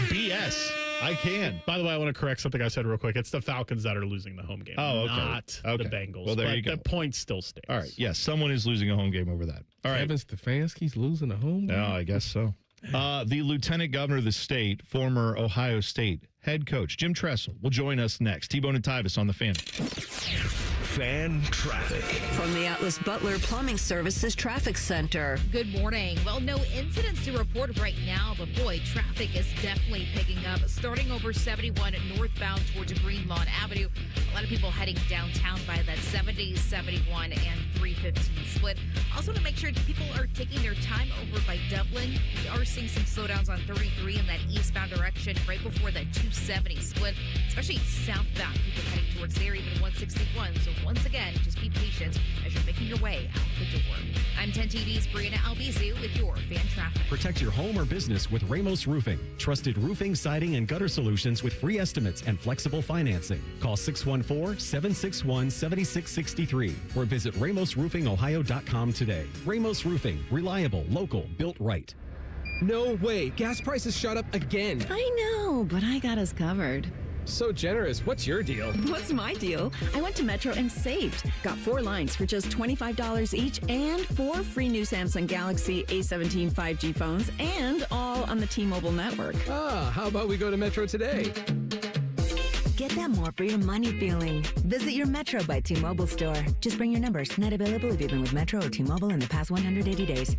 S6: BS. I can.
S1: By the way, I want to correct something I said real quick. It's the Falcons that are losing the home game, not the Bengals.
S6: Well, there you go.
S1: The point still stands.
S6: All right. Yes, someone is losing a home game over that. All right.
S7: Kevin Stefanski's losing a home game?
S6: No, I guess so. The lieutenant governor of the state, former Ohio State head coach, Jim Tressel, will join us next. T-Bone and Tyvis on the Fan.
S5: Fan traffic.
S4: From the Atlas Butler Plumbing Services Traffic Center.
S8: Good morning. Well, no incidents to report right now, but boy, traffic is definitely picking up. Starting over 71 northbound towards Green Lawn Avenue. A lot of people heading downtown by that 70, 71, and 315 split. Also to make sure people are taking their time over by Dublin. We are seeing some slowdowns on 33 in that eastbound direction right before that 270 split, especially southbound. People heading towards there, even 161. So once again, just be patient as you're making your way out the door. I'm 10 TV's Brianna Albizu with your fan traffic.
S12: Protect your home or business with Ramos Roofing. Trusted roofing, siding, and gutter solutions with free estimates and flexible financing. Call 614-761-7663 or visit RamosRoofingOhio.com today. Ramos Roofing. Reliable, local, built right.
S13: No way. Gas prices shot up again.
S14: I know, but I got us covered.
S13: So generous. What's your deal?
S14: What's my deal? I went to Metro and saved. Got 4 lines for just $25 each and 4 free new Samsung Galaxy A17 5G phones and all on the T-Mobile network.
S13: How about we go to Metro today?
S14: Get that more for your money feeling. Visit your Metro by T-Mobile store. Just bring your numbers. Not available if you've been with Metro or T-Mobile in the past 180 days.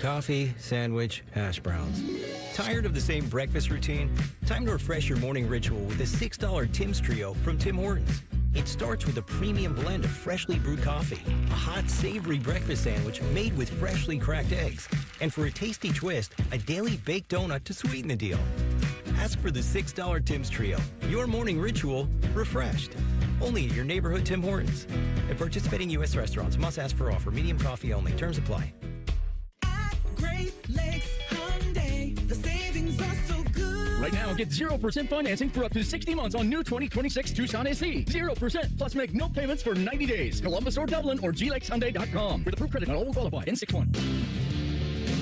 S15: Coffee, sandwich, hash browns. Tired of the same breakfast routine? Time to refresh your morning ritual with a $6 Tim's Trio from Tim Hortons. It starts with a premium blend of freshly brewed coffee, a hot, savory breakfast sandwich made with freshly cracked eggs, and for a tasty twist, a daily baked donut to sweeten the deal. Ask for the $6 Tim's Trio. Your morning ritual refreshed. Only at your neighborhood Tim Hortons. At participating U.S. restaurants, must ask for offer. Medium coffee only. Terms apply.
S10: Great Lakes Hyundai, the savings are so good.
S16: Right now, get 0% financing for up to 60 months on new 2026 Tucson SE. 0%, plus make no payments for 90 days. Columbus or Dublin or glakeshyundai.com. With approved credit, not all will qualify. N61.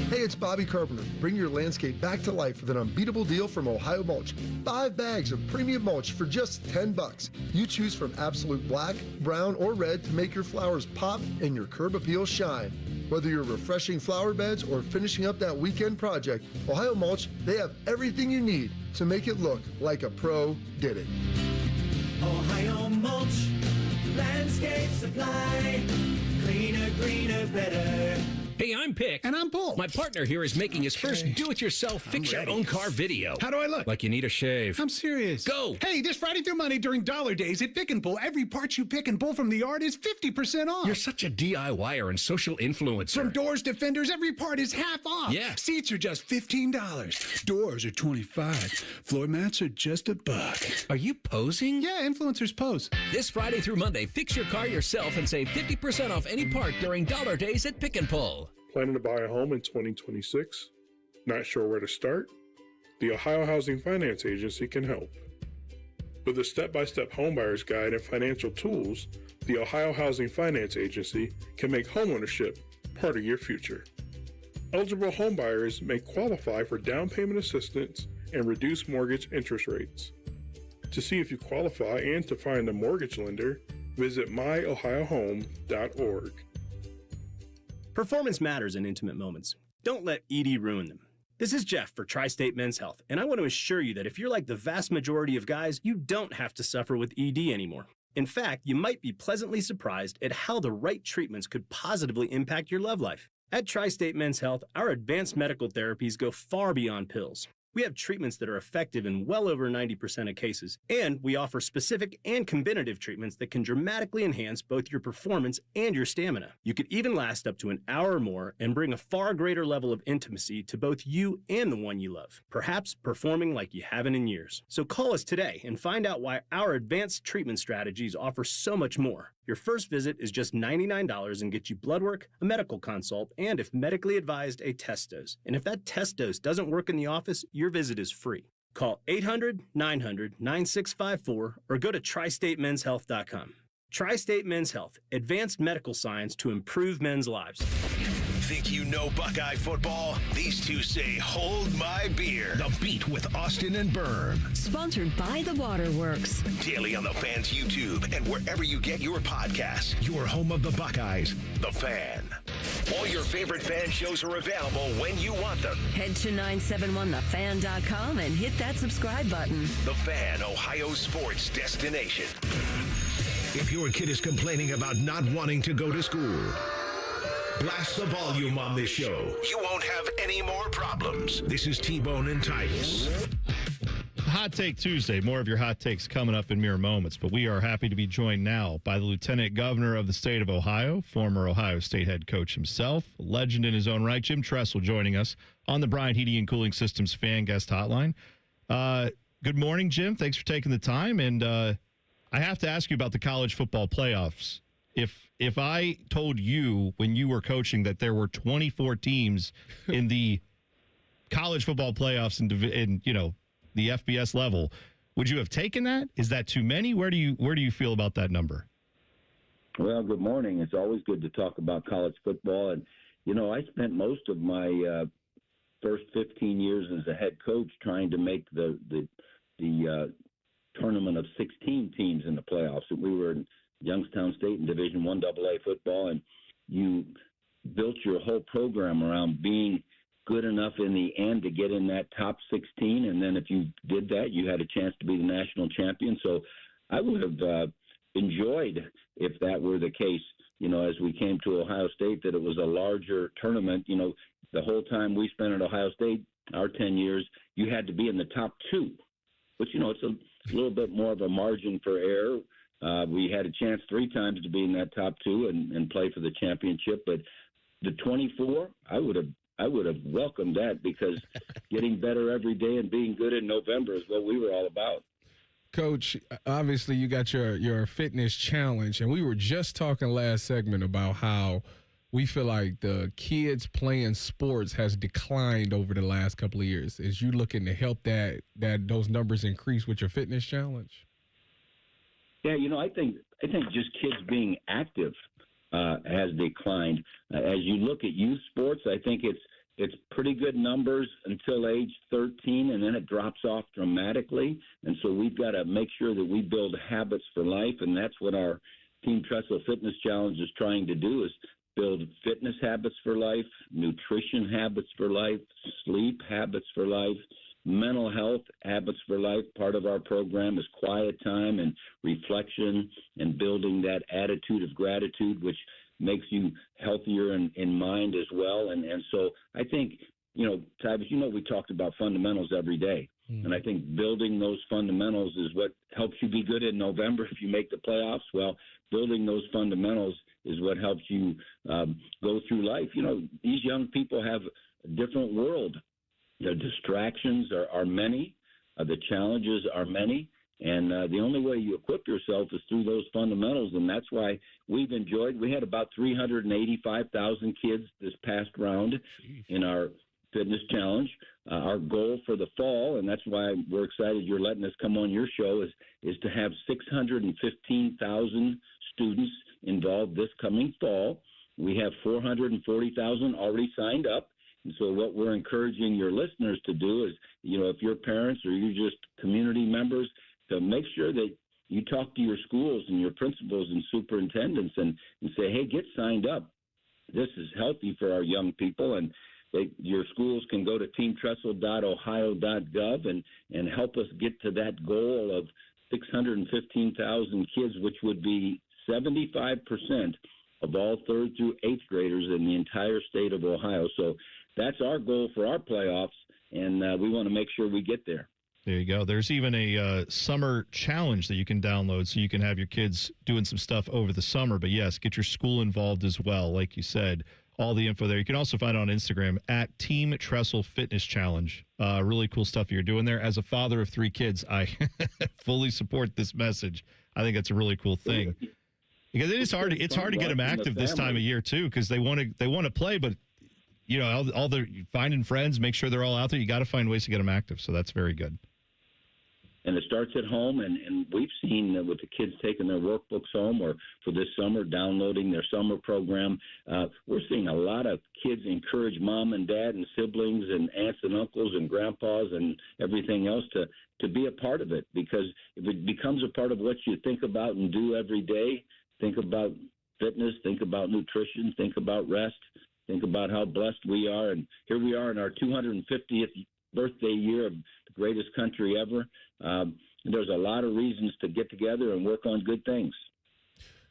S17: Hey, it's Bobby Carpenter. Bring your landscape back to life with an unbeatable deal from Ohio Mulch. 5 bags of premium mulch for just $10. You choose from absolute black, brown, or red to make your flowers pop and your curb appeal shine. Whether you're refreshing flower beds or finishing up that weekend project, Ohio Mulch, they have everything you need to make it look like a pro did it.
S10: Ohio Mulch, landscape supply, cleaner, greener, better.
S18: Hey, I'm Pick.
S19: And I'm Paul.
S18: My partner here is making his first do-it-yourself fix-your-own-car video.
S19: How do I look?
S18: Like you need a shave.
S19: I'm serious.
S18: Go!
S19: Hey, this Friday through Monday during Dollar Days at Pick and Pull, every part you pick and pull from the yard is 50% off.
S18: You're such a DIYer and social influencer.
S19: From doors to fenders, every part is half off.
S18: Yeah.
S19: Seats are just $15. Doors are $25. Floor mats are just $1.
S18: Are you posing?
S19: Yeah, influencers pose.
S18: This Friday through Monday, fix your car yourself and save 50% off any part during Dollar Days at Pick and Pull.
S20: Planning to buy a home in 2026? Not sure where to start? The Ohio Housing Finance Agency can help. With a step-by-step homebuyer's guide and financial tools, the Ohio Housing Finance Agency can make homeownership part of your future. Eligible homebuyers may qualify for down payment assistance and reduced mortgage interest rates. To see if you qualify and to find a mortgage lender, visit myohiohome.org.
S21: Performance matters in intimate moments. Don't let ED ruin them. This is Jeff for Tri-State Men's Health, and I want to assure you that if you're like the vast majority of guys, you don't have to suffer with ED anymore. In fact, you might be pleasantly surprised at how the right treatments could positively impact your love life. At Tri-State Men's Health, our advanced medical therapies go far beyond pills. We have treatments that are effective in well over 90% of cases, and we offer specific and combinative treatments that can dramatically enhance both your performance and your stamina. You could even last up to an hour or more and bring a far greater level of intimacy to both you and the one you love, perhaps performing like you haven't in years. So call us today and find out why our advanced treatment strategies offer so much more. Your first visit is just $99 and gets you blood work, a medical consult, and if medically advised, a test dose. And if that test dose doesn't work in the office, your visit is free. Call 800-900-9654 or go to tristatemenshealth.com. Tri-State Men's Health, advanced medical science to improve men's lives.
S5: Think you know Buckeye football? These two say, hold my beer. The Beat with Austin and Berm.
S4: Sponsored by the Waterworks.
S5: Daily on the Fan's YouTube and wherever you get your podcasts. Your home of the Buckeyes, The Fan. All your favorite fan shows are available when you want them.
S4: Head to 971thefan.com and hit that subscribe button.
S5: The Fan, Ohio's sports destination. If your kid is complaining about not wanting to go to school, blast the volume on this show. You won't have any more problems. This is T-Bone and Tyvis.
S6: Hot Take Tuesday. More of your hot takes coming up in mere moments. But we are happy to be joined now by the Lieutenant Governor of the state of Ohio, former Ohio State head coach himself, a legend in his own right, Jim Tressel, joining us on the Bryant Heating and Cooling Systems fan guest hotline. Good morning, Jim. Thanks for taking the time. And I have to ask you about the college football playoffs. If I told you when you were coaching that there were 24 teams in the college football playoffs in the FBS level, would you have taken that? Is that too many? Where do you feel about that number?
S21: Well, good morning. It's always good to talk about college football, and I spent most of my first 15 years as a head coach trying to make the tournament of 16 teams in the playoffs. And we were in Youngstown State in Division I AA football, and you built your whole program around being good enough in the end to get in that top 16, and then if you did that, you had a chance to be the national champion. So I would have enjoyed, if that were the case, as we came to Ohio State, that it was a larger tournament. The whole time we spent at Ohio State, our 10 years, you had to be in the top two, which, it's a little bit more of a margin for error.
S2: We had a chance 3 times to be in that top 2 and play for the championship. But the 24, I would have welcomed that, because getting better every day and being good in November is what we were all about.
S7: Coach, obviously you got your fitness challenge, and we were just talking last segment about how we feel like the kids playing sports has declined over the last couple of years. Is you looking to help that those numbers increase with your fitness challenge?
S2: Yeah, I think just kids being active has declined. As you look at youth sports, I think it's pretty good numbers until age 13, and then it drops off dramatically. And so we've got to make sure that we build habits for life, and that's what our Team Tressel Fitness Challenge is trying to do, is build fitness habits for life, nutrition habits for life, sleep habits for life, mental health habits for life. Part of our program is quiet time and reflection and building that attitude of gratitude, which makes you healthier in mind as well. And so I think, Tyvis, we talked about fundamentals every day. And I think building those fundamentals is what helps you be good in November if you make the playoffs. Well, building those fundamentals is what helps you go through life. These young people have a different world. The distractions are many. The challenges are many. And the only way you equip yourself is through those fundamentals. And that's why we had about 385,000 kids this past round in our fitness challenge. Our goal for the fall, and that's why we're excited you're letting us come on your show, is to have 615,000 students involved this coming fall. We have 440,000 already signed up. And so what we're encouraging your listeners to do is, if you're parents or you're just community members, to make sure that you talk to your schools and your principals and superintendents and say, hey, get signed up. This is healthy for our young people. And your schools can go to teamtressel.ohio.gov and help us get to that goal of 615,000 kids, which would be 75% of all 3rd through 8th graders in the entire state of Ohio. So that's our goal for our playoffs, and we want to make sure we get there.
S6: There you go. There's even a summer challenge that you can download so you can have your kids doing some stuff over the summer. But, yes, get your school involved as well. Like you said, all the info there. You can also find it on Instagram at Team Tressel Fitness Challenge. Really cool stuff you're doing there. As a father of 3 kids, I fully support this message. I think that's a really cool thing. Because it's hard to get them active this time of year, too, because they want to play, but all the finding friends, make sure they're all out there. You got to find ways to get them active. So that's very good.
S2: And it starts at home, and we've seen with the kids taking their workbooks home or for this summer downloading their summer program, we're seeing a lot of kids encourage mom and dad and siblings and aunts and uncles and grandpas and everything else to be a part of it, because if it becomes a part of what you think about and do every day, think about fitness, think about nutrition, think about rest, think about how blessed we are. And here we are in our 250th birthday year of the greatest country ever. There's a lot of reasons to get together and work on good things.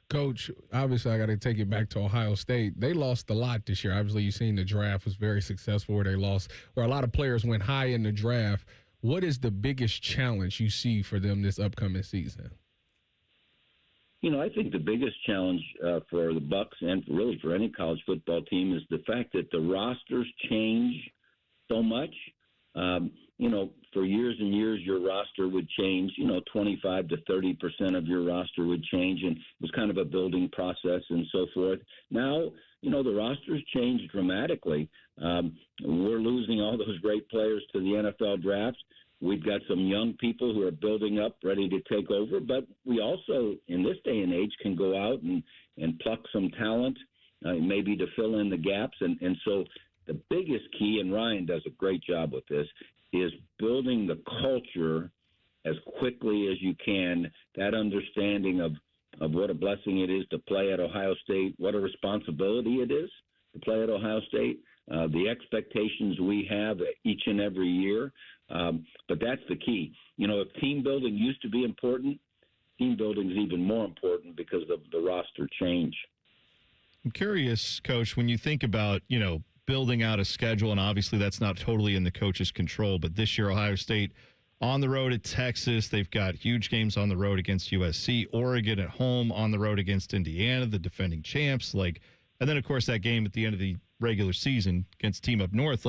S7: Coach, obviously I got to take it back to Ohio State. They lost a lot this year. Obviously, you've seen the draft was very successful where they lost, where a lot of players went high in the draft. What is the biggest challenge you see for them this upcoming season?
S2: I think the biggest challenge for the Bucks and really for any college football team is the fact that the rosters change so much. For years and years, your roster would change, 25 to 30% of your roster would change, and it was kind of a building process and so forth. Now, the rosters change dramatically. We're losing all those great players to the NFL draft. We've got some young people who are building up, ready to take over, but we also, in this day and age, can go out and pluck some talent, maybe to fill in the gaps. And so the biggest key, and Ryan does a great job with this, is building the culture as quickly as you can, that understanding of what a blessing it is to play at Ohio State, what a responsibility it is to play at Ohio State, the expectations we have each and every year. But that's the key. If team building used to be important, team building is even more important because of the roster change.
S6: I'm curious, Coach, when you think about, building out a schedule, and obviously that's not totally in the coach's control, but this year Ohio State on the road at Texas. They've got huge games on the road against USC, Oregon at home, on the road against Indiana, the defending champs. And then, of course, that game at the end of the regular season against Team Up North.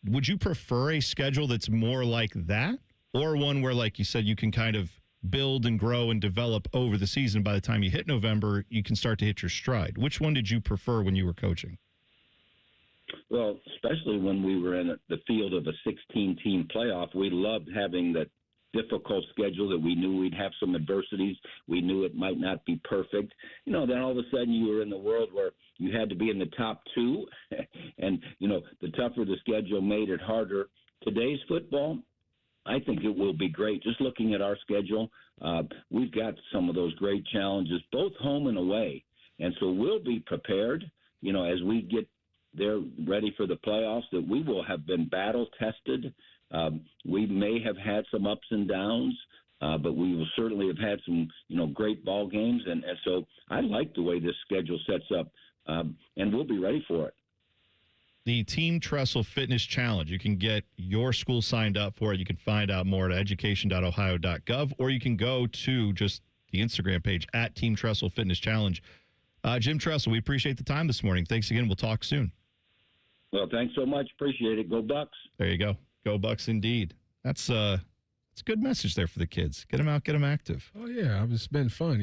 S6: Would you prefer a schedule that's more like that, or one where, like you said, you can kind of build and grow and develop over the season? By the time you hit November, you can start to hit your stride. Which one did you prefer when you were coaching?
S2: Well, especially when we were in the field of a 16-team playoff, we loved having that difficult schedule that we knew we'd have some adversities. We knew it might not be perfect. Then all of a sudden you were in the world where you had to be in the top two, and, the tougher the schedule made it harder. Today's football, I think it will be great. Just looking at our schedule, we've got some of those great challenges, both home and away. And so we'll be prepared, as we get there ready for the playoffs, that we will have been battle-tested. We may have had some ups and downs, but we will certainly have had some, great ball games. And so I like the way this schedule sets up, and we'll be ready for it.
S6: The Team Tressel Fitness Challenge. You can get your school signed up for it. You can find out more at education.ohio.gov, or you can go to just the Instagram page at Team Tressel Fitness Challenge. Jim Tressel, we appreciate the time this morning. Thanks again. We'll talk soon.
S2: Well, thanks so much. Appreciate it. Go Bucks.
S6: There you go. Go Bucks indeed. That's a good message there for the kids. Get them out, get them active.
S7: Oh, yeah. It's been fun.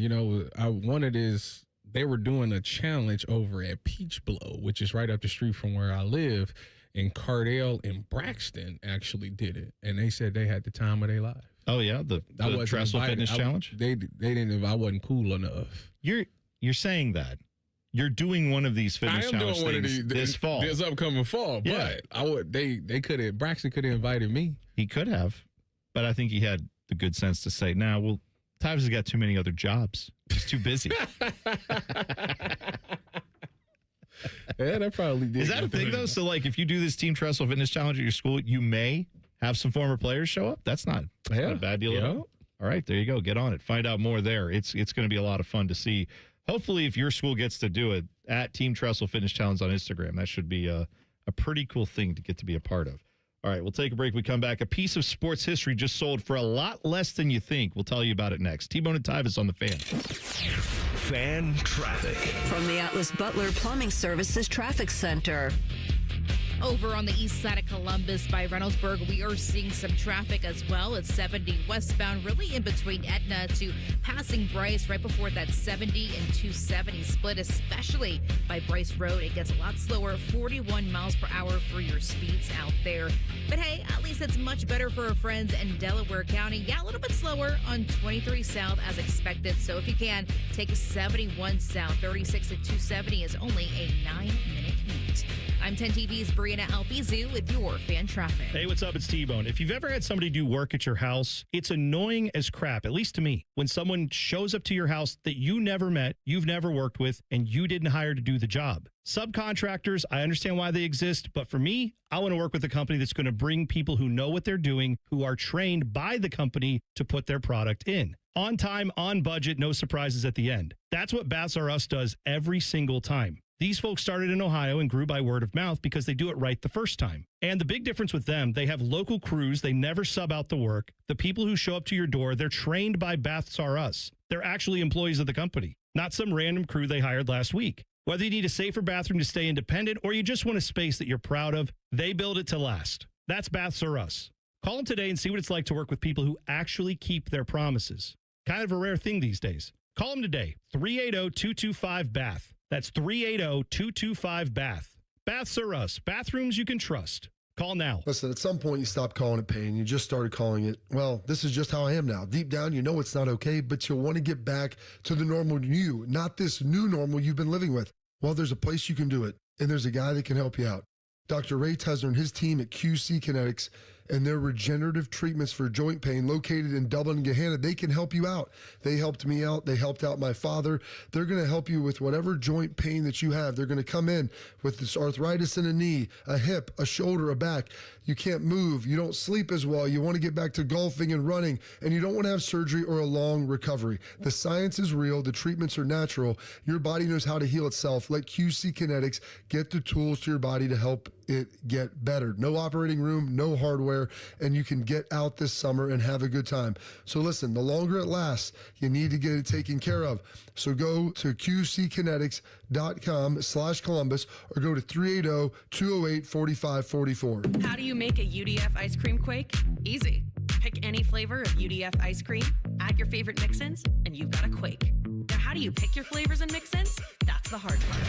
S7: One of it is they were doing a challenge over at Peach Blow, which is right up the street from where I live. And Cardale and Braxton actually did it. And they said they had the time of their life.
S6: Oh, yeah? The Tressel Fitness Challenge?
S7: They didn't. I wasn't cool enough.
S6: You're saying that. You're doing one of these fitness challenge things this fall.
S7: This upcoming fall.
S6: Yeah.
S7: But they could have, Braxton could have invited me.
S6: He could have. But I think he had the good sense to say, Tyvis has got too many other jobs. He's too busy.
S7: Yeah, that probably did.
S6: Is that a thing, though? So, if you do this Team Tressel Fitness Challenge at your school, you may have some former players show up? That's not a bad deal at all. All right, there you go. Get on it. Find out more there. It's going to be a lot of fun to see. Hopefully, if your school gets to do it, at Team Tressel Fitness Challenge on Instagram, that should be a pretty cool thing to get to be a part of. All right, we'll take a break. We come back. A piece of sports history just sold for a lot less than you think. We'll tell you about it next. T-Bone and Tyvis on the Fan.
S5: Fan traffic.
S4: From the Atlas Butler Plumbing Services Traffic Center.
S8: Over on the east side of Columbus by Reynoldsburg, we are seeing some traffic as well. It's 70 westbound, really in between Etna to passing Bryce, right before that 70 and 270 split, especially by Bryce Road. It gets a lot slower, 41 miles per hour for your speeds out there. But hey, at least it's much better for our friends in Delaware County. Yeah, a little bit slower on 23 South as expected. So if you can, take 71 South. 36 to 270 is only a 9-minute commute. I'm 10 TV's Brianna Albizu with your fan traffic.
S3: Hey, what's up? It's T-Bone. If you've ever had somebody do work at your house, it's annoying as crap, at least to me, when someone shows up to your house that you never met, you've never worked with, and you didn't hire to do the job. Subcontractors, I understand why they exist, but for me, I want to work with a company that's going to bring people who know what they're doing, who are trained by the company to put their product in. On time, on budget, no surprises at the end. That's what Baths R Us does every single time. These folks started in Ohio and grew by word of mouth because they do it right the first time. And the big difference with them, they have local crews. They never sub out the work. The people who show up to your door, they're trained by Baths R Us. They're actually employees of the company, not some random crew they hired last week. Whether you need a safer bathroom to stay independent or you just want a space that you're proud of, they build it to last. That's Baths R Us. Call them today and see what it's like to work with people who actually keep their promises. Kind of a rare thing these days. Call them today, 380-225-BATH. That's 380-225-BATH. Baths R Us. Bathrooms you can trust. Call now.
S17: Listen, at some point you stopped calling it pain. You just started calling it, well, this is just how I am now. Deep down, you know it's not okay, but you want to get back to the normal you, not this new normal you've been living with. Well, there's a place you can do it, and there's a guy that can help you out. Dr. Ray Tesner and his team at QC Kinetics and their regenerative treatments for joint pain located in Dublin and Gahanna, they can help you out. They helped me out. They helped out my father. They're going to help you with whatever joint pain that you have. They're going to come in with this arthritis in a knee, a hip, a shoulder, a back. You can't move. You don't sleep as well. You want to get back to golfing and running, and you don't want to have surgery or a long recovery. The science is real. The treatments are natural. Your body knows how to heal itself. Let QC Kinetics get the tools to your body to help it get better. No operating room, no hardware, and you can get out this summer and have a good time. So listen, the longer it lasts, you need to get it taken care of. So go to qckinetics.com/Columbus or go to 380-208-4544.
S9: How do you make a UDF ice cream quake? Easy. Pick any flavor of UDF ice cream, add your favorite mix-ins, and you've got a quake. Now, how do you pick your flavors and mix-ins? That's the hard part.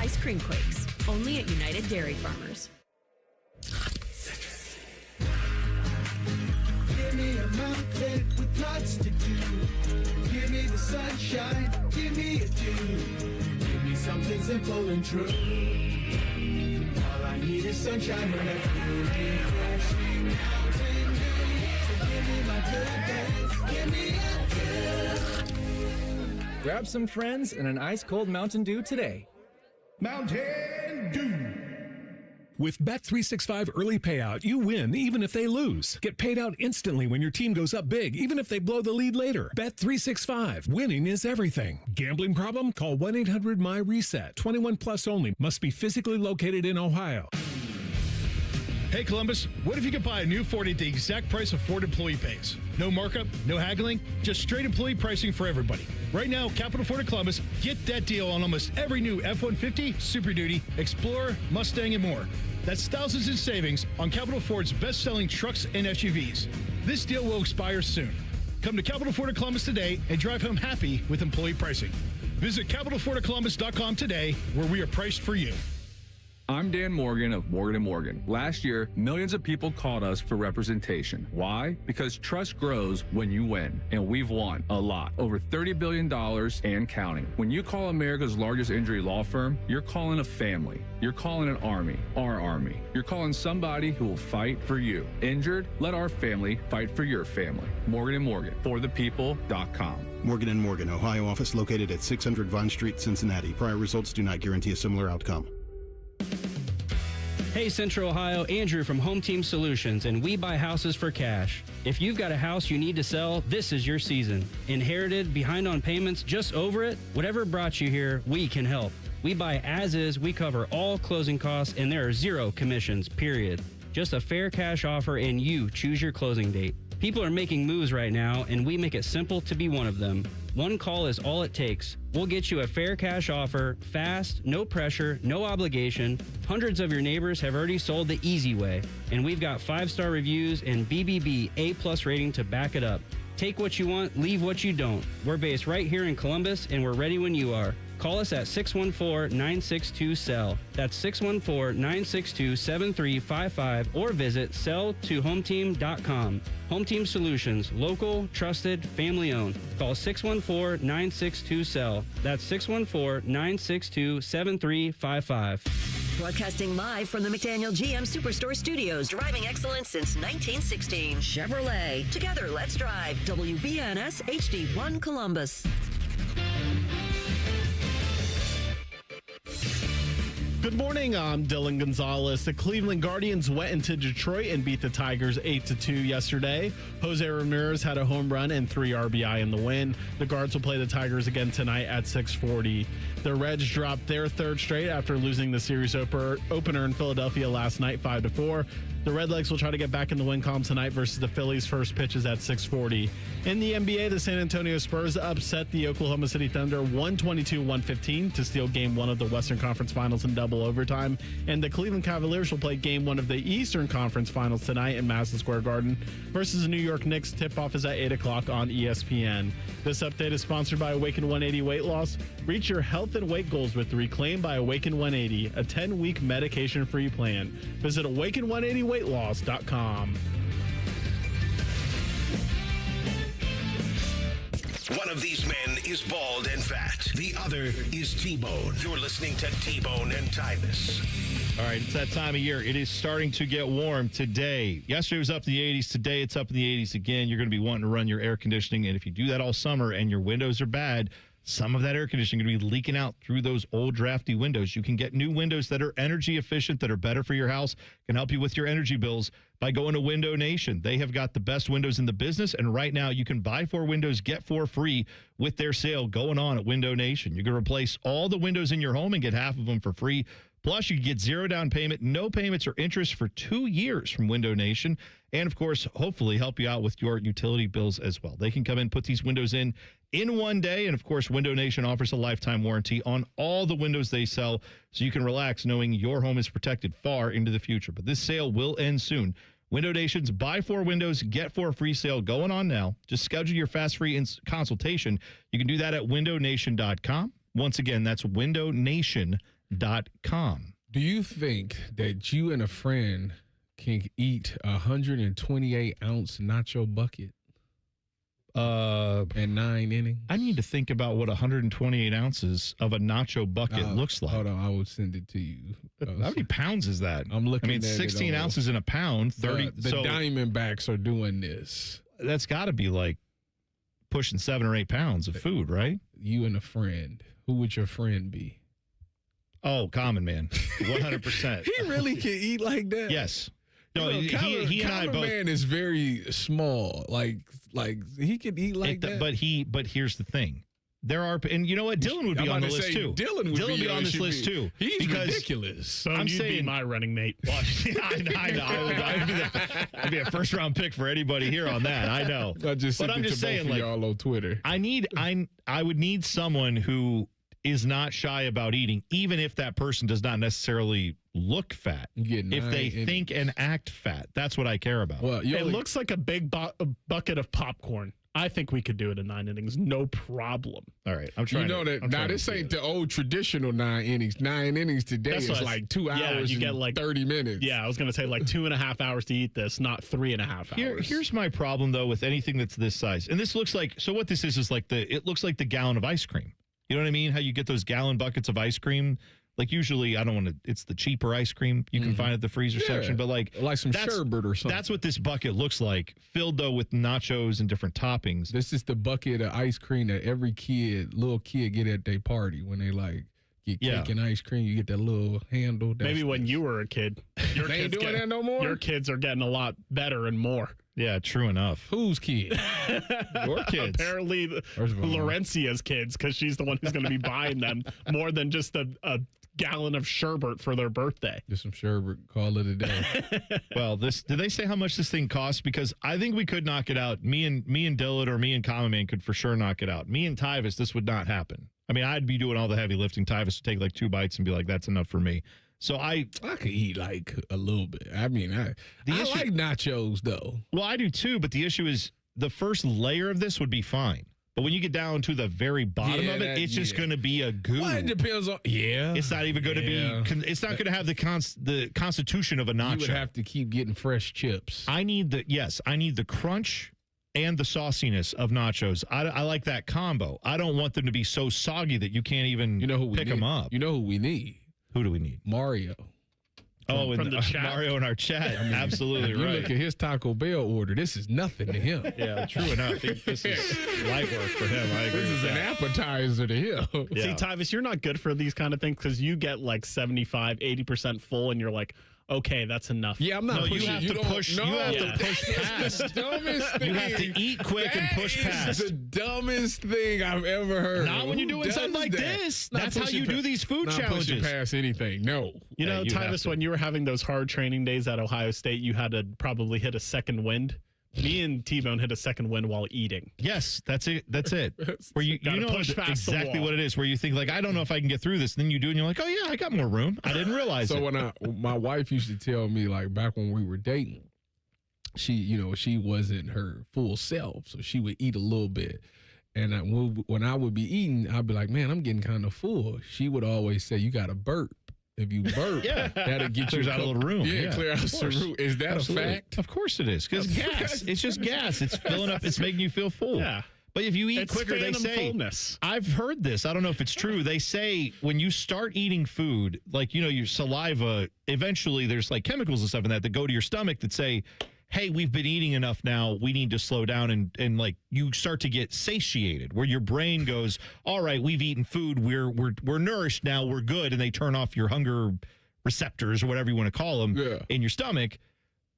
S9: Ice cream quakes, only at United Dairy Farmers.
S10: Give me a mountain with lots to do. Give me the sunshine, give me a dew. Give me something simple and true. All I need is sunshine and a cool, refreshing mountain dew. So give me my good days, give me a dew.
S13: Grab some friends and an ice-cold Mountain Dew today.
S19: Mountain Dew.
S22: With Bet365 Early Payout, you win even if they lose. Get paid out instantly when your team goes up big, even if they blow the lead later. Bet365. Winning is everything. Gambling problem? Call 1-800-MY-RESET. 21 plus only. Must be physically located in Ohio.
S3: Hey, Columbus, what if you could buy a new Ford at the exact price of Ford employee pays? No markup, no haggling, just straight employee pricing for everybody. Right now, Capital Ford of Columbus, get that deal on almost every new F-150, Super Duty, Explorer, Mustang, and more. That's thousands in savings on Capital Ford's best-selling trucks and SUVs. This deal will expire soon. Come to Capital Ford of Columbus today and drive home happy with employee pricing. Visit CapitalFordofColumbus.com today, where we are priced for you.
S23: I'm Dan Morgan of Morgan & Morgan. Last year, millions of people called us for representation. Why? Because trust grows when you win, and we've won a lot. Over $30 billion and counting. When you call America's largest injury law firm, you're calling a family. You're calling an army, our army. You're calling somebody who will fight for you. Injured? Let our family fight for your family. Morgan & Morgan, forthepeople.com.
S24: Morgan & Morgan, Ohio office located at 600 Vine Street, Cincinnati. Prior results do not guarantee a similar outcome.
S25: Hey Central Ohio, Andrew from Home Team Solutions, and we buy houses for cash. If you've got a house you need to sell, this is your season. Inherited, behind on payments, just over it? Whatever brought you here, we can help. We buy as is, we cover all closing costs, and there are zero commissions, period. Just a fair cash offer and you choose your closing date. People are making moves right now, and we make it simple to be one of them. One call is all it takes. We'll get you a fair cash offer, fast, no pressure, no obligation. Hundreds of your neighbors have already sold the easy way, and we've got 5-star reviews and BBB A+ rating to back it up. Take what you want, leave what you don't. We're based right here in Columbus, and we're ready when you are. Call us at 614-962-SELL. That's 614-962-7355 or visit selltohometeam.com. Home Team Solutions, local, trusted, family owned. Call 614-962-SELL. That's 614-962-7355.
S4: Broadcasting live from the McDaniel GM Superstore Studios, driving excellence since 1916. Chevrolet. Together, let's drive. WBNS HD1 Columbus.
S1: Good morning, I'm Dylan Gonzalez. The Cleveland Guardians went into Detroit and beat the Tigers 8-2 yesterday. Jose Ramirez had a home run and 3 RBI in the win. The Guards will play the Tigers again tonight at 6:40. The Reds dropped their third straight after losing the series opener in Philadelphia last night 5-4. The Redlegs will try to get back in the win column tonight versus the Phillies. First pitch is at 6:40. In the NBA, the San Antonio Spurs upset the Oklahoma City Thunder 122-115 to steal Game 1 of the Western Conference Finals in double overtime. And the Cleveland Cavaliers will play Game 1 of the Eastern Conference Finals tonight in Madison Square Garden versus the New York Knicks. Tip-off is at 8 o'clock on ESPN. This update is sponsored by Awaken 180 Weight Loss. Reach your health and weight goals with Reclaim by Awaken 180, a 10-week medication-free plan. Visit awaken180weightloss.com.
S5: One of these men is bald and fat. The other is T-Bone. You're listening to T-Bone and Tyvis.
S6: All right, it's that time of year. It is starting to get warm today. Yesterday was up in the 80s. Today it's up in the 80s again. You're going to be wanting to run your air conditioning. And if you do that all summer and your windows are bad, some of that air conditioning is going to be leaking out through those old drafty windows. You can get new windows that are energy efficient, that are better for your house, can help you with your energy bills by going to Window Nation. They have got the best windows in the business, and right now you can buy 4 windows, get 4 free with their sale going on at Window Nation. You can replace all the windows in your home and get half of them for free. Plus, you can get 0 down payment, no payments or interest for 2 years from Window Nation. And, of course, hopefully help you out with your utility bills as well. They can come in, put these windows in one day. And, of course, Window Nation offers a lifetime warranty on all the windows they sell, so you can relax knowing your home is protected far into the future. But this sale will end soon. Window Nation's Buy 4 Windows, Get 4 free sale going on now. Just schedule your fast free consultation. You can do that at windownation.com. Once again, that's windownation.com.
S7: Do you think that you and a friend can eat 128-ounce nacho bucket in 9 innings?
S6: I need to think about what 128 ounces of a nacho bucket looks like.
S7: Hold on, I will send it to you.
S6: How many pounds is that?
S7: I'm looking.
S6: I mean,
S7: at
S6: 16 ounces in a pound. 30.
S7: The Diamondbacks are doing this.
S6: That's got to be like pushing 7 or 8 pounds of food, right?
S7: You and a friend. Who would your friend be?
S6: Oh, Common Man, 100%.
S7: He really can eat like that.
S6: Yes. No,
S7: he and I both. Man is very small. Like he could eat like that.
S6: But here's the thing. There are, and you know what? Dylan would be on the list too.
S7: Dylan would be
S6: on this list too.
S7: He's ridiculous.
S1: So I'm saying
S3: my running mate.
S6: Well, I know. I'd be a first round pick for anybody here on that. I know.
S7: I'm just saying, like, y'all on Twitter.
S6: I would need someone who is not shy about eating, even if that person does not necessarily look fat. If they think and act fat, that's what I care about.
S3: Well, it looks like a big bucket of popcorn. I think we could do it in 9 innings, no problem.
S6: All right, I'm trying.
S7: You know that now this ain't the old traditional 9 innings. 9 innings today is like 2 hours.
S3: You get like
S7: 30 minutes.
S3: Yeah, I was going to say like 2.5 hours to eat this, not 3.5 hours.
S6: Here's my problem though with anything that's this size, and this looks like. So what this is like it looks like the gallon of ice cream. You know what I mean? How you get those gallon buckets of ice cream. Like usually, I don't want to. It's the cheaper ice cream you can find at the freezer section, but like
S7: some sherbet or something.
S6: That's what this bucket looks like, filled though with nachos and different toppings.
S7: This is the bucket of ice cream that every little kid get at their party when they get cake and ice cream. You get that little handle.
S3: Maybe when you were a kid,
S7: they ain't doing that no more.
S3: Your kids are getting a lot better and more.
S6: Yeah, true enough.
S7: Whose kid?
S6: Your kids.
S3: Apparently, Laurencia's kids, because she's the one who's going to be buying them more than just a gallon of sherbet for their birthday.
S7: Just some sherbet, call it a day.
S6: Well, did they say how much this thing costs? Because I think we could knock it out. Me and Dylan or me and Common Man could for sure knock it out. Me and Tyvis, this would not happen. I mean, I'd be doing all the heavy lifting. Tyvis would take like 2 bites and be like, that's enough for me. So I
S7: could eat like a little bit. I mean, I like nachos though.
S6: Well, I do too, but the issue is the first layer of this would be fine. But when you get down to the very bottom of it, it's just going to be a goo.
S7: Well, it depends on. Yeah,
S6: it's not even going to be. It's not going to have the constitution of a nacho.
S7: You would have to keep getting fresh chips.
S6: I need the crunch and the sauciness of nachos. I like that combo. I don't want them to be so soggy that you can't even pick them up.
S7: You know who we need?
S6: Who do we need?
S7: Mario.
S3: From the chat.
S6: Mario in our chat. I mean, absolutely right.
S7: You look at his Taco Bell order. This is nothing to him.
S6: Yeah, true enough. This is light work for him. I agree.
S7: This is an appetizer to him.
S3: Yeah. See, Tyvis, you're not good for these kind of things because you get like 75, 80% full, and you're like, okay, that's enough.
S7: Yeah, I'm not pushing.
S6: You have to push. You have to push past.
S7: The dumbest thing.
S6: You have to eat quick and push past.
S7: The dumbest thing I've ever heard.
S6: Not when you're doing something like this. That's how you do these food challenges.
S7: Not pushing past anything. No.
S3: You know, Tyvis, when you were having those hard training days at Ohio State, you had to probably hit a second wind. Me and T-Bone hit a second wind while eating.
S6: Yes, that's it. That's it. Where you know exactly what it is. Where you think like, I don't know if I can get through this. And then you do, and you're like, oh yeah, I got more room. I didn't realize.
S7: So when my wife used to tell me like back when we were dating, she wasn't her full self, so she would eat a little bit. And when I would be eating, I'd be like, man, I'm getting kind of full. She would always say, you got to burp. If you burp, that'll get you
S6: out a little room.
S7: Yeah, clear out some room. Is that
S6: Absolutely.
S7: a fact?
S6: Of course it is. Because gas. It's just gas. It's filling up. It's making you feel full.
S3: Yeah.
S6: But if you eat quicker, they say,
S3: fullness.
S6: I've heard this. I don't know if it's true. They say when you start eating food, like, your saliva, eventually there's like chemicals and stuff in that go to your stomach that say, hey, we've been eating enough now. We need to slow down. And like you start to get satiated where your brain goes, all right, we've eaten food. We're nourished now. We're good. And they turn off your hunger receptors or whatever you want to call them in your stomach.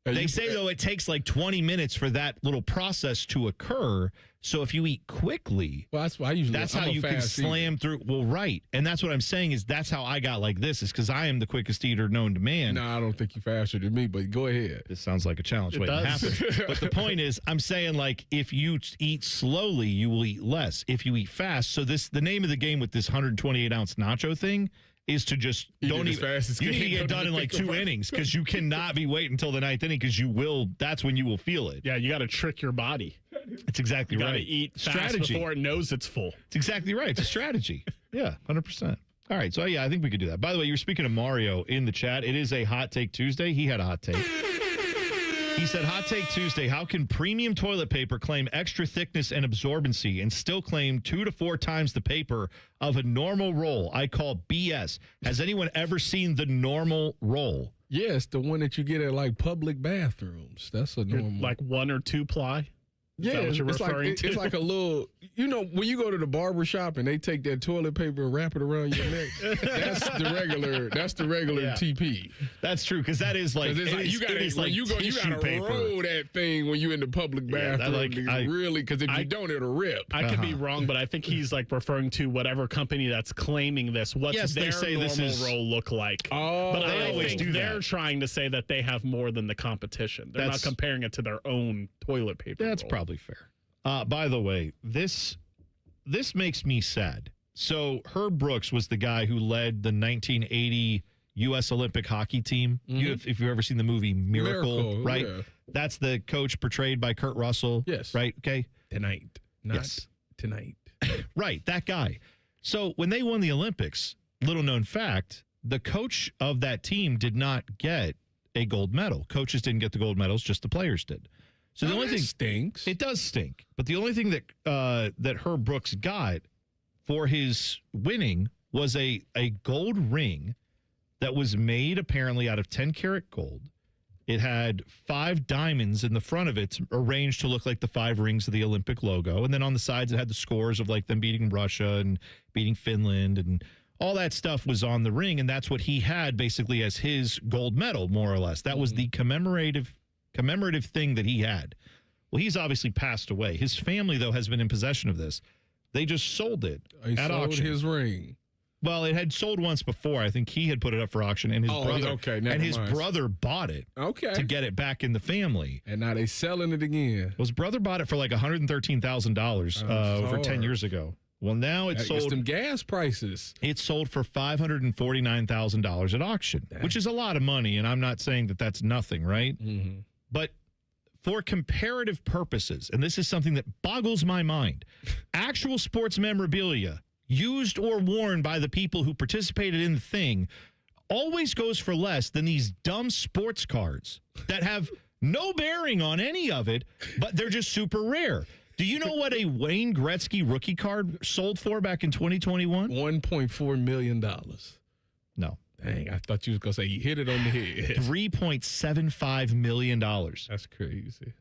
S3: They say, though, it takes like 20 minutes for that little process to occur. So if you eat quickly,
S7: well, that's why
S3: that's how you can slam through. Well, right. And that's what I'm saying is that's how I got like this, is because I am the quickest eater known to man.
S7: No, I don't think you're faster than me, but go ahead.
S3: This sounds like a challenge waiting to happen. But the point is, I'm saying, like, if you eat slowly, you will eat less. If you eat fast, so the name of the game with this 128-ounce nacho thing is to just don't eat fast as you need to get done in like 2 innings, because you cannot be waiting until the 9th inning, because that's when you will feel it.
S1: Yeah, you got to trick your body.
S3: It's exactly right.
S1: You got to eat fast before it knows it's full.
S3: It's exactly right. It's a strategy. Yeah, 100%. All right, so yeah, I think we could do that. By the way, you were speaking of Mario in the chat. It is a Hot Take Tuesday. He had a hot take. He said, Hot Take Tuesday, how can premium toilet paper claim extra thickness and absorbency and still claim 2 to 4 times the paper of a normal roll? I call BS. Has anyone ever seen the normal roll?
S7: Yes, the one that you get at like public bathrooms. That's a normal.
S1: Like 1 or 2 ply?
S7: Yeah, it's like a little, when you go to the barber shop and they take that toilet paper and wrap it around your neck, that's the regular TP.
S3: That's true, because that is like,
S7: you gotta roll that thing when you're in the public bathroom, really, because if you don't, it'll rip.
S1: I could be wrong, but I think he's like referring to whatever company that's claiming this. What's their normal roll look like?
S7: Oh,
S1: but I think they're trying to say that they have more than the competition. They're not comparing it to their own toilet paper.
S3: That's probably fair. By the way, this makes me sad. So Herb Brooks was the guy who led the 1980 U.S. Olympic hockey team.
S7: Mm-hmm.
S3: If you've ever seen the movie Miracle, right?
S7: Yeah.
S3: That's the coach portrayed by Kurt Russell.
S7: Yes.
S3: Right? Okay.
S7: Tonight.
S3: Right, that guy. So when they won the Olympics, little known fact, the coach of that team did not get a gold medal. Coaches didn't get the gold medals, just the players did. So the only thing
S7: stinks.
S3: It does stink. But the only thing that Herb Brooks got for his winning was a gold ring that was made apparently out of 10-karat gold. It had 5 diamonds in the front of it, arranged to look like the 5 rings of the Olympic logo. And then on the sides, it had the scores of like them beating Russia and beating Finland, and all that stuff was on the ring. And that's what he had basically as his gold medal, more or less. That was the commemorative thing that he had. Well, he's obviously passed away. His family, though, has been in possession of this. They just sold it at auction.
S7: His ring.
S3: Well, it had sold once before. I think he had put it up for auction, and his brother bought it. To get it back in the family.
S7: And now they selling it again.
S3: Well, his brother bought it for like $113,000 over 10 years ago. Well, now it's sold.
S7: Some gas prices.
S3: It's sold for $549,000 at auction, which is a lot of money. And I'm not saying that that's nothing, right?
S7: Mm-hmm.
S3: But for comparative purposes, and this is something that boggles my mind, actual sports memorabilia used or worn by the people who participated in the thing always goes for less than these dumb sports cards that have no bearing on any of it, but they're just super rare. Do you know what a Wayne Gretzky rookie card sold for back in 2021?
S7: $1.4 million.
S3: No.
S7: Dang, I thought you was going to say you hit it on the head.
S3: $3.75 million.
S7: That's crazy.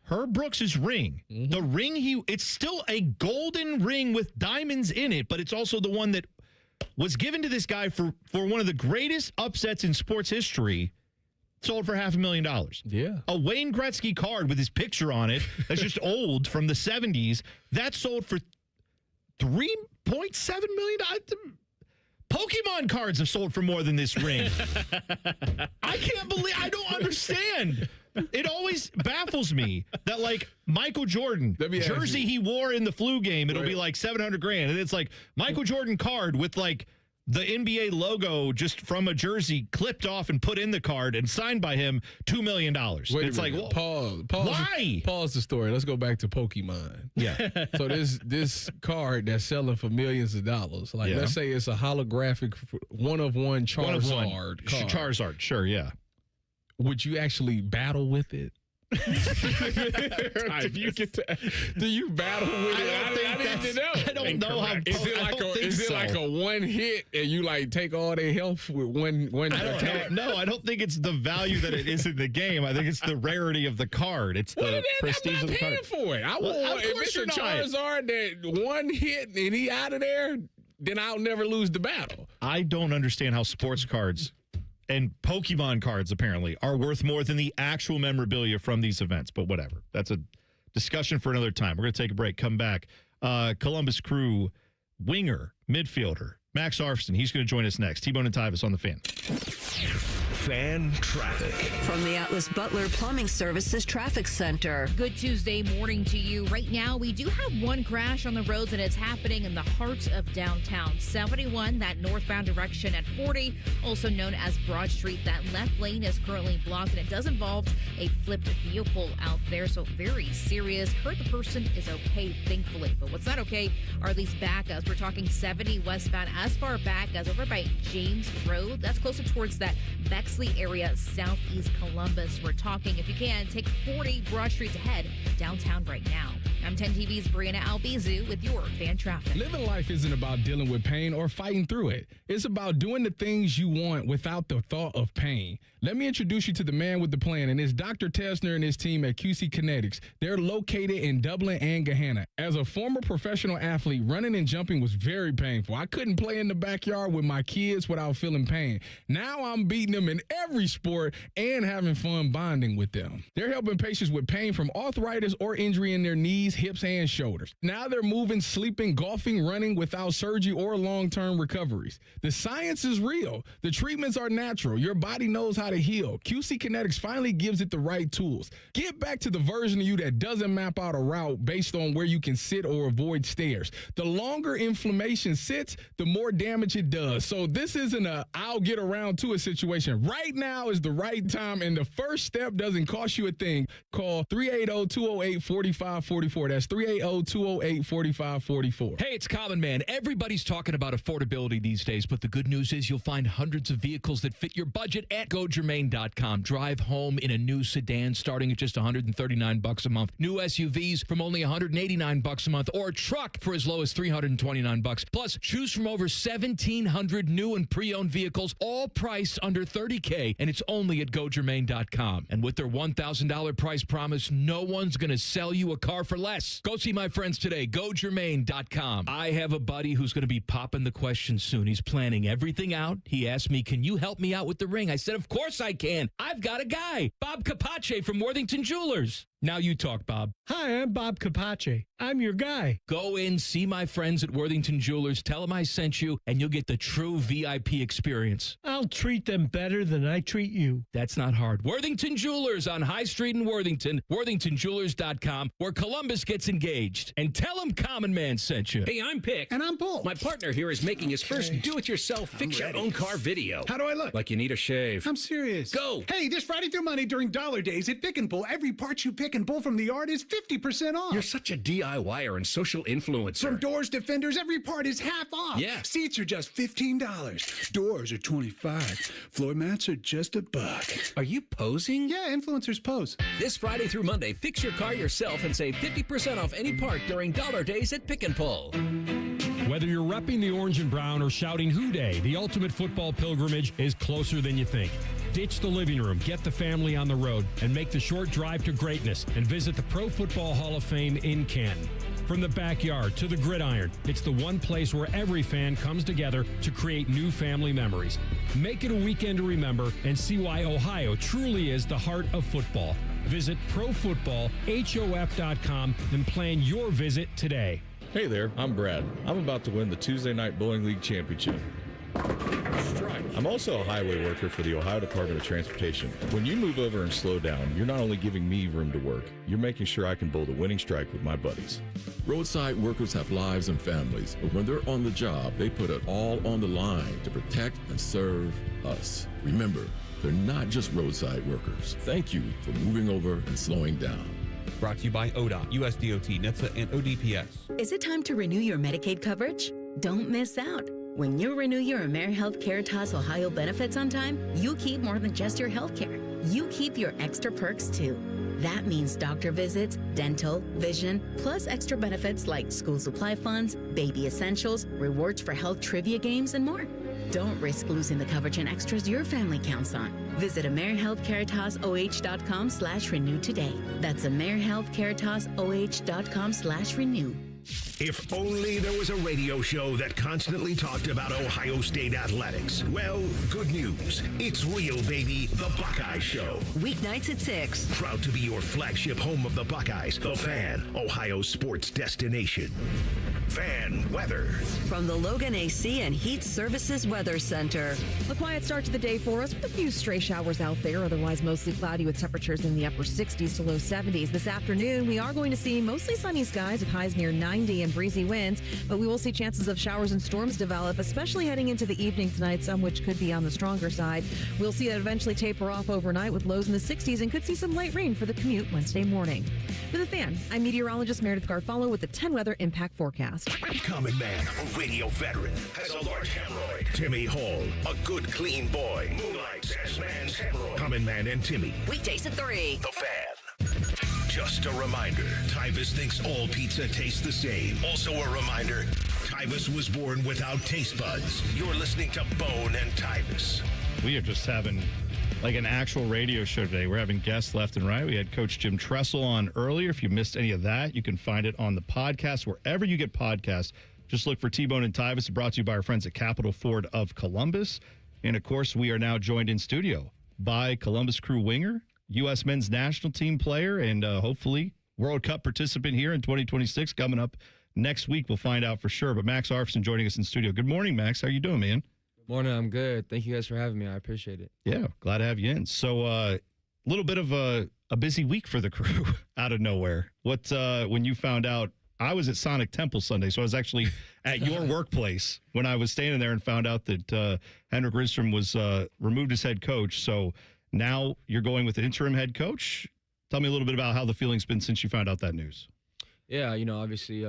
S3: Herb Brooks' ring, the ring it's still a golden ring with diamonds in it, but it's also the one that was given to this guy for one of the greatest upsets in sports history, sold for $500,000.
S7: Yeah.
S3: A Wayne Gretzky card with his picture on it that's just old from the 70s, that sold for $3.7 million. Pokemon cards have sold for more than this ring. I don't understand. It always baffles me that, like, Michael Jordan jersey he wore in the flu game, it'll be like $700,000, and it's like Michael Jordan card with like the NBA logo just from a jersey clipped off and put in the card and signed by him, $2 million. It's like, well,
S7: pause.
S3: Why?
S7: Pause the story. Let's go back to Pokemon.
S3: Yeah.
S7: So this card that's selling for millions of dollars. Like, let's say it's a holographic one-of-one Charizard card.
S3: Charizard, sure, yeah.
S7: Would you actually battle with it? Do you battle with it?
S3: I don't know how.
S7: Is it like a one hit and you like take all their health with one attack?
S3: No, I don't think it's the value that it is in the game. I think it's the rarity of the card. It's the prestige of the card.
S7: I'm not paying for it. If it's a Charizard that one hit and he out of there, then I'll never lose the battle.
S3: I don't understand how sports cards
S6: and Pokemon cards apparently are worth more than the actual memorabilia from these events. But whatever. That's a discussion for another time. We're going to take a break, come back. Columbus Crew winger, midfielder, Max Arfsten. He's going to join us next. T-Bone and Tyvis on the Fan.
S5: Fan traffic.
S4: From the Atlas Butler Plumbing Services Traffic Center.
S8: Good Tuesday morning to you. Right now, we do have one crash on the roads, and it's happening in the heart of downtown. 71, that northbound direction at 40, also known as Broad Street. That left lane is currently blocked, and it does involve a flipped vehicle out there, so very serious. Hurt the person is okay, thankfully. But what's not okay are these backups. We're talking 70 westbound as far back as over by James Road. That's closer towards that Bexley area, southeast Columbus. We're talking, if you can, take 40 Broad Street to head downtown right now. I'm 10 TV's Brianna Albizu with your fan traffic.
S7: Living life isn't about dealing with pain or fighting through it. It's about doing the things you want without the thought of pain. Let me introduce you to the man with the plan, and it's Dr. Tesner and his team at QC Kinetics. They're located in Dublin and Gahanna. As a former professional athlete, running and jumping was very painful. I couldn't play in the backyard with my kids without feeling pain. Now I'm beating them in every sport and having fun bonding with them. They're helping patients with pain from arthritis or injury in their knees, hips, and shoulders. Now they're moving, sleeping, golfing, running without surgery or long-term recoveries. The science is real. The treatments are natural. Your body knows how to heal. QC Kinetics finally gives it the right tools. Get back to the version of you that doesn't map out a route based on where you can sit or avoid stairs. The longer inflammation sits, the more damage it does. So this isn't a I'll get around to a situation. Right now is the right time, and the first step doesn't cost you a thing. Call 380-208-4544. That's 380-208-4544.
S11: Hey, it's Common Man. Everybody's talking about affordability these days, but the good news is you'll find hundreds of vehicles that fit your budget at GoGermain.com. Drive home in a new sedan starting at just $139 a month. New SUVs from only $189 a month, or a truck for as low as $329. Plus, choose from over 1,700 new and pre-owned vehicles, all priced under $30K, and it's only at GoGermain.com. And with their $1,000 price promise, no one's going to sell you a car for less. Go see my friends today. GoGermain.com. I have a buddy who's going to be popping the question soon. He's planning everything out. He asked me, can you help me out with the ring? I said, of course I can. I've got a guy, Bob Capace from Worthington Jewelers. Now you talk, Bob.
S12: Hi, I'm Bob Capace. I'm your guy.
S11: Go in, see my friends at Worthington Jewelers, tell them I sent you, and you'll get the true VIP experience.
S12: I'll treat them better than I treat you.
S11: That's not hard. Worthington Jewelers on High Street in Worthington, worthingtonjewelers.com, where Columbus gets engaged. And tell them Common Man sent you.
S18: Hey, I'm Pick.
S14: And I'm Bull.
S18: My partner here is making his first do-it-yourself fix-your-own-car video.
S14: How do I look?
S18: Like you need a shave.
S14: I'm serious.
S18: Go.
S14: Hey, this Friday through Monday during Dollar Days at Pick and Pull, every part you pick and pull from the yard is 50% off.
S18: You're such a DIYer and social influencer.
S14: From doors to fenders, every part is half off.
S18: Yeah.
S14: Seats are just $15.
S19: Doors are $25. Floor mats are just $1.
S18: Are you posing?
S14: Yeah, influencers pose.
S18: This Friday through Monday, fix your car yourself and save 50% off any part during Dollar Days at Pick and Pull.
S22: Whether you're repping the orange and brown or shouting Who Day, the ultimate football pilgrimage is closer than you think. Ditch the living room, get the family on the road, and make the short drive to greatness and visit the Pro Football Hall of Fame in Canton. From the backyard to the gridiron, it's the one place where every fan comes together to create new family memories. Make it a weekend to remember and see why Ohio truly is the heart of football. Visit profootballhof.com and plan your visit today.
S15: Hey there, I'm Brad. I'm about to win the Tuesday Night Bowling League Championship. I'm also a highway worker for the Ohio Department of Transportation. When you move over and slow down, you're not only giving me room to work, you're making sure I can bowl the winning strike with my buddies.
S16: Roadside workers have lives and families, but when they're on the job, they put it all on the line to protect and serve us. Remember, they're not just roadside workers. Thank you for moving over and slowing down.
S26: Brought to you by ODOT, USDOT, NHTSA, and ODPS.
S27: Is it time to renew your Medicaid coverage? Don't miss out. When you renew your AmeriHealth Caritas Ohio benefits on time, you keep more than just your health care. You keep your extra perks too. That means doctor visits, dental, vision, plus extra benefits like school supply funds, baby essentials, rewards for health trivia games, and more. Don't risk losing the coverage and extras your family counts on. Visit AmeriHealthCaritasOH.com/renew today. That's AmeriHealthCaritasOH.com/renew.
S5: If only there was a radio show that constantly talked about Ohio State athletics. Well, good news. It's real, baby. The Buckeye Show.
S4: Weeknights at 6.
S5: Proud to be your flagship home of the Buckeyes. The Fan, Ohio's sports destination. Fan weather.
S4: From the Logan AC and Heat Services Weather Center.
S2: A quiet start to the day for us with a few stray showers out there. Otherwise, mostly cloudy with temperatures in the upper 60s to low 70s. This afternoon, we are going to see mostly sunny skies with highs near 90 and breezy winds, but we will see chances of showers and storms develop, especially heading into the evening tonight, some which could be on the stronger side. We'll see it eventually taper off overnight with lows in the 60s and could see some light rain for the commute Wednesday morning. For The Fan, I'm meteorologist Meredith Garfalo with the 10 Weather Impact Forecast.
S5: Common man, a radio veteran, has a large hemorrhoid. Timmy Hall, a good, clean boy, moonlights as man's hemorrhoid. Common Man and Timmy.
S4: Weekdays at 3.
S5: The Fan. Just a reminder, Tyvis thinks all pizza tastes the same. Also a reminder, Tyvis was born without taste buds. You're listening to Bone and Tyvis.
S6: We are just having like an actual radio show today. We're having guests left and right. We had Coach Jim Tressel on earlier. If you missed any of that, you can find it on the podcast. Wherever you get podcasts, just look for T-Bone and Tyvis. Brought to you by our friends at Capital Ford of Columbus. And, of course, we are now joined in studio by Columbus Crew winger, U.S. men's national team player, and hopefully World Cup participant here in 2026 coming up next week. We'll find out for sure. But Max Arfsten joining us in studio. Good morning, Max. How you doing, man?
S9: Morning, I'm good. Thank you guys for having me. I appreciate it.
S6: Yeah, glad to have you in. So a little bit of a busy week for the crew out of nowhere. What when you found out, I was at Sonic Temple Sunday, so I was actually at your workplace when I was standing there and found out that Henrik Rydstrom was removed as head coach. So now you're going with an interim head coach. Tell me a little bit about how the feeling's been since you found out that news.
S9: Yeah, obviously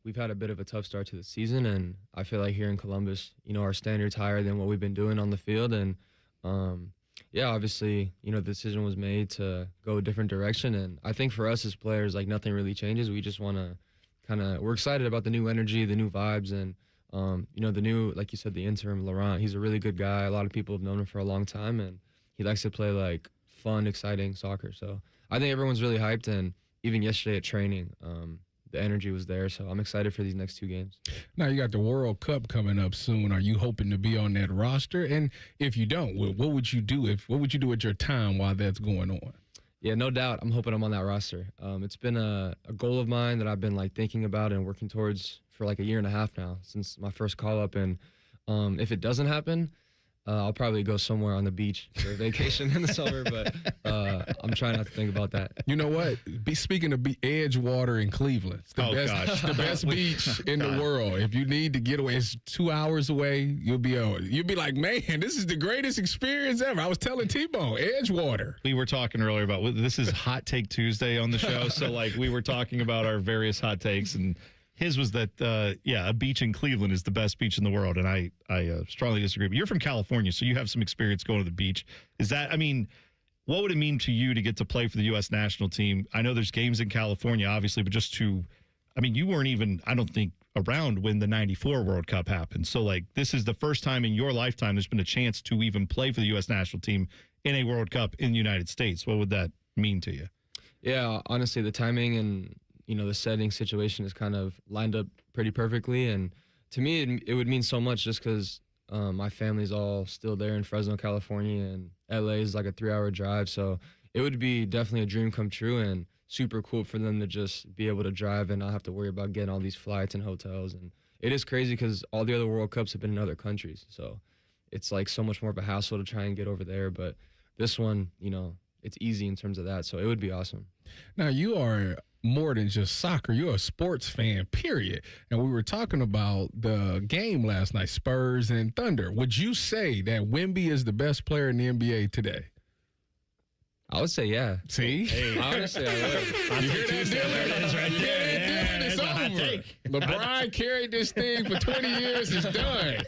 S9: we've had a bit of a tough start to the season, and I feel like here in Columbus, our standard's higher than what we've been doing on the field. And, obviously, the decision was made to go a different direction. And I think for us as players, like, nothing really changes. We just want to we're excited about the new energy, the new vibes, and, the new, like you said, the interim, Laurent. He's a really good guy. A lot of people have known him for a long time, and he likes to play, like, fun, exciting soccer. So I think everyone's really hyped, and even yesterday at training, the energy was there. So I'm excited for these next 2 games.
S7: Now you got the World Cup coming up soon. Are you hoping to be on that roster? And if you don't, what would you do at your time while that's going on?
S9: Yeah, no doubt. I'm hoping I'm on that roster. It's been a goal of mine that I've been thinking about and working towards for a year and a half now since my first call up. And if it doesn't happen, I'll probably go somewhere on the beach for a vacation in the summer, but I'm trying not to think about that.
S7: You know what? Speaking of Edgewater in Cleveland, it's the best beach in the world. If you need to get away, it's 2 hours away. You'll be like, man, this is the greatest experience ever. I was telling T-Bone, Edgewater.
S6: We were talking earlier about this is Hot Take Tuesday on the show, so we were talking about our various hot takes, and his was that, a beach in Cleveland is the best beach in the world, and I strongly disagree. But you're from California, so you have some experience going to the beach. What would it mean to you to get to play for the U.S. national team? I know there's games in California, obviously, but you weren't even, I don't think, around when the 94 World Cup happened. So, this is the first time in your lifetime there's been a chance to even play for the U.S. national team in a World Cup in the United States. What would that mean to you?
S9: Yeah, honestly, the timing and the setting situation is kind of lined up pretty perfectly. And to me, it would mean so much just because my family's all still there in Fresno, California, and LA is like a 3-hour drive. So it would be definitely a dream come true and super cool for them to just be able to drive and not have to worry about getting all these flights and hotels. And it is crazy because all the other World Cups have been in other countries. So it's so much more of a hassle to try and get over there. But this one, it's easy in terms of that. So it would be awesome.
S7: Now, you are more than just soccer. You're a sports fan, period. And we were talking about the game last night, Spurs and Thunder. Would you say that Wemby is the best player in the NBA today?
S9: I would say, yeah.
S7: See?
S9: Hey. Honestly, I would.
S7: You hear that, Dylan? It's over. LeBron carried this thing for 20 years. It's done.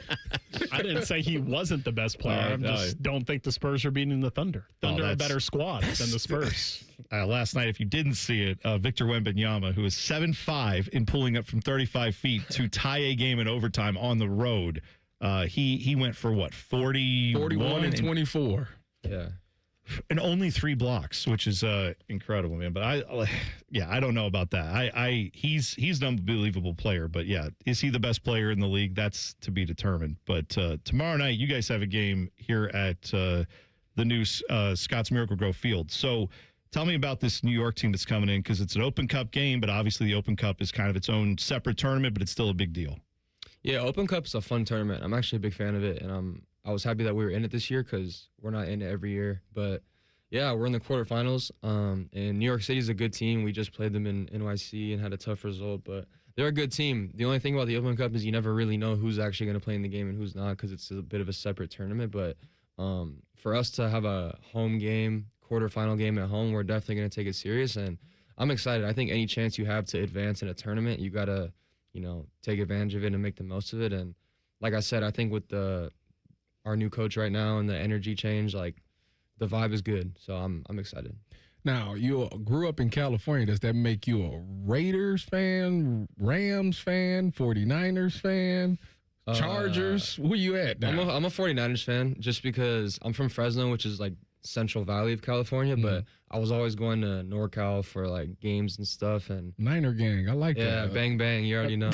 S1: I didn't say he wasn't the best player. I just don't think the Spurs are beating the Thunder. Thunder a better squad than the Spurs.
S6: Last night, if you didn't see it, Victor Wembanyama, who is 7'5" and pulling up from 35 feet to tie a game in overtime on the road, he went for what, 41
S7: and 24.
S9: Yeah.
S3: And only 3 blocks, which is incredible, man. But I don't know about that. He's an unbelievable player, but yeah, is he the best player in the league? That's to be determined. But tomorrow night, you guys have a game here at the new Scotts Miracle-Gro Field. So tell me about this New York team that's coming in, because it's an Open Cup game, but obviously the Open Cup is kind of its own separate tournament, but it's still a big deal.
S9: Yeah, Open Cup's a fun tournament. I'm actually a big fan of it, and I was happy that we were in it this year because we're not in it every year. But, yeah, we're in the quarterfinals, and New York City's a good team. We just played them in NYC and had a tough result, but they're a good team. The only thing about the Open Cup is you never really know who's actually going to play in the game and who's not, because it's a bit of a separate tournament. But for us to have a home game, quarterfinal game at home, we're definitely going to take it serious, and I'm excited. I think any chance you have to advance in a tournament, you got to, take advantage of it and make the most of it. And like I said, I think with our new coach right now and the energy change, like, the vibe is good, so I'm excited.
S7: Now, you grew up in California. Does that make you a Raiders fan, Rams fan, 49ers fan, Chargers? Where you at now?
S9: I'm a 49ers fan just because I'm from Fresno, which is like Central Valley of California, but I was always going to NorCal for like games and stuff. And
S7: Niner gang, I like that.
S9: Yeah, bang bang, you already know.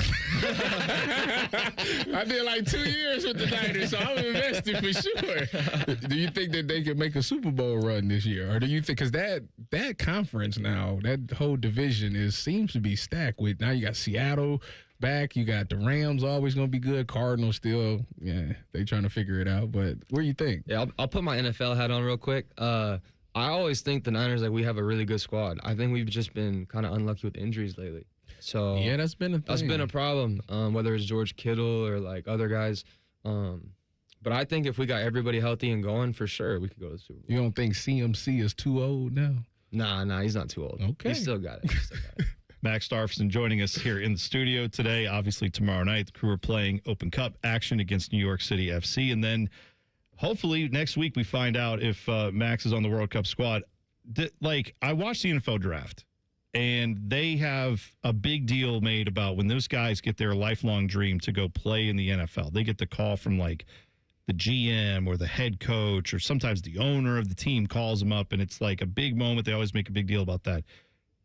S7: I did like 2 years with the Niners, so I'm invested for sure. Do you think that they could make a Super Bowl run this year, or do you think, because that conference now, that whole division seems to be stacked with, now you got Seattle back, you got the Rams always going to be good, Cardinals still, they trying to figure it out, but what do you think?
S9: Yeah, I'll put my NFL hat on real quick. I always think the Niners, like, we have a really good squad. I think we've just been kind of unlucky with injuries lately. So
S7: yeah, that's been a thing.
S9: That's been a problem, whether it's George Kittle or like other guys. But I think if we got everybody healthy and going, for sure, we could go to the Super Bowl.
S7: You don't think CMC is too old now?
S9: Nah, he's not too old.
S7: Okay.
S9: He's still got it.
S3: Max Arfsten joining us here in the studio today. Obviously, tomorrow night, the crew are playing Open Cup action against New York City FC. And then hopefully next week we find out if Max is on the World Cup squad. I watched the NFL draft, and they have a big deal made about when those guys get their lifelong dream to go play in the NFL. They get the call from like the GM or the head coach, or sometimes the owner of the team calls them up, and it's like a big moment. They always make a big deal about that.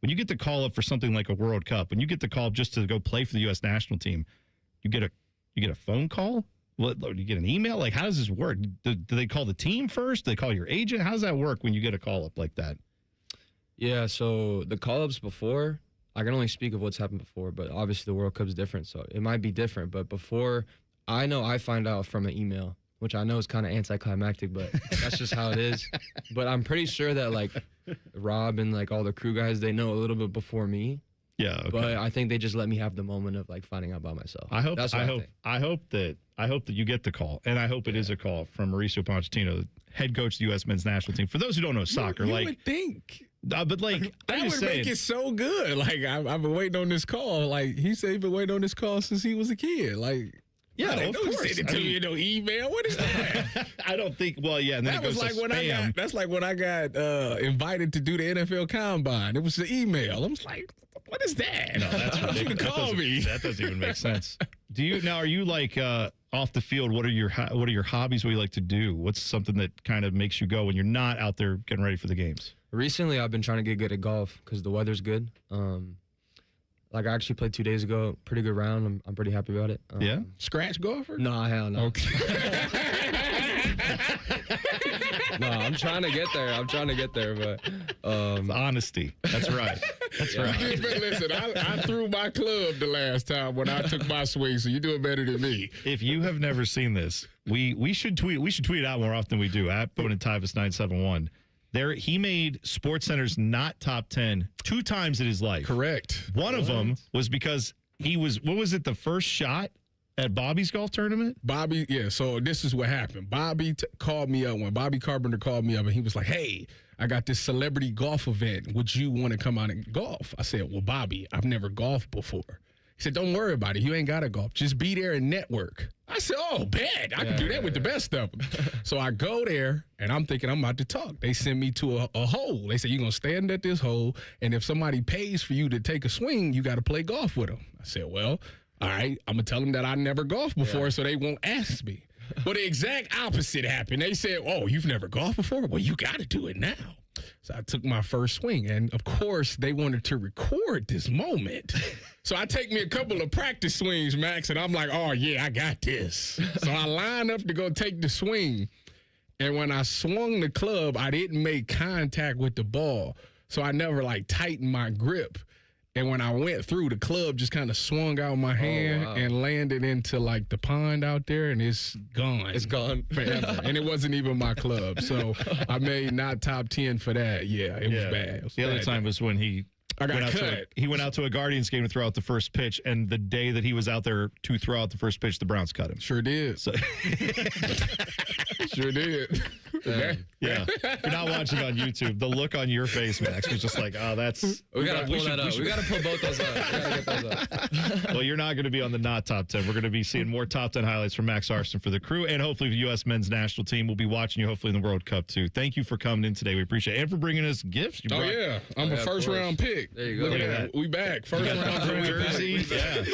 S3: When you get the call up for something like a World Cup, when you get the call just to go play for the U.S. national team, you get a phone call? What, do you get an email? Like, how does this work? Do they call the team first? Do they call your agent? How does that work when you get a call up like that?
S9: Yeah, so the call-ups before, I can only speak of what's happened before, but obviously the World Cup's different, so it might be different. But before, I find out from an email, which I know is kind of anticlimactic, but that's just how it is. But I'm pretty sure that, like, Rob and, like, all the crew guys, they know a little bit before me.
S3: Yeah, okay.
S9: But I think they just let me have the moment of, like, finding out by myself.
S3: I hope that you get the call, and I hope it is a call from Mauricio Pochettino, head coach of the U.S. men's national team. For those who don't know soccer,
S7: you would think.
S3: But like
S7: that would make it so good. Like, I've been waiting on this call. Like, he said he's been waiting on this call since he was a kid. Like,
S3: yeah,
S7: they
S3: of
S7: don't
S3: course.
S7: send it to you in no email. What is that?
S3: I don't think. Well, yeah, and then
S7: that
S3: it goes
S7: was like
S3: to
S7: when
S3: spam.
S7: that's like when I got invited to do the NFL Combine. It was the email. I was like, what is that?
S3: No, that's
S7: I want you to call me.
S3: That doesn't even make sense. Are you like off the field? What are your hobbies? What do you like to do? What's something that kind of makes you go when you're not out there getting ready for the games?
S9: Recently, I've been trying to get good at golf because the weather's good. Like, I actually played 2 days ago. Pretty good round. I'm pretty happy about it.
S3: Yeah?
S7: Scratch golfer?
S9: No, hell no.
S7: Okay.
S9: No, I'm trying to get there. But
S3: it's honesty. That's right. That's right.
S7: Listen, I threw my club the last time when I took my swing, so you're doing better than me.
S3: If you have never seen this, we should tweet it out more often than we do. At Bone and Tyvis 971. He made SportsCenter's not top 10 2 times in his life.
S7: Correct.
S3: One of them was because he was, what was it, the first shot at Bobby's golf tournament?
S7: Bobby, yeah, so this is what happened. Bobby called me up when Bobby Carpenter called me up, and he was like, hey, I got this celebrity golf event. Would you want to come out and golf? I said, well, Bobby, I've never golfed before. He said, don't worry about it. You ain't got to golf. Just be there and network. I said, oh, bad. I can do that with the best of them. So I go there, and I'm thinking I'm about to talk. They send me to a hole. They say, you're going to stand at this hole, and if somebody pays for you to take a swing, you got to play golf with them. I said, well, all right, I'm going to tell them that I never golfed before, so they won't ask me. Well, the exact opposite happened. They said, oh, you've never golfed before? Well, you got to do it now. So I took my first swing, and of course, they wanted to record this moment. So I take me a couple of practice swings, Max, and I'm like, oh, yeah, I got this. So I line up to go take the swing, and when I swung the club, I didn't make contact with the ball, so I never, tightened my grip. And when I went through, the club just kind of swung out my hand and landed into, the pond out there, and it's gone.
S9: It's gone.
S7: Forever. And it wasn't even my club. So I made not top 10 for that. Yeah, it was bad. It was
S6: the other
S7: bad.
S6: time was when he
S7: got cut.
S6: He went out to a Guardians game to throw out the first pitch, and the day that he was out there to throw out the first pitch, the Browns cut him.
S7: Sure did.
S6: So
S7: sure did.
S6: Yeah. If you're not watching on YouTube, the look on your face, Max, was just like, oh, that's...
S9: We got to pull that up. We got to pull both those up. We got to get those up.
S6: Well, you're not going to be on the not top 10. We're going to be seeing more top 10 highlights from Max Arfsten for the crew, and hopefully the U.S. men's national team will be watching you, hopefully in the World Cup, too. Thank you for coming in today. We appreciate it. And for bringing us gifts.
S7: I'm a first-round pick.
S9: There you go.
S7: Look at that. We back. First-round
S6: jersey. Yeah.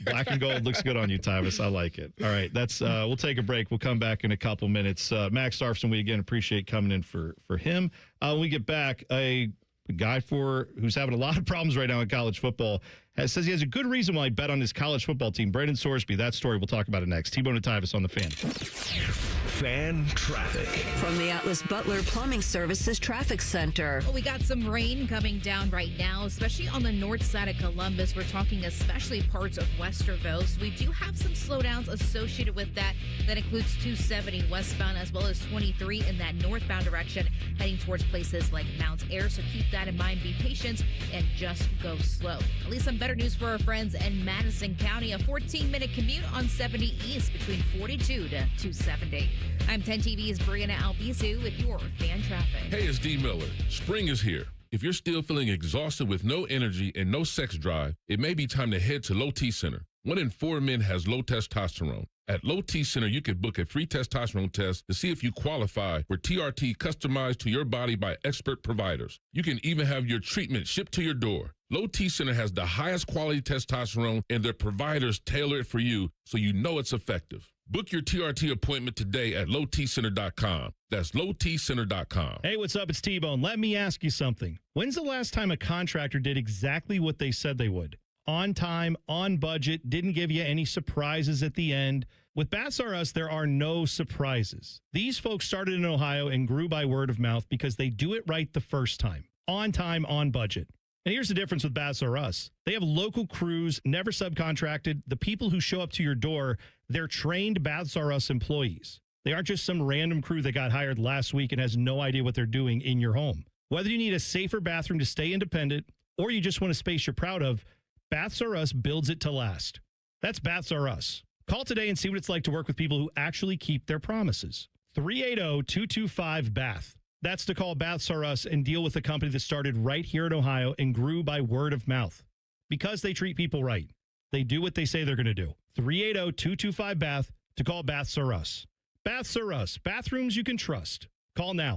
S6: Black and gold looks good on you, Tyvis. I like it. All right, that's we'll take a break. We'll come back in a couple minutes. Max Arfsten, we again appreciate coming in for him. When we get back, a guy who's having a lot of problems right now in college football says he has a good reason why he bet on his college football team. Brandon Sorsby, that story, we'll talk about it next. T-Bone and Tyvis on the Fan.
S5: Fan traffic.
S4: From the Atlas Butler Plumbing Services Traffic Center.
S8: Well, we got some rain coming down right now, especially on the north side of Columbus. We're talking especially parts of Westerville. So we do have some slowdowns associated with that. That includes 270 westbound as well as 23 in that northbound direction heading towards places like Mount Ayr. So keep that in mind. Be patient and just go slow. At least some better news for our friends in Madison County. A 14-minute commute on 70 East between 42 to 270. I'm 10 TV's Brianna Albizu with your fan traffic.
S10: Hey, it's D. Miller. Spring is here. If you're still feeling exhausted with no energy and no sex drive, it may be time to head to Low T Center. 1 in 4 men has low testosterone. At Low T Center, you can book a free testosterone test to see if you qualify for TRT customized to your body by expert providers. You can even have your treatment shipped to your door. Low T Center has the highest quality testosterone, and their providers tailor it for you so you know it's effective. Book your TRT appointment today at lowtcenter.com. That's lowtcenter.com.
S3: Hey, what's up? It's T-Bone. Let me ask you something. When's the last time a contractor did exactly what they said they would? On time, on budget, didn't give you any surprises at the end. With Baths R Us, there are no surprises. These folks started in Ohio and grew by word of mouth because they do it right the first time. On time, on budget. And here's the difference with Baths R Us. They have local crews, never subcontracted. The people who show up to your door, they're trained Baths R Us employees. They aren't just some random crew that got hired last week and has no idea what they're doing in your home. Whether you need a safer bathroom to stay independent or you just want a space you're proud of, Baths R Us builds it to last. That's Baths R Us. Call today and see what it's like to work with people who actually keep their promises. 380-225-BATH. That's to call Baths R Us and deal with a company that started right here in Ohio and grew by word of mouth. Because they treat people right. They do what they say they're going to do. 380-225-BATH to call Baths R Us. Baths R Us. Bathrooms you can trust. Call now.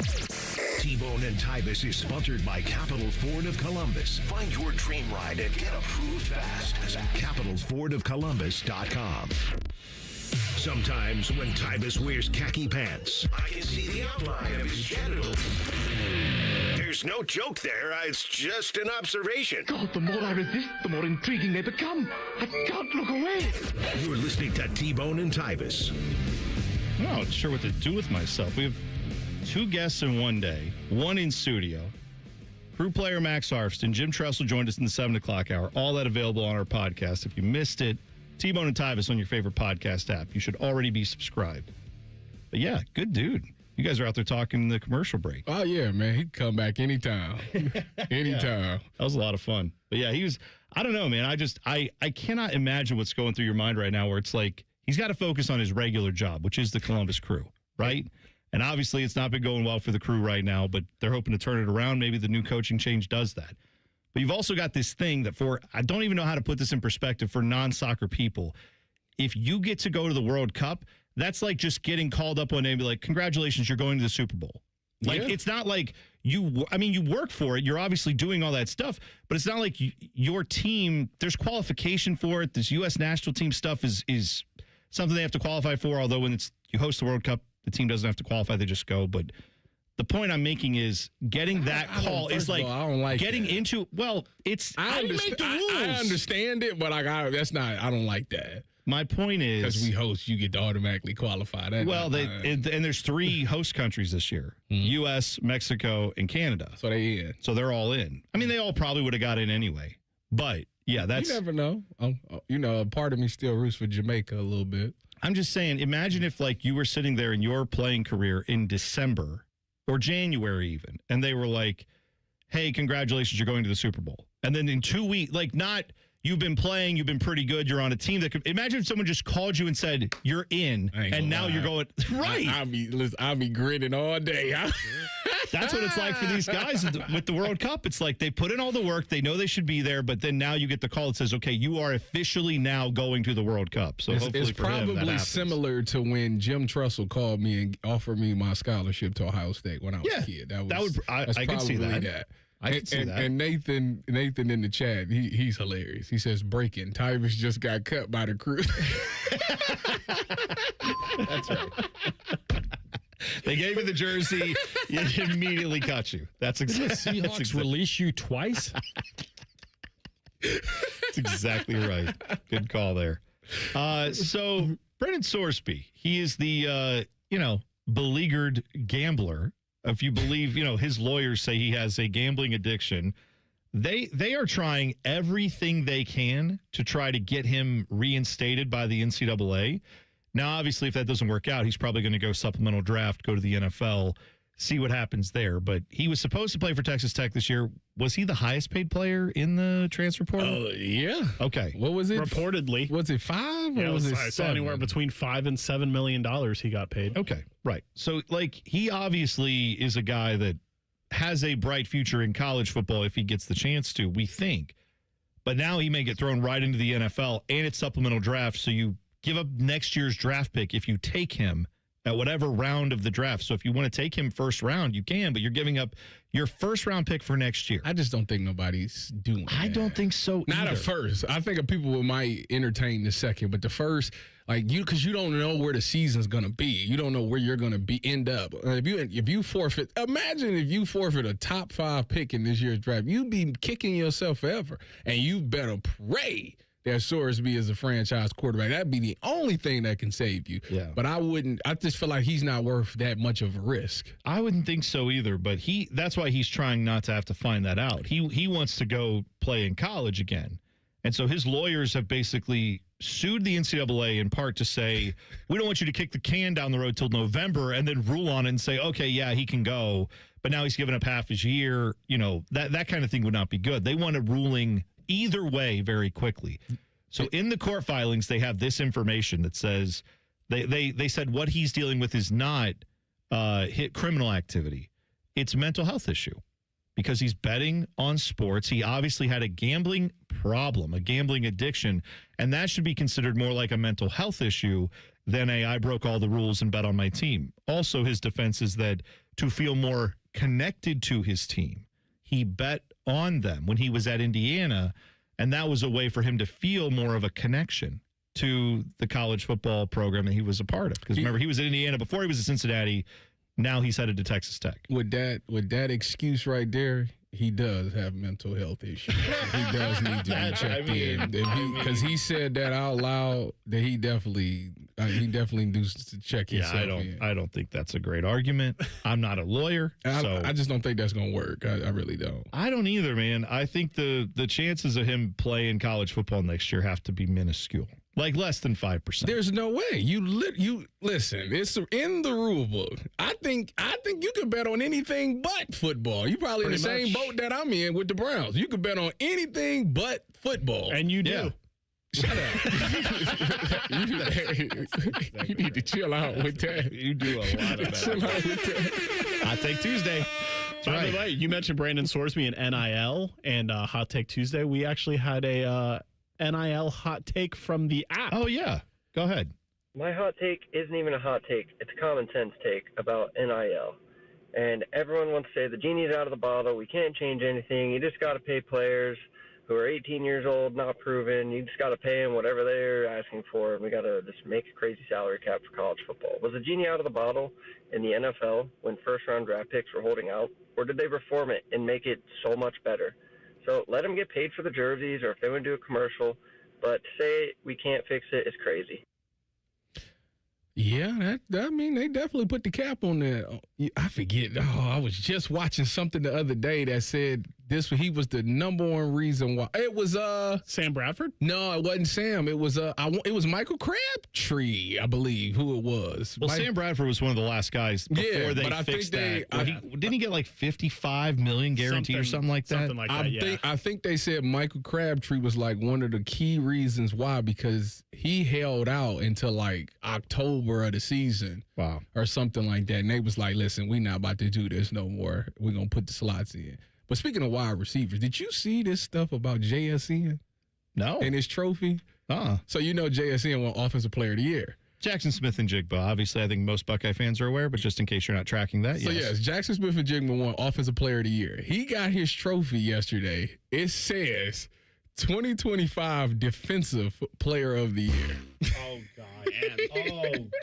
S5: T-Bone and Tyvis is sponsored by Capital Ford of Columbus. Find your dream ride and get approved fast at capitalfordofcolumbus.com. Sometimes when Tyvis wears khaki pants, I can see the outline of his genitals. There's no joke there. It's just an observation.
S13: God, the more I resist, the more intriguing they become. I can't look away.
S5: You're listening to T-Bone and Tyvis.
S6: I'm not sure what to do with myself. We have 2 guests in one day, 1 in studio. Crew player Max Arfsten, Jim Tressel joined us in the 7 o'clock hour. All that available on our podcast. If you missed it, T-Bone and Tyvis on your favorite podcast app. You should already be subscribed. But yeah, good dude. You guys are out there talking in the commercial break.
S7: Oh, yeah, man. He'd come back anytime. Anytime.
S6: Yeah, that was a lot of fun. But yeah, he was, I don't know, man. I cannot imagine what's going through your mind right now where it's like he's got to focus on his regular job, which is the Columbus Crew, right? And obviously it's not been going well for the Crew right now, but they're hoping to turn it around. Maybe the new coaching change does that. But you've also got this thing that I don't even know how to put this in perspective for non-soccer people. If you get to go to the World Cup, that's like just getting called up one day and be like, congratulations, you're going to the Super Bowl. Like, it's not like you work for it. You're obviously doing all that stuff, but it's not like your team, there's qualification for it. This U.S. national team stuff is something they have to qualify for, although when it's
S3: You host the World Cup. The team doesn't have to qualify. They just go. But the point I'm making is getting that call is like,
S7: I don't like
S3: getting
S7: that.
S3: into, well, it's,
S7: I understand it, but I don't like that.
S3: My point is,
S7: because we host, you get to automatically qualify.
S3: And there's 3 host countries this year: U.S., Mexico, and Canada.
S7: So they in.
S3: So they're all in. I mean, they all probably would have got in anyway. But yeah, that's,
S7: you never know. A part of me still roots for Jamaica a little bit.
S3: I'm just saying, imagine if like you were sitting there in your playing career in December or January even, and they were like, "Hey, congratulations, you're going to the Super Bowl." And then in 2 weeks, like not. You've been playing. You've been pretty good. You're on a team that could. Imagine if someone just called you and said you're in, and now you're going right.
S7: I'll be grinning all day.
S3: That's what it's like for these guys with the World Cup. It's like they put in all the work. They know they should be there, but then now you get the call that says, "Okay, you are officially now going to the World Cup." So hopefully
S7: it's
S3: for him, that
S7: probably
S3: happens.
S7: similar to when Jim Tressel called me and offered me my scholarship to Ohio State when I was a kid.
S3: I can see that. I can see that.
S7: And Nathan in the chat, he's hilarious. He says, "Breaking, Tyvis just got cut by the crew."
S3: That's right. They gave you the jersey. It immediately cut you. That's exactly.
S12: The Seahawks release you twice.
S3: That's exactly right. Good call there. So Brendan Sorsby, he is the beleaguered gambler. If you believe, his lawyers say he has a gambling addiction. They are trying everything they can to try to get him reinstated by the NCAA. Now, obviously, if that doesn't work out, he's probably going to go supplemental draft, go to the NFL, see what happens there. But he was supposed to play for Texas Tech this year. Was he the highest paid player in the transfer portal?
S7: Yeah.
S3: Okay.
S7: What was it?
S1: Reportedly.
S7: Was it 5 or
S1: Yeah,
S7: was it
S1: I saw
S7: 7?
S1: anywhere between $5 and $7 million he got paid.
S3: Okay. Right. So, he obviously is a guy that has a bright future in college football if he gets the chance to, we think. But now he may get thrown right into the NFL, and it's supplemental draft, so you give up next year's draft pick if you take him at whatever round of the draft. So if you want to take him first round, you can, but you're giving up your first round pick for next year.
S7: I just don't think nobody's doing that.
S3: I don't think so
S7: Not
S3: either.
S7: at first. I think people might entertain the second, but the first, because you don't know where the season's going to be. You don't know where you're going to end up. If you forfeit, imagine if you forfeit a top 5 pick in this year's draft, you'd be kicking yourself forever. And you better pray that Sorsby is a franchise quarterback. That'd be the only thing that can save you.
S3: Yeah.
S7: But I just feel like he's not worth that much of a risk.
S3: I wouldn't think so either, but that's why he's trying not to have to find that out. He wants to go play in college again. And so his lawyers have basically sued the NCAA in part to say, we don't want you to kick the can down the road till November and then rule on it and say, okay, yeah, he can go. But now he's given up half his year. That kind of thing would not be good. They want a ruling either way very quickly. So in the court filings, they have this information that says they said what he's dealing with is not hit criminal activity. It's mental health issue because he's betting on sports. He obviously had a gambling problem, a gambling addiction, and that should be considered more like a mental health issue than I broke all the rules and bet on my team. Also, his defense is that to feel more connected to his team, he bet on them when he was at Indiana, and that was a way for him to feel more of a connection to the college football program that he was a part of. Because remember, he was at Indiana before he was at Cincinnati. Now he's headed to Texas Tech.
S7: With that excuse right there, he does have mental health issues. He does need to be checked in. Because he said that out loud, that he definitely needs to check himself in.
S3: I don't think that's a great argument. I'm not a lawyer.
S7: I just don't think that's going to work. I really don't.
S3: I don't either, man. I think the chances of him playing college football next year have to be minuscule. Like less than 5%.
S7: There's no way. You listen. It's in the rule book. I think you can bet on anything but football. You probably in the same boat that I'm in with the Browns. You can bet on anything but football,
S1: and you do.
S7: Yeah. Shut up. You need to chill out with that.
S3: You do a lot of that.
S7: Chill out with that.
S3: Hot Take Tuesday.
S1: By the way, you mentioned Brandon Sorsby and NIL and Hot Take Tuesday. We actually had a NIL hot take from the app.
S3: Oh, yeah. Go ahead.
S17: My hot take isn't even a hot take. It's a common sense take about NIL. And everyone wants to say the genie's out of the bottle. We can't change anything. You just got to pay players who are 18 years old, not proven. You just got to pay them whatever they're asking for, and we got to just make a crazy salary cap for college football. Was the genie out of the bottle in the NFL when first-round draft picks were holding out, or did they reform it and make it so much better? So let them get paid for the jerseys, or if they want to do a commercial, but to say we can't fix it is crazy.
S7: Yeah, I mean, they definitely put the cap on that. I forget. I was just watching something the other day that said he was the number one reason why. It was
S1: Sam Bradford?
S7: No, it wasn't Sam. It was it was Michael Crabtree, I believe, who it was.
S6: Well, Sam Bradford was one of the last guys before they fixed that. Didn't he get like $55 million guaranteed or something like that?
S1: Something like that,
S7: I think they said Michael Crabtree was like one of the key reasons why, because he held out until like October of the season.
S6: Wow.
S7: Or something like that. And they was like, listen, we not about to do this no more. We're going to put the slots in. But speaking of wide receivers, did you see this stuff about JSN?
S6: No.
S7: And his trophy? So you know JSN won Offensive Player of the Year.
S6: Jackson Smith and Jigba. Obviously, I think most Buckeye fans are aware, but just in case you're not tracking that,
S7: So, yes, Jackson Smith and Jigba won Offensive Player of the Year. He got his trophy yesterday. It says 2025 Defensive Player of the Year.
S1: Oh, God.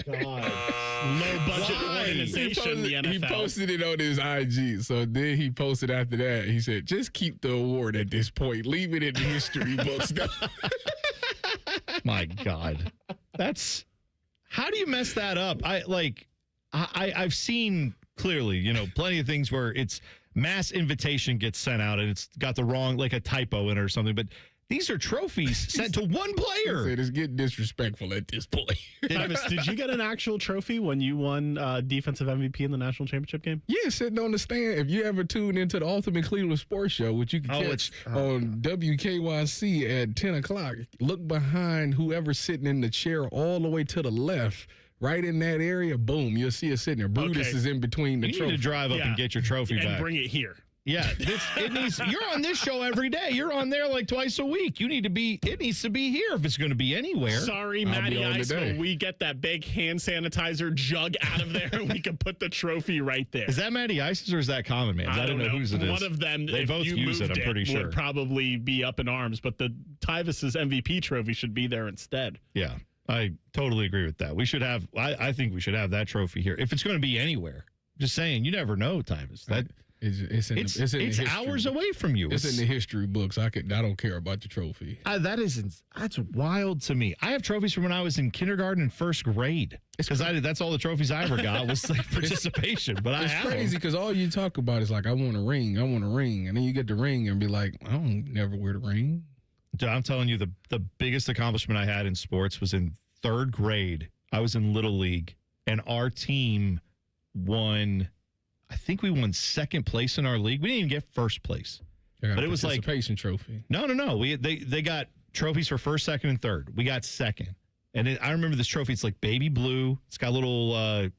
S1: Low budget organization, the NFL.
S7: He posted it on his IG. So then he posted after that. He said, just keep the award at this point. Leave it in the history books.
S6: My God. How do you mess that up? I've seen clearly, plenty of things where it's mass invitation gets sent out and it's got the wrong, like a typo in it or something. But these are trophies sent to one player.
S7: It's getting disrespectful at this point.
S1: Tyvis, did you get an actual trophy when you won defensive MVP in the national championship game?
S7: Yeah, sitting on the stand. If you ever tune into the Ultimate Cleveland Sports Show, which you can catch on WKYC at 10 o'clock, look behind whoever's sitting in the chair all the way to the left. Right in that area, boom, you'll see it sitting there. Brutus is in between the trophy.
S6: You need to drive up and get your trophy back.
S1: And bring it here.
S6: Yeah, you're on this show every day. You're on there like twice a week. It needs to be here if it's going to be anywhere.
S1: Sorry, Matty Ice, when we get that big hand sanitizer jug out of there, we can put the trophy right there.
S6: Is that Matty Ice's or is that Common Man's? I don't know whose it is.
S1: One of them,
S6: they
S1: if
S6: both
S1: you
S6: use it, I'm pretty sure.
S1: Would probably be up in arms, but the Tyvis's MVP trophy should be there instead.
S6: Yeah, I totally agree with that. We should have, I think we should have that trophy here. If it's going to be anywhere. Just saying, you never know, Tyvis. It's hours away from you.
S7: It's in the history books. I don't care about the trophy.
S6: That's wild to me. I have trophies from when I was in kindergarten and first grade because that's all the trophies I ever got was like participation. But
S7: it's crazy because all you talk about is like, I want a ring, and then you get the ring and be like, I don't never wear the ring.
S6: I'm telling you, the biggest accomplishment I had in sports was in third grade. I was in Little League, and our team won. I think we won second place in our league. We didn't even get first place, but it was like
S7: participation trophy.
S6: No. They got trophies for first, second, and third. We got second, and I remember this trophy. It's like baby blue. It's got a little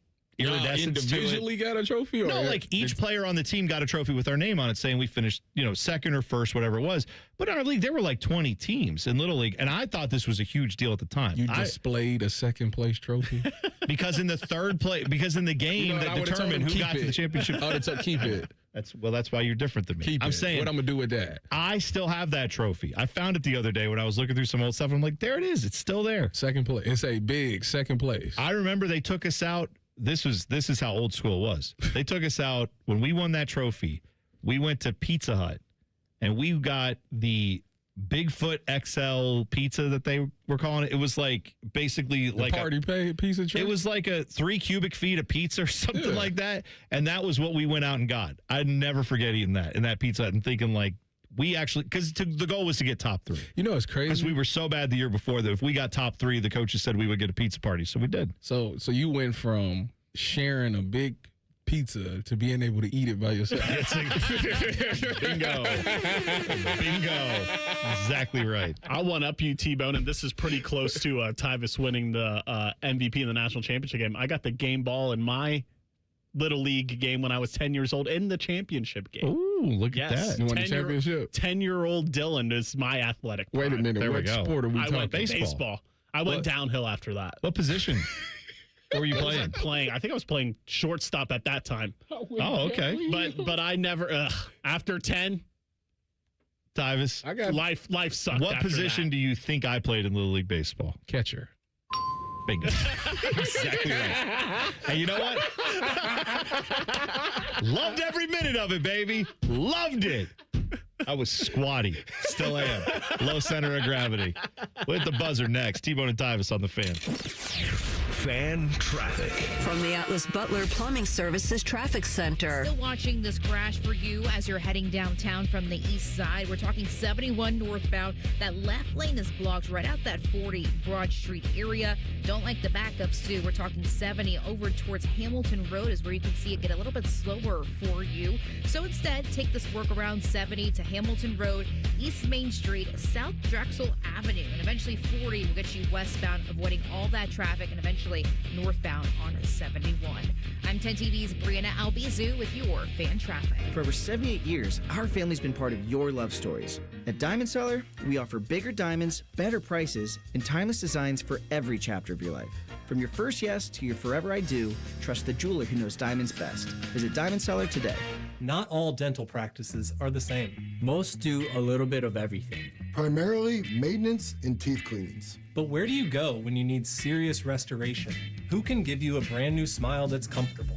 S6: iridescence
S7: individually
S6: to it.
S7: Got a trophy?
S6: No, like each player on the team got a trophy with our name on it, saying we finished, second or first, whatever it was. But in our league, there were like 20 teams in Little League, and I thought this was a huge deal at the time.
S7: You displayed a second place trophy
S6: because in the third place, because in the game that determined who got to the championship.
S7: Oh, it's keep it.
S6: That's why you're different than me.
S7: Keep
S6: I'm
S7: it.
S6: saying
S7: What I'm gonna do with that?
S6: I still have that trophy. I found it the other day when I was looking through some old stuff. I'm like, there it is. It's still there.
S7: Second place. It's a big second place.
S6: I remember they took us out. This is how old school it was. They took us out when we won that trophy. We went to Pizza Hut, and we got the Bigfoot XL pizza that they were calling it. It was like basically like
S7: party pizza tray.
S6: It was like a 3 cubic feet of pizza or something like that, and that was what we went out and got. I'd never forget eating that in that Pizza Hut and thinking like, we actually, because the goal was to get top 3.
S7: It's crazy.
S6: Because we were so bad the year before that if we got top 3, the coaches said we would get a pizza party. So we did.
S7: So you went from sharing a big pizza to being able to eat it by yourself.
S6: Bingo. Exactly right.
S1: I'll one up you, T-Bone, and this is pretty close to Tyvis winning the MVP in the national championship game. I got the game ball in my Little League game when I was 10 years old in the championship game.
S6: Ooh, look at that.
S7: You won the championship?
S1: 10-year-old Dylan is my athletic prime.
S7: Wait a minute. What sport are we talking?
S1: I went baseball. I went downhill after that.
S6: What position? What were you playing?
S1: I think I was playing shortstop at that time.
S6: Oh, okay.
S1: But I never, after 10,
S3: Tyvis.
S7: I got
S1: Life sucked.
S3: What
S1: after
S3: position
S1: that.
S3: do you think I played in Little League Baseball?
S7: catcher.
S3: Bingo. Exactly right. And you know what? Loved every minute of it, baby. Loved it. I was squatty. Still am. Low center of gravity. With the buzzer next. T-Bone and Tyvis on the Fan.
S5: Fan traffic.
S4: From the Atlas Butler Plumbing Services Traffic Center.
S8: Still watching this crash for you as you're heading downtown from the east side. We're talking 71 northbound. That left lane is blocked right out that 40 Broad Street area. Don't like the backups, too. We're talking 70 over towards Hamilton Road is where you can see it get a little bit slower for you. So instead, take this work around 70 to Hamilton Road, East Main Street, South Drexel Avenue, and eventually 40 will get you westbound, avoiding all that traffic, and eventually northbound on 71. I'm 10 TV's Brianna Albizu with your fan traffic.
S11: For over 78 years, our family's been part of your love stories. At Diamond Seller, we offer bigger diamonds, better prices, and timeless designs for every chapter of your life. From your first yes to your forever I do, trust the jeweler who knows diamonds best. Visit Diamond Seller today.
S19: Not all dental practices are the same. Most do a little bit of everything.
S20: Primarily maintenance and teeth cleanings.
S19: But where do you go when you need serious restoration? Who can give you a brand new smile that's comfortable?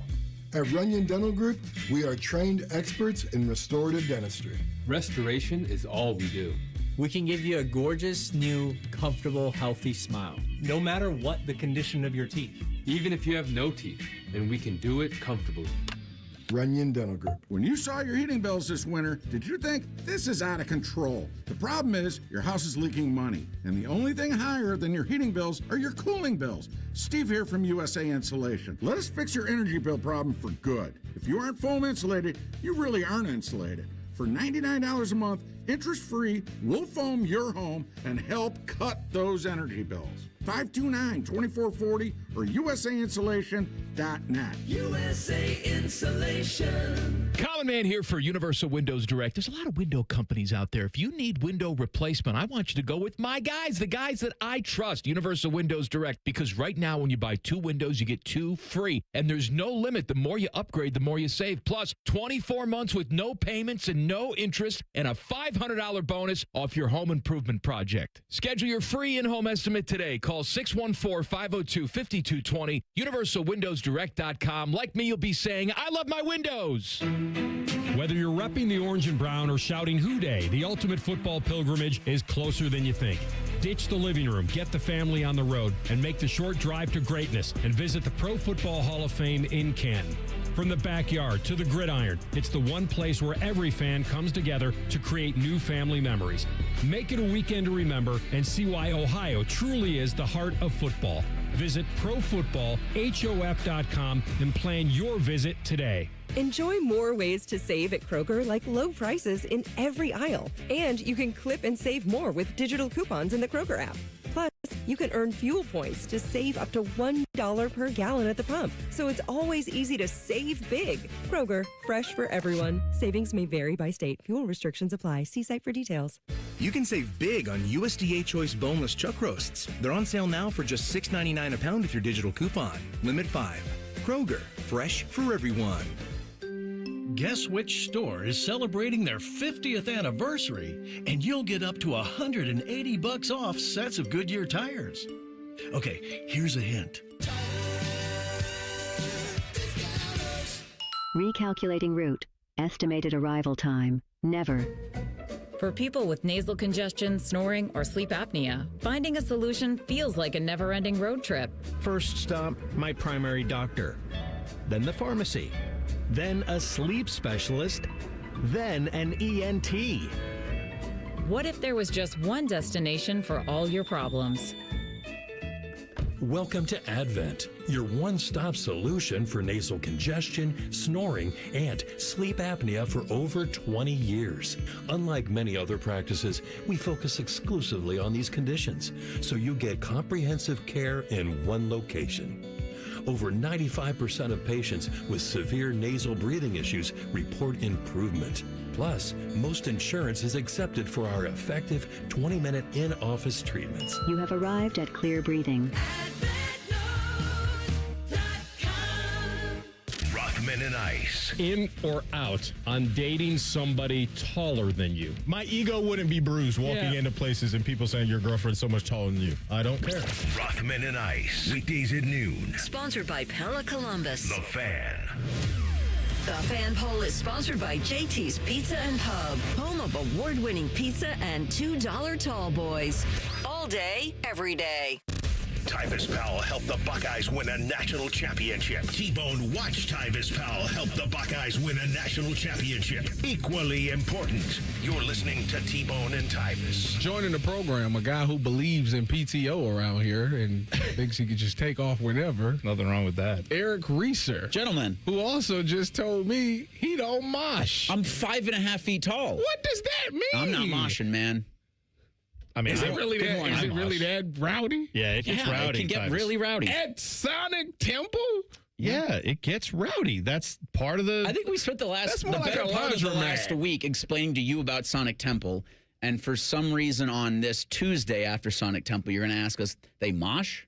S20: At Runyon Dental Group, we are trained experts in restorative dentistry.
S21: Restoration is all we do.
S19: We can give you a gorgeous, new, comfortable, healthy smile, no matter what the condition of your teeth.
S21: Even if you have no teeth, and we can do it comfortably.
S20: Runyon Dental Group.
S23: When you saw your heating bills this winter, did you think this is out of control? The problem is your house is leaking money, and the only thing higher than your heating bills are your cooling bills. Steve here from USA Insulation. Let us fix your energy bill problem for good. If you aren't foam insulated, you really aren't insulated. For $99 a month, interest-free, we'll foam your home and help cut those energy bills. 529-2440 or USAinsulation.net.
S24: USA Insulation.
S25: Common Man here for Universal Windows Direct. There's a lot of window companies out there. If you need window replacement, I want you to go with my guys, the guys that I trust, Universal Windows Direct, because right now when you buy 2 windows, you get 2 free. And there's no limit. The more you upgrade, the more you save. Plus, 24 months with no payments and no interest and a $500 bonus off your home improvement project. Schedule your free in-home estimate today. Call 614-502-5220, universalwindowsdirect.com. Like me, you'll be saying, I love my windows.
S22: Whether you're repping the orange and brown or shouting Hoo Day, the ultimate football pilgrimage is closer than you think. Ditch the living room, get the family on the road, and make the short drive to greatness and visit the Pro Football Hall of Fame in Canton. From the backyard to the gridiron, it's the one place where every fan comes together to create new family memories. Make it a weekend to remember and see why Ohio truly is the heart of football. Visit ProFootballHof.com and plan your visit today.
S28: Enjoy more ways to save at Kroger, like low prices in every aisle. And you can clip and save more with digital coupons in the Kroger app. Plus, you can earn fuel points to save up to $1 per gallon at the pump. So it's always easy to save big. Kroger, fresh for everyone. Savings may vary by state. Fuel restrictions apply. See site for details.
S29: You can save big on USDA Choice boneless chuck roasts. They're on sale now for just $6.99 a pound with your digital coupon. Limit 5. Kroger, fresh for everyone.
S30: Guess which store is celebrating their 50th anniversary, and you'll get up to $180 off sets of Goodyear tires. Okay, here's a hint.
S31: Recalculating route. Estimated arrival time. Never.
S32: For people with nasal congestion, snoring, or sleep apnea, finding a solution feels like a never-ending road trip.
S33: First stop, my primary doctor. Then the pharmacy. Then a sleep specialist. Then an ENT.
S32: What if there was just one destination for all your problems?
S34: Welcome to Advent, your one-stop solution for nasal congestion, snoring, and sleep apnea for over 20 years. Unlike many other practices, we focus exclusively on these conditions, so you get comprehensive care in one location. Over 95% of patients with severe nasal breathing issues report improvement. Plus, most insurance is accepted for our effective 20-minute in-office treatments.
S31: You have arrived at Clear Breathing.
S5: Rothman Rothman and Ice.
S1: In or out on dating somebody taller than you?
S2: My ego wouldn't be bruised walking into places and people saying your girlfriend's so much taller than you. I don't care.
S5: Rothman and Ice. Weekdays at noon.
S4: Sponsored by Pella Columbus.
S5: The Fan.
S4: The Fan Poll is sponsored by JT's Pizza and Pub, home of award-winning pizza and $2 tall boys. All day, every day.
S5: Tyvis Powell helped the Buckeyes win a national championship. T-Bone watched Tyvis Powell help the Buckeyes win a national championship. Equally important. You're listening to T-Bone and Tyvis.
S7: Joining the program, a guy who believes in PTO around here and thinks he could just take off whenever.
S3: Nothing wrong with that.
S7: Eric Reeser.
S6: Gentlemen.
S7: Who also just told me he don't mosh.
S6: I'm 5.5 feet tall.
S7: What does that mean?
S6: I'm not moshing, man.
S3: I mean,
S7: is it really that rowdy?
S3: Yeah, it gets rowdy.
S6: It can get really rowdy.
S7: At Sonic Temple?
S3: Yeah, it gets rowdy. That's part of the...
S6: I think we spent the better part of the last week explaining to you about Sonic Temple, and for some reason on this Tuesday after Sonic Temple, you're going to ask us, they mosh?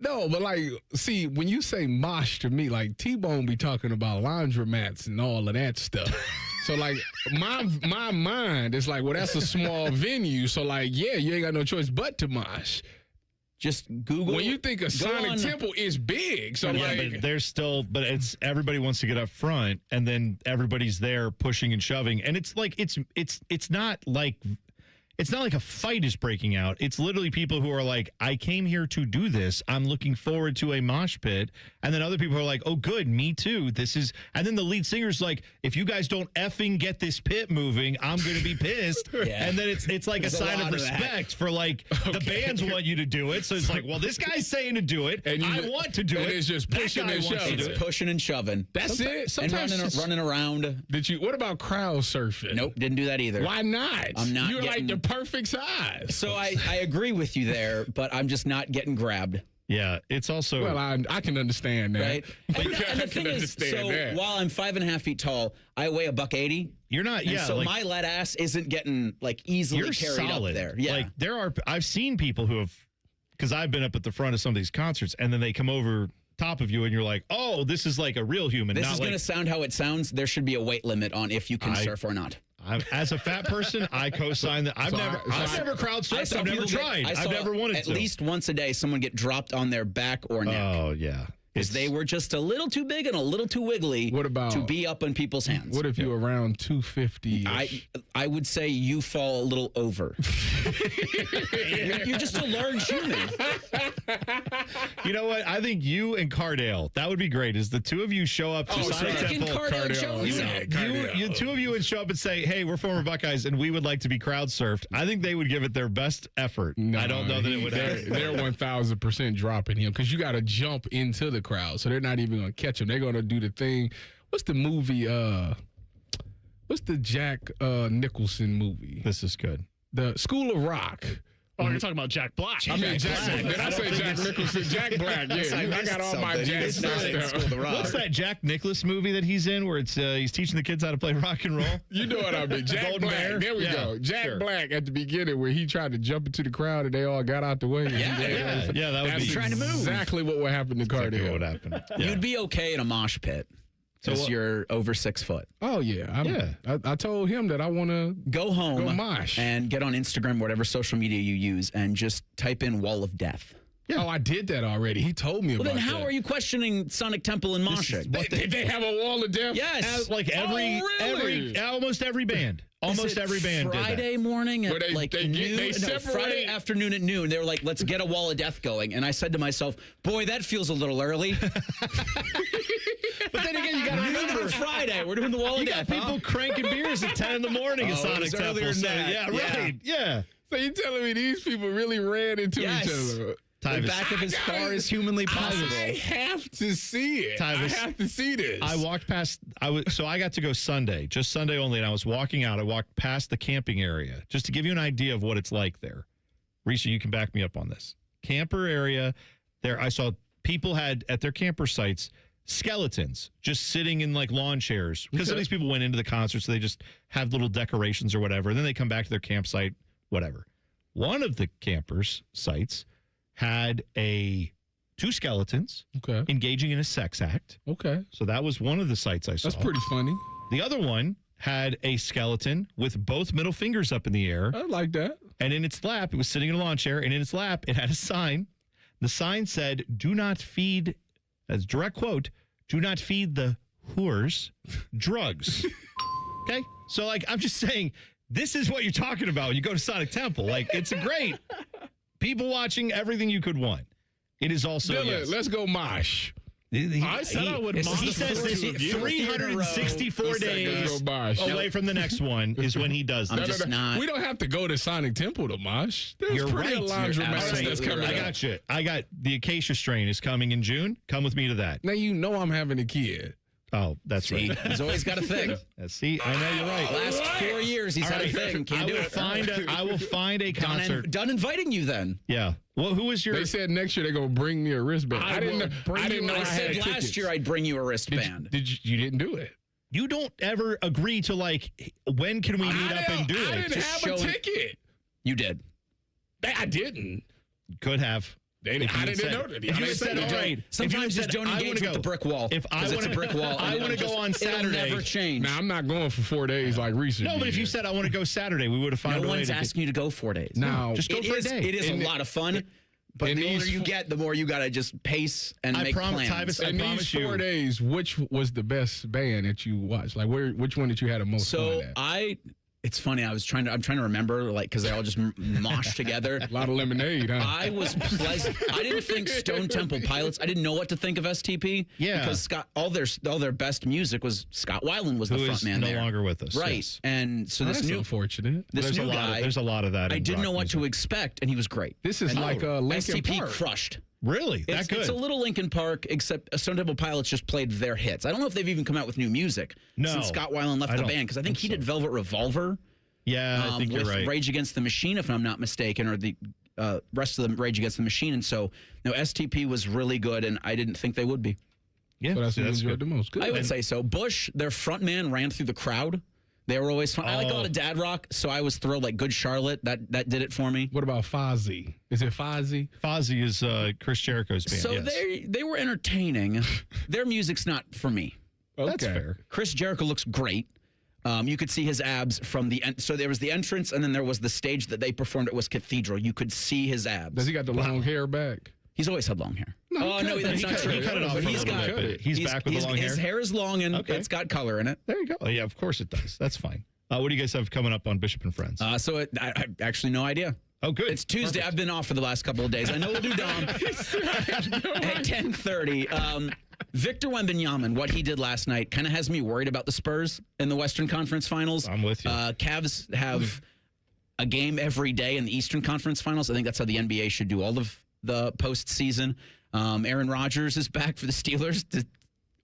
S7: No, but see, when you say mosh to me, T-Bone be talking about laundromats and all of that stuff. So, my mind is well, that's a small venue. So, yeah, you ain't got no choice but to mosh.
S6: Just Google.
S7: When you think of Sonic Temple, it's big. So,
S3: but there's still, but it's everybody wants to get up front, and then everybody's there pushing and shoving, and it's not like a fight is breaking out. It's literally people who are like, I came here to do this. I'm looking forward to a mosh pit. And then other people are like, oh, good, me too. And then the lead singer's like, if you guys don't effing get this pit moving, I'm going to be pissed.
S6: Yeah.
S3: And then it's like a sign of respect for the bands want you to do it. So it's like, well, this guy's saying to do it. And I want to do it.
S7: It's just pushing and shoving.
S6: It's pushing and shoving.
S7: That's it.
S6: Sometimes and running around.
S7: What about crowd surfing?
S6: Nope, didn't do that either.
S7: Why not?
S6: I'm not.
S7: You're like the perfect size.
S6: So I agree with you there, but I'm just not getting grabbed.
S3: Yeah, it's also...
S7: Well, I can understand that.
S6: Right? And the thing is, while I'm 5.5 feet tall, I weigh $180.
S3: You're not,
S6: and so my lead ass isn't getting easily carried
S3: solid.
S6: Up there. Yeah.
S3: I've seen people who have, because I've been up at the front of some of these concerts, and then they come over top of you and you're like, oh, this is like a real human.
S6: This is going to sound how it sounds. There should be a weight limit on if you can surf or not.
S3: As a fat person, I co-sign that. I've never crowd surfed. I've never tried. I've never wanted to.
S6: At least once a day, someone get dropped on their back or neck.
S3: Oh, yeah.
S6: Because they were just a little too big and a little too wiggly to be up in people's hands.
S7: What if you're around 250?
S6: I would say you fall a little over. You're just a large human.
S3: You know what? I think you and Cardale, that would be great, is the two of you show up to Sonic Temple. You two of you would show up and say, hey, we're former Buckeyes, and we would like to be crowd surfed. I think they would give it their best effort.
S7: No,
S3: I don't know that it would happen.
S7: They're 1,000% dropping him because you got to jump into the crowd, so they're not even going to catch him. They're going to do the thing. What's the movie? What's the Jack Nicholson movie?
S3: This is good.
S7: The School of Rock.
S9: Oh, you're talking about Jack Black.
S7: I mean, Jack Black. Did I say Jack Nicholson? Jack Black, yeah. I got all my Jack stuff.
S3: What's that Jack Nicklaus movie that he's in where it's he's teaching the kids how to play rock and roll?
S7: You know what I mean. Jack Black. There we go. Jack Black at the beginning where he tried to jump into the crowd and they all got out the way.
S3: Yeah, that would be
S6: trying to move.
S7: Exactly what would happen to Cardale.
S3: Exactly what would happen. Yeah.
S6: You'd be okay in a mosh pit. Because you're over 6 foot.
S7: Oh, yeah. I told him that I want to
S6: go home
S7: go mosh.
S6: And get on Instagram, whatever social media you use, and just type in Wall of Death.
S7: Yeah. Oh, I did that already. He told me about that.
S6: Well, then how are you questioning Sonic Temple and moshing?
S7: Did they have a Wall of Death?
S6: Yes.
S3: Almost every band. Almost every band did that.
S6: Friday morning at
S7: they
S6: Friday afternoon at noon. They were like, let's get a Wall of Death going. And I said to myself, boy, that feels a little early.
S3: But then again, you got to remember
S6: Friday. We're doing the Wall of Death.
S3: You got people cranking beers at 10 in the morning at Sonic Temple. Yeah.
S7: So you're telling me these people really ran into each other?
S6: Tyvis. Back up as far as humanly possible.
S7: I have to see it. Tyvis, I have to see this.
S3: I walked past. So I got to go Sunday, just Sunday only, and I was walking out. I walked past the camping area just to give you an idea of what it's like there. Risha, you can back me up on this. Camper area there. I saw people had at their camper sites skeletons just sitting in lawn chairs because some of these people went into the concert, so they just have little decorations or whatever. And then they come back to their campsite, whatever. One of the campers' sites had a 2 skeletons engaging in a sex act.
S7: Okay.
S3: So that was one of the sites I saw.
S7: That's pretty funny.
S3: The other one had a skeleton with both middle fingers up in the air.
S7: I like that.
S3: And in its lap, it was sitting in a lawn chair, and in its lap, it had a sign. The sign said, do not feed, as direct quote, do not feed the whores drugs. Okay? So, like, I'm just saying, this is what you're talking about when you go to Sonic Temple. Like, it's a great people watching everything you could want. It is also,
S7: Dylan,
S3: yes.
S7: Let's go mosh.
S9: I said I would mosh.
S3: He says this 364 days away from the next one is when he does this.
S7: We don't have to go to Sonic Temple to mosh. There's pretty laundromat that's coming up.
S3: I got you. I got the Acacia strain is coming in June. Come with me to that.
S7: Now you know I'm having a kid.
S3: Oh, that's right.
S6: He's always got a thing.
S3: See, I know you're right.
S6: Last 4 years, he's had a thing. Can't do it.
S3: I will find a concert.
S6: Done inviting you then.
S3: Yeah. Well, who was your?
S7: They said next year they're gonna bring me a wristband. I didn't know.
S6: I said last year I'd bring you a wristband.
S7: You didn't do it?
S3: You don't ever agree to like when can we meet up and do it?
S7: I didn't have a ticket.
S6: You did.
S7: I didn't.
S3: Could have.
S7: I didn't know that.
S6: If you said, all right, sometimes just don't engage with the brick wall.
S3: If I want
S6: a brick wall,
S3: I want to go on Saturday.
S6: It'll never change.
S7: Now I'm not going for 4 days like recently.
S3: No, but if you said I want to go Saturday, we would have found a way.
S6: No one's asking you to go 4 days.
S7: No,
S3: just go for a day.
S6: It is a lot of fun. But the older you get, the more you got to just pace and make plans.
S3: Tyvis, I
S7: in
S3: promise
S7: these 4 days, which was the best band that you watched? Like, which one that you had the most fun at?
S6: It's funny. I'm trying to remember, like, because they all just mosh together.
S7: A lot of lemonade, huh?
S6: I was pleasant. I didn't think Stone Temple Pilots. I didn't know what to think of STP.
S3: Yeah,
S6: because all their best music was Scott Weiland was the front man
S3: no
S6: there.
S3: longer with us,
S6: right?
S3: Yes.
S6: And so
S7: that's unfortunate.
S6: This new guy,
S3: there's a lot of that.
S6: I didn't know what to expect, and he was great.
S7: This is like Linkin
S6: STP
S7: Park.
S6: crushed.
S3: Really? That good?
S6: It's a little Linkin Park, except Stone Temple Pilots just played their hits. I don't know if they've even come out with new music since Scott Weiland left the band, because I think he did Velvet Revolver.
S3: Yeah, I think you're right.
S6: Rage Against the Machine, if I'm not mistaken, or the rest of them Rage Against the Machine. And so, STP was really good, and I didn't think they would be.
S3: Yeah,
S7: so that's what you enjoyed the most. Good.
S6: I would say so. Bush, their front man, ran through the crowd. They were always fun. I like a lot of dad rock, so I was thrilled. Like Good Charlotte, that did it for me.
S7: What about Fozzy? Is it Fozzy?
S3: Fozzy is Chris Jericho's band.
S6: So
S3: yes.
S6: they were entertaining. Their music's not for me.
S3: Okay. That's fair.
S6: Chris Jericho looks great. You could see his abs from the end. So there was the entrance, and then there was the stage that they performed at was Cathedral. You could see his abs.
S7: Does he got the long hair back?
S6: He's always had long hair.
S7: No,
S6: that's not true.
S3: He cut it off. He's back with the long hair.
S6: His hair is long, and it's got color in it.
S3: There you go. Oh, yeah, of course it does. That's fine. What do you guys have coming up on Bishop and Friends?
S6: I actually no idea.
S3: Oh, good.
S6: It's Tuesday. Perfect. I've been off for the last couple of days. I know we'll do Dom at 10:30. Victor Wembanyama, what he did last night, kind of has me worried about the Spurs in the Western Conference Finals.
S3: I'm with you.
S6: Cavs have a game every day in the Eastern Conference Finals. I think that's how the NBA should do all of the postseason. Aaron Rodgers is back for the Steelers.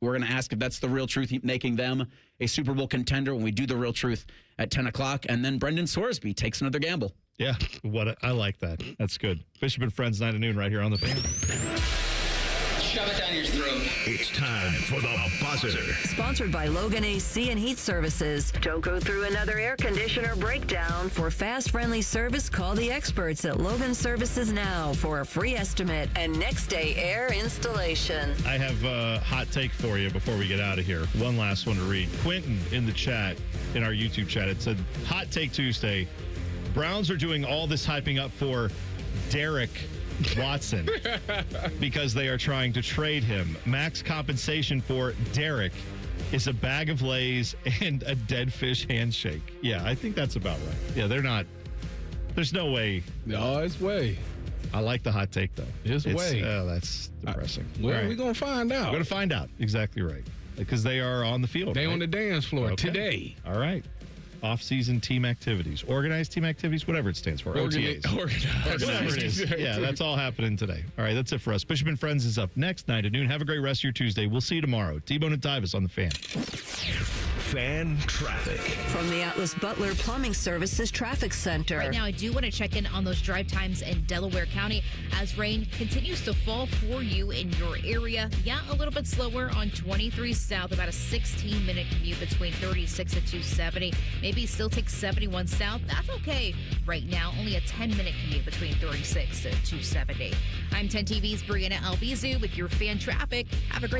S6: We're going to ask if that's the real truth, making them a Super Bowl contender when we do the real truth at 10 o'clock. And then Brendan Sorsby takes another gamble.
S3: Yeah, I like that. That's good. Bishop and Friends, 9 to noon, right here on the Fan.
S8: Shove it down your throat.
S5: It's time for the buzzer.
S4: Sponsored by Logan AC and Heat Services. Don't go through another air conditioner breakdown. For fast, friendly service, call the experts at Logan Services now for a free estimate and next day air installation.
S3: I have a hot take for you before we get out of here. One last one to read. Quentin in the chat, in our YouTube chat, it said, Hot Take Tuesday. Browns are doing all this hyping up for Derek Watson because they are trying to trade him. Max compensation for Derek is a bag of Lay's and a dead fish handshake. Yeah, I think that's about right. Yeah, there's no way.
S7: No, it's way.
S3: I like the hot take, though.
S7: It's way.
S3: Oh, that's depressing.
S7: Well, we're going to find out.
S3: We're going to find out. Exactly right. Because they are on the field.
S7: They on the dance floor today.
S3: All right. Off-season team activities, organized team activities, whatever it stands for. OTAs.
S7: Organized.
S3: Whatever it is. Yeah, that's all happening today. All right, that's it for us. Bishop and Friends is up next, 9 to noon. Have a great rest of your Tuesday. We'll see you tomorrow. T-Bone and Tyvis on the Fan.
S5: Fan Traffic.
S4: From the Atlas Butler Plumbing Services Traffic Center.
S10: Right now, I do want to check in on those drive times in Delaware County as rain continues to fall for you in your area. Yeah, a little bit slower on 23 South, about a 16-minute commute between 36 and 270. Maybe still take 71 South. That's okay. Right now, only a 10-minute commute between 36 and 270. I'm 10 TV's Brianna Albizu with your Fan Traffic. Have a great